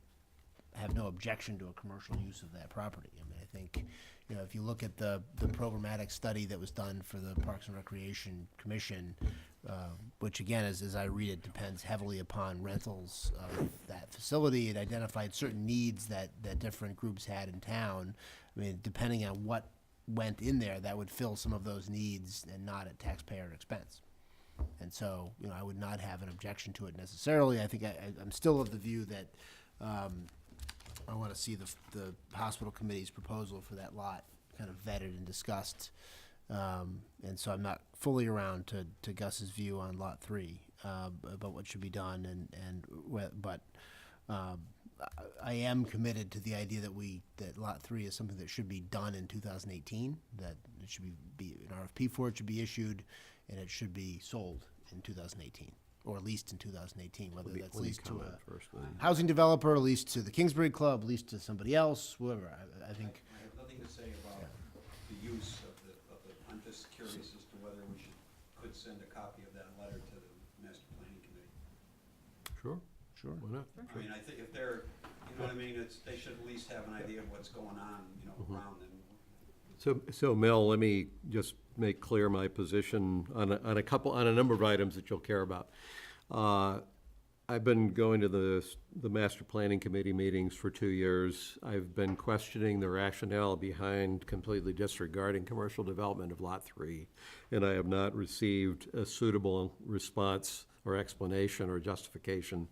have no objection to a commercial use of that property. I mean, I think, if you look at the programmatic study that was done for the Parks and Recreation Commission, which again, as I read it, depends heavily upon rentals of that facility. It identified certain needs that different groups had in town. I mean, depending on what went in there, that would fill some of those needs and not at taxpayer expense. And so, I would not have an objection to it necessarily. I think I'm still of the view that I want to see the hospital committee's proposal for that lot kind of vetted and discussed. And so I'm not fully around to Gus's view on Lot 3 about what should be done, but I am committed to the idea that Lot 3 is something that should be done in 2018. That it should be an RFP for it should be issued, and it should be sold in 2018, or leased in 2018. Whether that's leased to a housing developer, leased to the Kingsbury Club, leased to somebody else, whoever. I think. I have nothing to say about the use of the, I'm just curious as to whether we could send a copy of that letter to the master planning committee. Sure. Why not? I mean, I think if they're, you know what I mean, they should at least have an idea of what's going on, around them. So Mel, let me just make clear my position on a number of items that you'll care about. I've been going to the master planning committee meetings for 2 years. I've been questioning the rationale behind completely disregarding commercial development of Lot 3, and I have not received a suitable response or explanation or justification.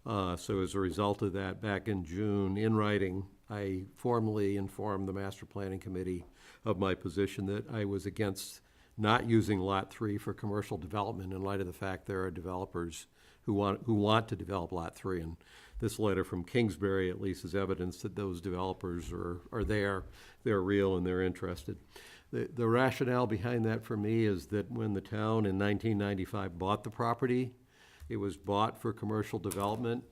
So as a result of that, back in June, in writing, I formally informed the master planning committee of my position that I was against not using Lot 3 for commercial development in light of the fact there are developers who want to develop Lot 3. And this letter from Kingsbury at least is evidence that those developers are there, they're real, and they're interested. The rationale behind that for me is that when the town in 1995 bought the property, it was bought for commercial development.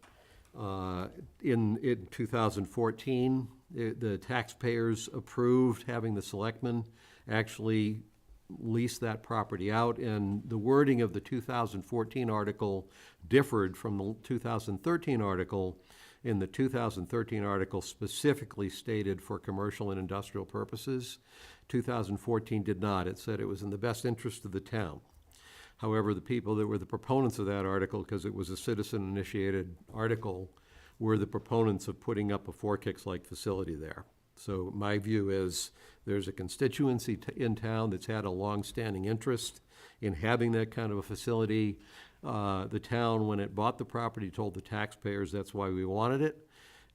In 2014, the taxpayers approved having the selectmen actually lease that property out, and the wording of the 2014 article differed from the 2013 article. In the 2013 article specifically stated for commercial and industrial purposes. 2014 did not. It said it was in the best interest of the town. However, the people that were the proponents of that article, because it was a citizen-initiated article, were the proponents of putting up a four-kicks-like facility there. So my view is there's a constituency in town that's had a long-standing interest in having that kind of a facility. The town, when it bought the property, told the taxpayers that's why we wanted it.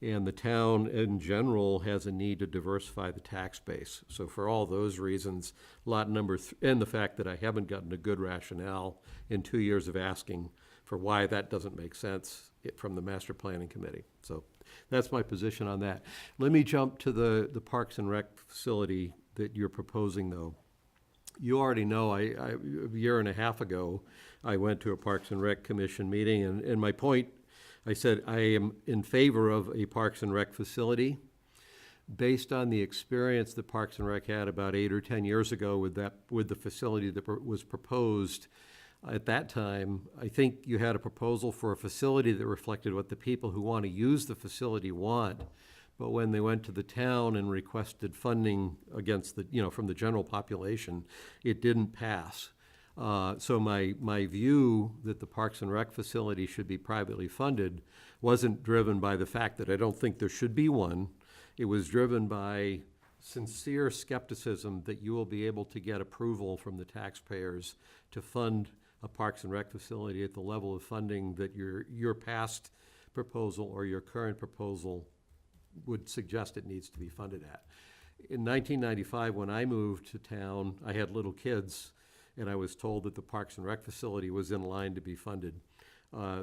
And the town, in general, has a need to diversify the tax base. So for all those reasons, lot number and the fact that I haven't gotten a good rationale in 2 years of asking for why that doesn't make sense from the master planning committee. So that's my position on that. Let me jump to the Parks and Rec facility that you're proposing, though. You already know, a year and a half ago, I went to a Parks and Rec Commission meeting, and my point, I said I am in favor of a Parks and Rec facility based on the experience that Parks and Rec had about 8 or 10 years ago with the facility that was proposed. At that time, I think you had a proposal for a facility that reflected what the people who want to use the facility want, but when they went to the town and requested funding against the, from the general population, it didn't pass. So my view that the Parks and Rec facility should be privately funded wasn't driven by the fact that I don't think there should be one. It was driven by sincere skepticism that you will be able to get approval from the taxpayers to fund a Parks and Rec facility at the level of funding that your past proposal or your current proposal would suggest it needs to be funded at. In 1995, when I moved to town, I had little kids, and I was told that the Parks and Rec facility was in line to be funded.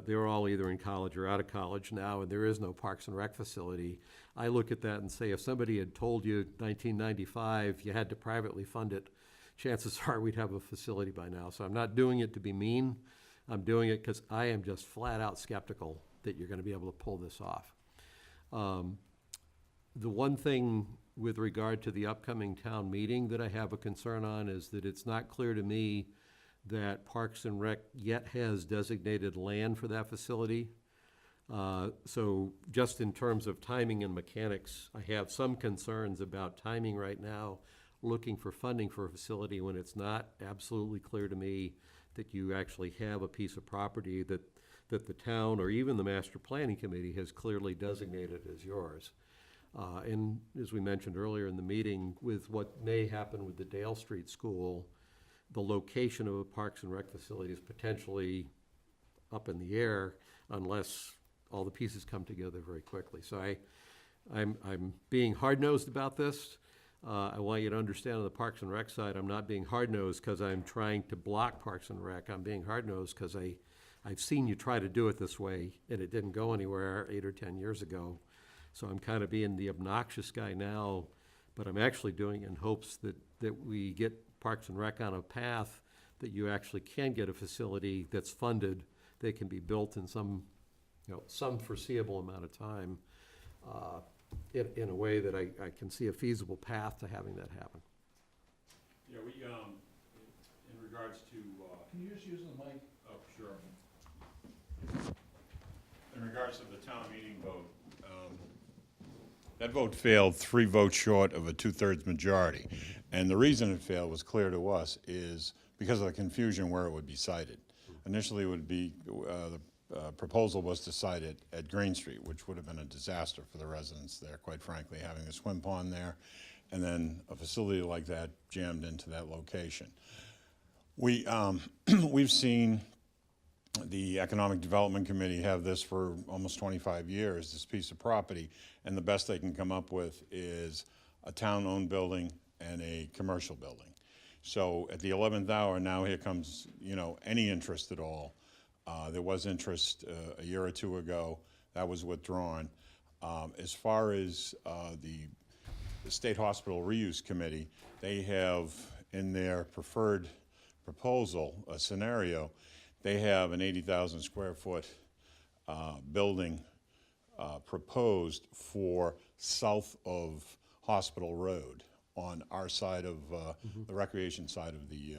They were all either in college or out of college now, and there is no Parks and Rec facility. I look at that and say, if somebody had told you 1995 you had to privately fund it, chances are we'd have a facility by now. So I'm not doing it to be mean. I'm doing it because I am just flat out skeptical that you're going to be able to pull this off. The one thing with regard to the upcoming town meeting that I have a concern on is that it's not clear to me that Parks and Rec yet has designated land for that facility. So just in terms of timing and mechanics, I have some concerns about timing right now, looking for funding for a facility when it's not absolutely clear to me that you actually have a piece of property that the town or even the master planning committee has clearly designated as yours. And as we mentioned earlier in the meeting, with what may happen with the Dale Street School, the location of a Parks and Rec facility is potentially up in the air unless all the pieces come together very quickly. So I'm being hard-nosed about this. I want you to understand on the Parks and Rec side, I'm not being hard-nosed because I'm trying to block Parks and Rec. I'm being hard-nosed because I've seen you try to do it this way, and it didn't go anywhere 8 or 10 years ago. So I'm kind of being the obnoxious guy now, but I'm actually doing it in hopes that we get Parks and Rec on a path that you actually can get a facility that's funded, that can be built in some foreseeable amount of time, in a way that I can see a feasible path to having that happen. Yeah, we, in regards to, Can you just use the mic? oh, sure. In regards to the town meeting vote, that vote failed 3 votes short of a 2/3 majority. And the reason it failed was clear to us is because of the confusion where it would be sited. Initially, it would be, the proposal was to site it at Green Street, which would have been a disaster for the residents there, quite frankly, having a swim pond there, and then a facility like that jammed into that location. We've seen the Economic Development Committee have this for almost 25 years, this piece of property, and the best they can come up with is a town-owned building and a commercial building. So at the 11th hour, now here comes, any interest at all. There was interest a year or two ago. That was withdrawn. As far as the State Hospital Reuse Committee, they have in their preferred proposal, a scenario, they have an 80,000 square foot building proposed for south of Hospital Road on our side of the recreation side of the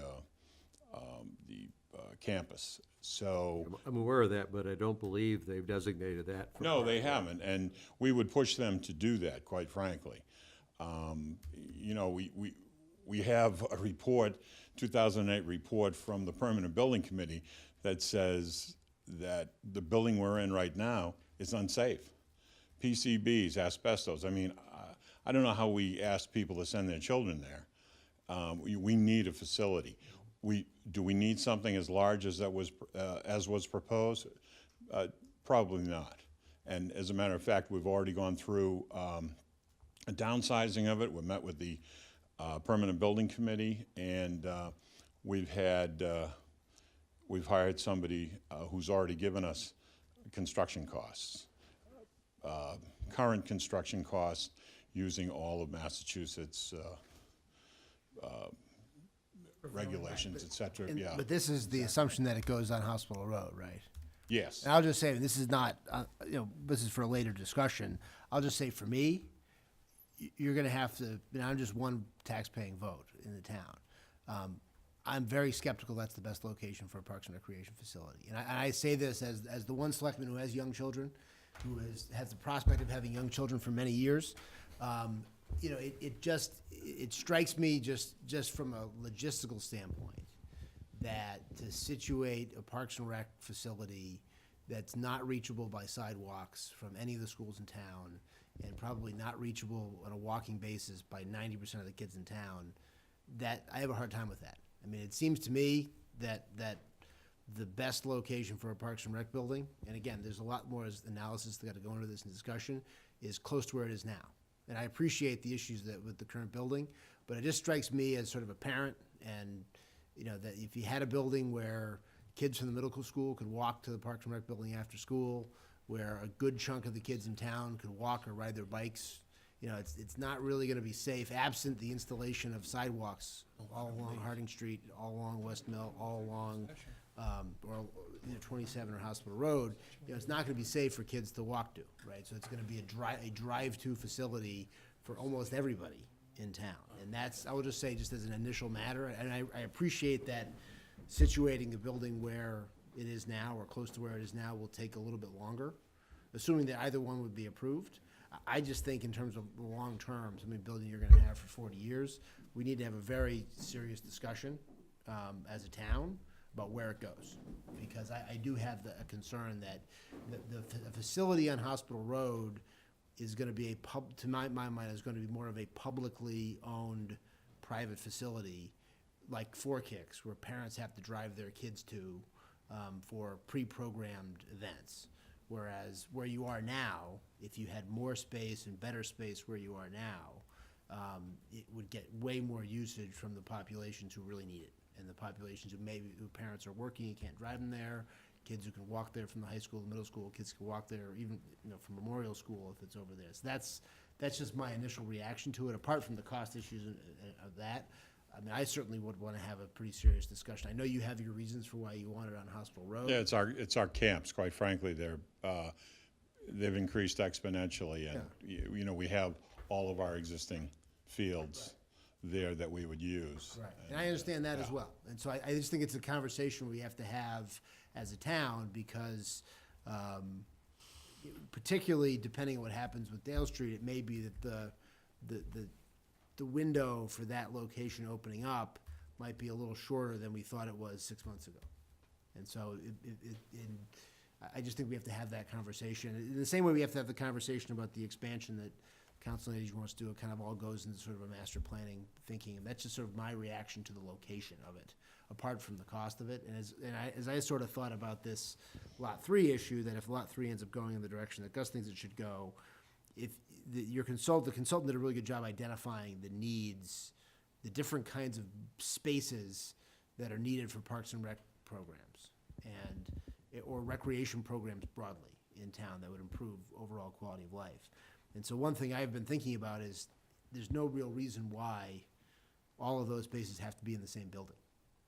campus. So I'm aware of that, but I don't believe they've designated that. no, they haven't, and we would push them to do that, quite frankly. We have a report, 2008 report from the Permanent Building Committee that says that the building we're in right now is unsafe. PCBs, asbestos. I mean, I don't know how we ask people to send their children there. We need a facility. Do we need something as large as was proposed? Probably not. And as a matter of fact, we've already gone through a downsizing of it. We met with the Permanent Building Committee, and we've hired somebody who's already given us construction costs, current construction costs, using all of Massachusetts regulations, et cetera. Yeah. But this is the assumption that it goes on Hospital Road, right? Yes. And I'll just say, this is not, this is for a later discussion. I'll just say for me, you're going to have to, I'm just one tax-paying vote in the town. I'm very skeptical that's the best location for a Parks and Recreation facility. And I say this as the one selectman who has young children, who has the prospect of having young children for many years. You know, it strikes me just from a logistical standpoint that to situate a Parks and Rec facility that's not reachable by sidewalks from any of the schools in town, and probably not reachable on a walking basis by 90% of the kids in town, that I have a hard time with that. I mean, it seems to me that the best location for a Parks and Rec building, and again, there's a lot more analysis that got to go into this discussion, is close to where it is now. And I appreciate the issues with the current building, but it just strikes me as sort of a parent, and you know, that if you had a building where kids from the middle school could walk to the Parks and Rec building after school, where a good chunk of the kids in town could walk or ride their bikes, you know, it's not really going to be safe absent the installation of sidewalks all along Harding Street, all along West Mill, all along 27 or Hospital Road. You know, it's not going to be safe for kids to walk to, right? So it's going to be a drive-to facility for almost everybody in town. And that's, I will just say, just as an initial matter, and I appreciate that situating the building where it is now or close to where it is now will take a little bit longer, assuming that either one would be approved. I just think in terms of the long term, something building you're gonna have for 40 years, we need to have a very serious discussion as a town about where it goes. Because I do have a concern that the facility on Hospital Road is gonna be to my mind, is gonna be more of a publicly owned private facility, like Four Kicks, where parents have to drive their kids to for pre-programmed events. Whereas where you are now, if you had more space and better space where you are now, it would get way more usage from the populations who really need it. And the populations who parents are working and can't drive them there, kids who can walk there from the high school, the middle school, kids can walk there even, you know, from Memorial School if it's over there. So that's just my initial reaction to it, apart from the cost issues of that. I mean, I certainly would want to have a pretty serious discussion. I know you have your reasons for why you want it on Hospital Road. Yeah, it's our camps, quite frankly. They've increased exponentially, and you know, we have all of our existing fields there that we would use. Right, and I understand that as well. And so I just think it's a conversation we have to have as a town, because particularly depending on what happens with Dale Street, it may be that the window for that location opening up might be a little shorter than we thought it was 6 months ago. And so I just think we have to have that conversation. In the same way we have to have the conversation about the expansion that Council on Aging wants to do. It kind of all goes into sort of a master planning thinking, and that's just sort of my reaction to the location of it, apart from the cost of it. And as I sort of thought about this Lot 3 issue, that if Lot 3 ends up going in the direction that Gus thinks it should go, if the consultant did a really good job identifying the needs, the different kinds of spaces that are needed for Parks and Rec programs or recreation programs broadly in town that would improve overall quality of life. And so one thing I've been thinking about is there's no real reason why all of those spaces have to be in the same building,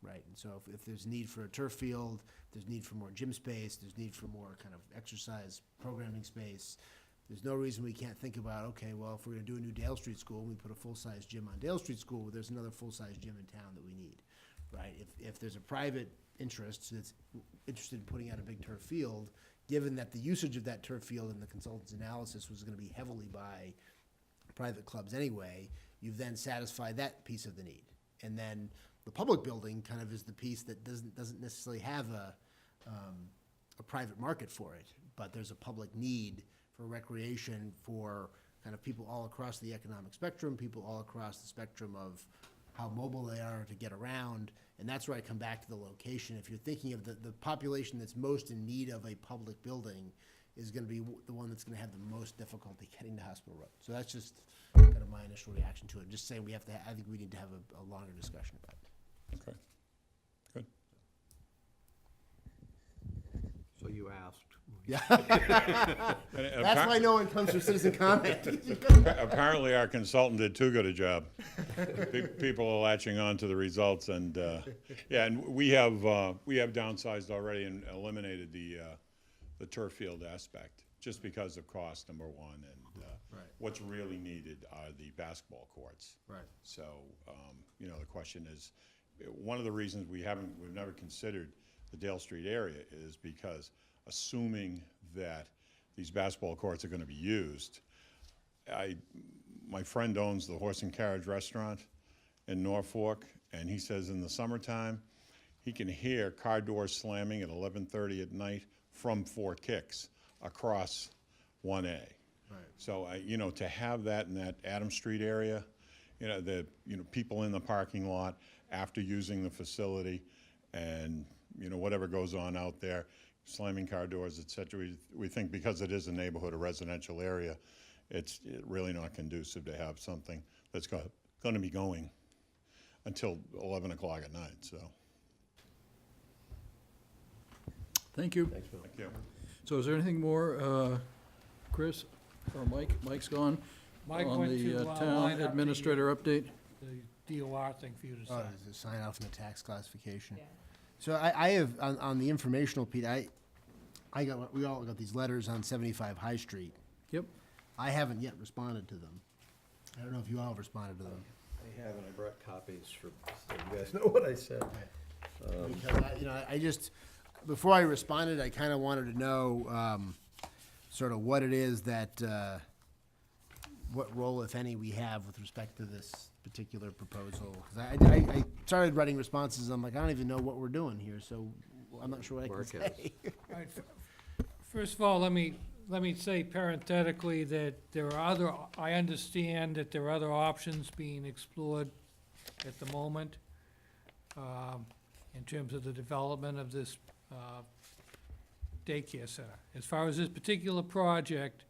right? And so if there's need for a turf field, there's need for more gym space, there's need for more kind of exercise programming space, there's no reason we can't think about, okay, well, if we're gonna do a new Dale Street School, we put a full-size gym on Dale Street School, there's another full-size gym in town that we need, right? If there's a private interest that's interested in putting out a big turf field, given that the usage of that turf field in the consultant's analysis was gonna be heavily by private clubs anyway, you've then satisfied that piece of the need. And then the public building kind of is the piece that doesn't necessarily have a private market for it, but there's a public need for recreation for kind of people all across the economic spectrum, people all across the spectrum of how mobile they are to get around. And that's where I come back to the location. If you're thinking of the population that's most in need of a public building is gonna be the one that's gonna have the most difficulty getting to Hospital Road. So that's just kind of my initial reaction to it. Just saying I think we need to have a longer discussion about it. Okay, good. So you asked. Yeah. And That's why no one comes for citizen comment. Apparently our consultant did too good a job. People are latching on to the results, and and we have downsized already and eliminated the turf field aspect, just because of cost, number one, and what's really needed are the basketball courts. Right. So, you know, the question is, one of the reasons we've never considered the Dale Street area is because assuming that these basketball courts are gonna be used. My friend owns the Horse and Carriage Restaurant in Norfolk, and he says in the summertime, he can hear car doors slamming at 11:30 at night from Fort Kicks across 1A. Right. So, you know, to have that in that Adam Street area, people in the parking lot after using the facility, and, whatever goes on out there, slamming car doors, et cetera, we think because it is a neighborhood, a residential area, it's really not conducive to have something that's gonna be going until 11 o'clock at night, so. Thank you. Thanks, Bill. Thank you. So is there anything more, Chris, or Mike? Mike's gone. Mike On went the to town line up administrator update? the DOR thing for you to Oh, sign. there's a sign out from the tax classification. Yeah. So I have, on the informational, Pete, we all got these letters on 75 High Street. Yep. I haven't yet responded to them. I don't know if you all have responded to them. I haven't, I brought copies so you guys know what I said. Because I just, before I responded, I kind of wanted to know, sort of what it is that, what role, if any, we have with respect to this particular proposal. 'Cause I started writing responses, I'm like, I don't even know what we're doing here, so I'm not sure what I can Mark has. say. All right, first of all, let me say parenthetically that I understand that there are other options being explored at the moment, in terms of the development of this, daycare center. As far as this particular project,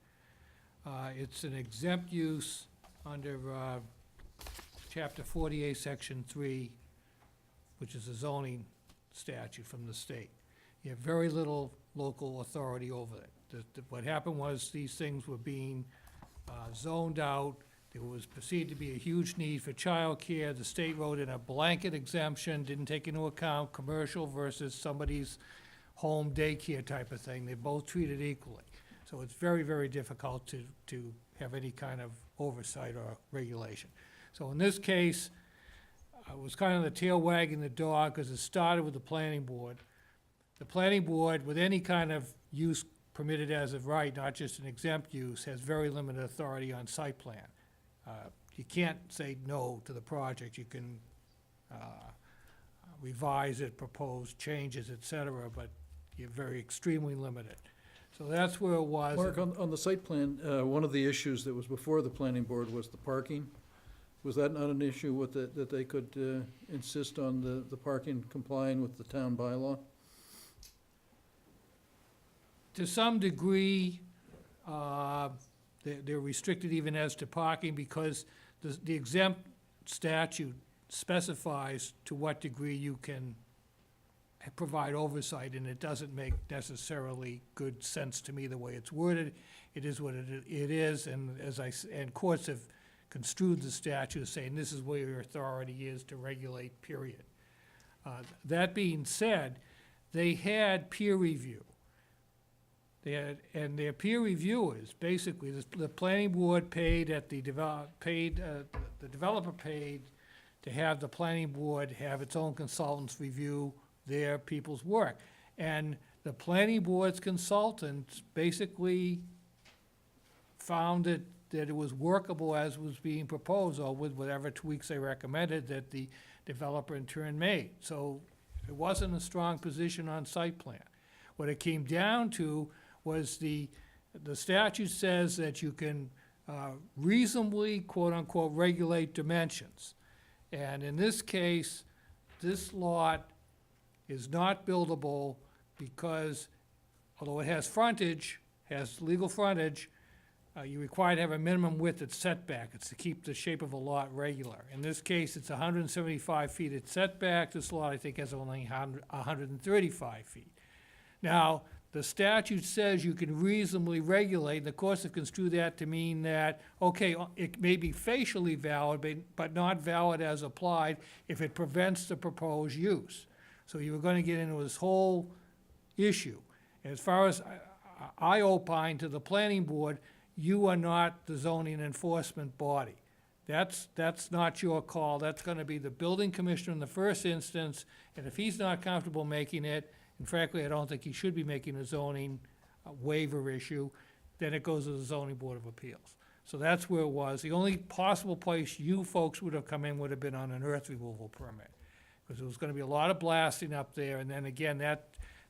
it's an exempt use under, Chapter 48, Section 3, which is a zoning statute from the state. You have very little local authority over it. What happened was these things were being zoned out. There was perceived to be a huge need for childcare. The state wrote in a blanket exemption, didn't take into account commercial versus somebody's home daycare type of thing. They're both treated equally. So it's very, very difficult to have any kind of oversight or regulation. So in this case, it was kind of the tail wagging the dog, because it started with the planning board. The planning board, with any kind of use permitted as of right, not just an exempt use, has very limited authority on site plan. You can't say no to the project. You can revise it, propose changes, et cetera, but you're very extremely limited. So that's where it was. Mark, on the site plan, one of the issues that was before the planning board was the parking. Was that not an issue with that they could insist on the parking complying with the town bylaw? To some degree, they're restricted even as to parking, because the exempt statute specifies to what degree you can provide oversight, and it doesn't make necessarily good sense to me the way it's worded. It is what it is, and and courts have construed the statute saying this is where your authority is to regulate, period. That being said, they had peer review. And their peer reviewers, basically, the planning board paid the developer paid to have the planning board have its own consultants review their people's work. And the planning board's consultants basically found that it was workable as was being proposed, or with whatever tweaks they recommended that the developer in turn made. So it wasn't a strong position on site plan. What it came down to was the statute says that you can reasonably, quote-unquote, regulate dimensions. And in this case, this lot is not buildable because, although it has frontage, has legal frontage, you're required to have a minimum width at setback. It's to keep the shape of a lot regular. In this case, it's 175 feet at setback. This lot, I think, has only 135 feet. Now, the statute says you can reasonably regulate, and the courts have construed that to mean that, okay, it may be facially valid, but not valid as applied if it prevents the proposed use. So you were going to get into this whole issue. As far as I opine to the planning board, you are not the zoning enforcement body. That's not your call. That's going to be the building commissioner in the first instance, and if he's not comfortable making it, and frankly, I don't think he should be making a zoning waiver issue, then it goes to the zoning board of appeals. So that's where it was. The only possible place you folks would have come in would have been on an earth removal permit. Because there was gonna be a lot of blasting up there, and then again,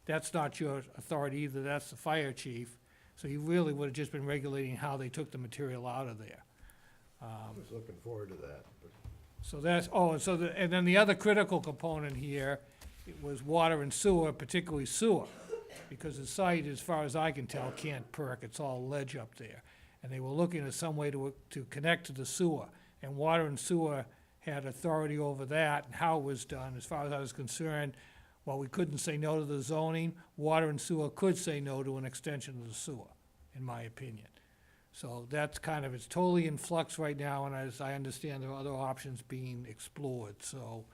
that's not your authority either, that's the fire chief. So you really would have just been regulating how they took the material out of there. I was looking forward to that, but. So that's, oh, and so and then the other critical component here, it was water and sewer, particularly sewer. Because the site, as far as I can tell, can't perk, it's all ledge up there. And they were looking at some way to connect to the sewer. And water and sewer had authority over that and how it was done. As far as I was concerned, while we couldn't say no to the zoning, water and sewer could say no to an extension of the sewer, in my opinion. So that's kind of, it's totally in flux right now, and as I understand, there are other options being explored. So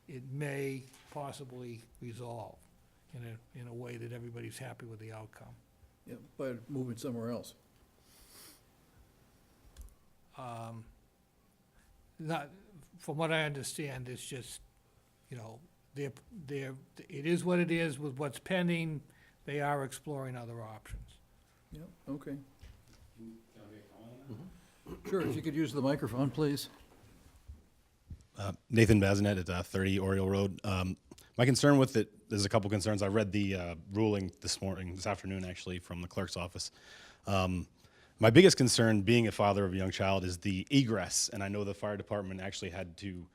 it may possibly resolve in a way that everybody's happy with the outcome. Yeah, by moving somewhere else. Not, from what I understand, it's just, you know, it is what it is with what's pending. They are exploring other options. Yeah, okay. Sure, if you could use the microphone, please. Nathan Bazinet at 30 Oriole Road. My concern with it, there's a couple concerns. I read the ruling this afternoon, actually, from the clerk's office. My biggest concern, being a father of a young child, is the egress. And I know the fire department actually had to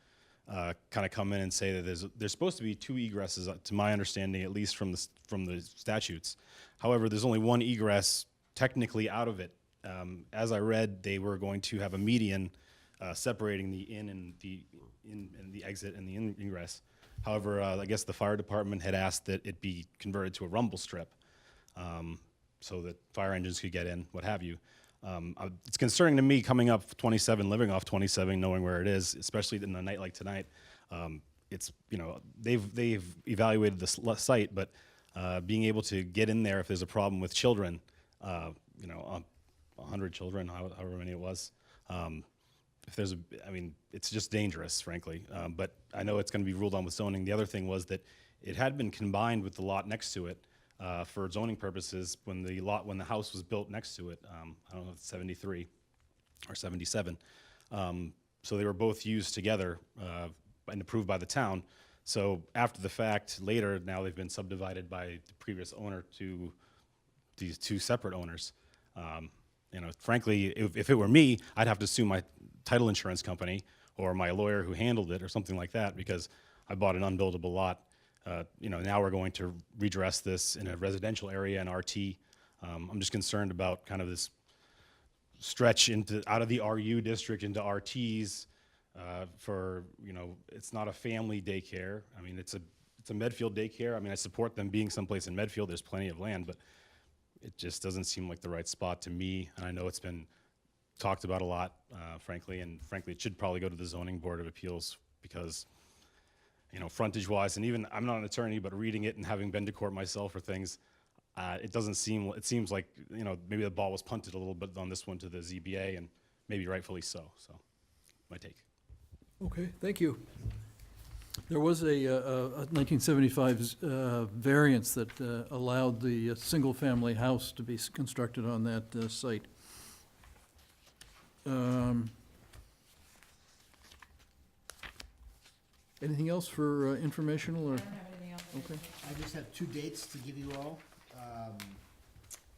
kind of come in and say that there's supposed to be 2 egresses, to my understanding, at least from the statutes. However, there's only 1 egress technically out of it. As I read, they were going to have a median separating the in and the exit and the ingress. However, I guess the fire department had asked that it be converted to a rumble strip so that fire engines could get in, what have you. It's concerning to me coming up 27, living off 27, knowing where it is, especially in a night like tonight. It's, you know, they've evaluated the site, but being able to get in there if there's a problem with children, you know, 100 children, however many it was. If there's I mean, it's just dangerous, frankly. But I know it's going to be ruled on with zoning. The other thing was that it had been combined with the lot next to it for zoning purposes when the house was built next to it. I don't know if it's 73 or 77. So they were both used together and approved by the town. So after the fact, later, now they've been subdivided by the previous owner to these 2 separate owners. You know, frankly, if it were me, I'd have to sue my title insurance company or my lawyer who handled it or something like that because I bought an unbuildable lot. You know, now we're going to redress this in a residential area in RT. I'm just concerned about kind of this stretch out of the RU district into RTs for, you know, it's not a family daycare. I mean, it's a Medfield daycare. I mean, I support them being someplace in Medfield. There's plenty of land, but it just doesn't seem like the right spot to me. And I know it's been talked about a lot, frankly, and frankly, it should probably go to the zoning board of appeals because, you know, frontage-wise, and even, I'm not an attorney, but reading it and having been to court myself for things, it seems like, you know, maybe the ball was punted a little bit on this one to the ZBA, and maybe rightfully so, my take. Okay, thank you. There was a 1975 variance that allowed the single-family house to be constructed on that site. Anything else for informational or? I don't have anything else. Okay. I just have 2 dates to give you all.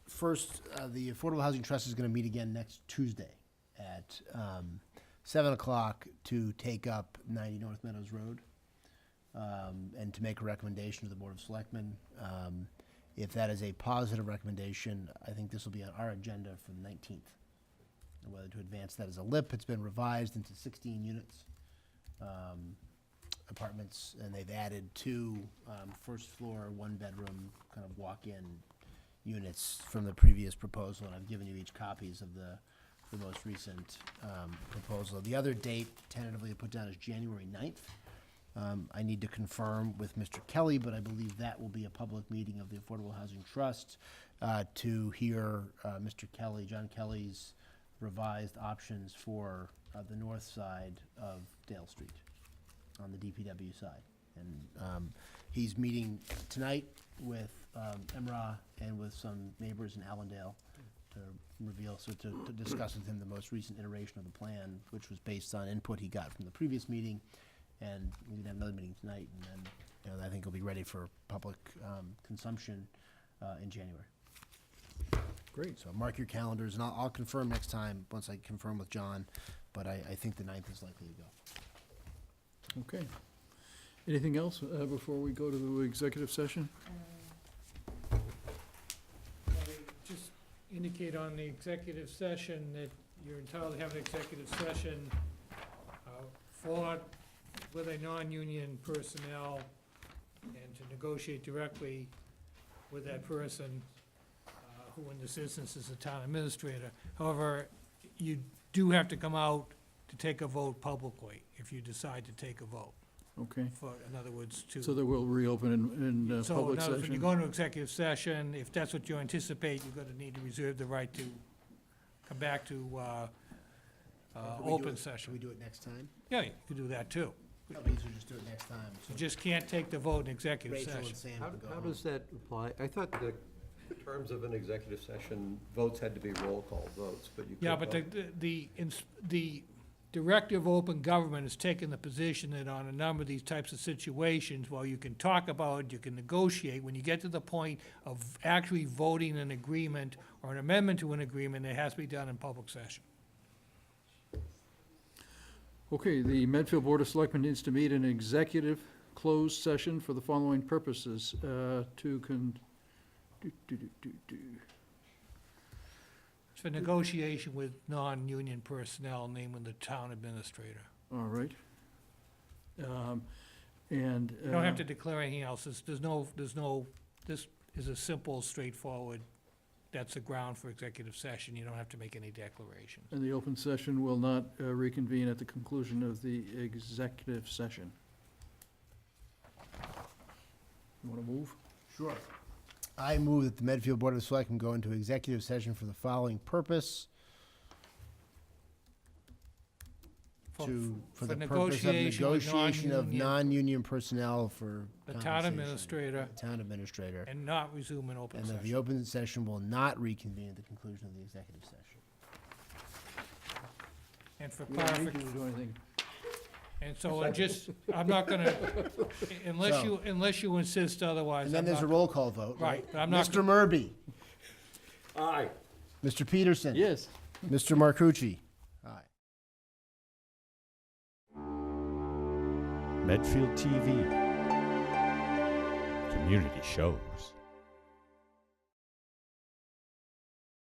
First, the Affordable Housing Trust is going to meet again next Tuesday at 7 o'clock to take up 90 North Meadows Road and to make a recommendation to the Board of Selectmen. If that is a positive recommendation, I think this will be on our agenda for the 19th. And whether to advance that as a LIP, it's been revised into 16 units. Apartments, and they've added 2 first floor, 1-bedroom kind of walk-in units from the previous proposal, and I've given you each copies of the most recent proposal. The other date tentatively put down is January 9th. I need to confirm with Mr. Kelly, but I believe that will be a public meeting of the Affordable Housing Trust to hear Mr. Kelly, John Kelly's revised options for the north side of Dale Street on the DPW side. And he's meeting tonight with EMRA and with some neighbors in Allendale reveal, so to discuss with him the most recent iteration of the plan, which was based on input he got from the previous meeting. And we're gonna have another meeting tonight, and then, you know, I think it'll be ready for public consumption in January. Great. So mark your calendars, and I'll confirm next time, once I confirm with John, but I think the 9th is likely to go. Okay. Anything else before we go to the executive session? Just indicate on the executive session that you're entitled to have an executive session with a non-union personnel and to negotiate directly with that person who in this instance is the town administrator. However, you do have to come out to take a vote publicly if you decide to take a vote. Okay. In other words, to. So that we'll reopen in So public in other words, when session? you go into executive session, if that's what you anticipate, you're gonna need to reserve the right to come back to Can we do open it- session. Can we do it next time? Yeah, you could do that too. Probably easier to just do it next time. You So just can't take the vote in executive Rachel session. and Sam How, can go how home. does that apply? I thought the terms of an executive session, votes had to be roll call votes, but you could. Yeah, but the director of open government has taken the position that on a number of these types of situations, while you can talk about it, you can negotiate, when you get to the point of actually voting an agreement or an amendment to an agreement, it has to be done in public session. Okay, the Medfield Board of Selectmen needs to meet in executive closed session for the following purposes, For negotiation with non-union personnel, namely the town administrator. All right. And. You don't have to declare anything else. There's no, this is a simple, straightforward, that's the ground for executive session. You don't have to make any declarations. And the open session will not reconvene at the conclusion of the executive session. You want to move? Sure. I move that the Medfield Board of Selectmen go into executive session for the following purpose. For the purpose of negotiation of non-union personnel for The town compensation. administrator, The town administrator. and not resume an open And that the session. open session will not reconvene at the conclusion of the executive session. And for We don't need you clarification, to do anything. and so I'm not gonna, unless you insist otherwise. And then I'm there's a not- roll call vote, right? Right, but I'm not. Mr. Murby. Aye. Mr. Peterson. Yes. Mr. Marcucci. Aye. Medfield TV. Community shows.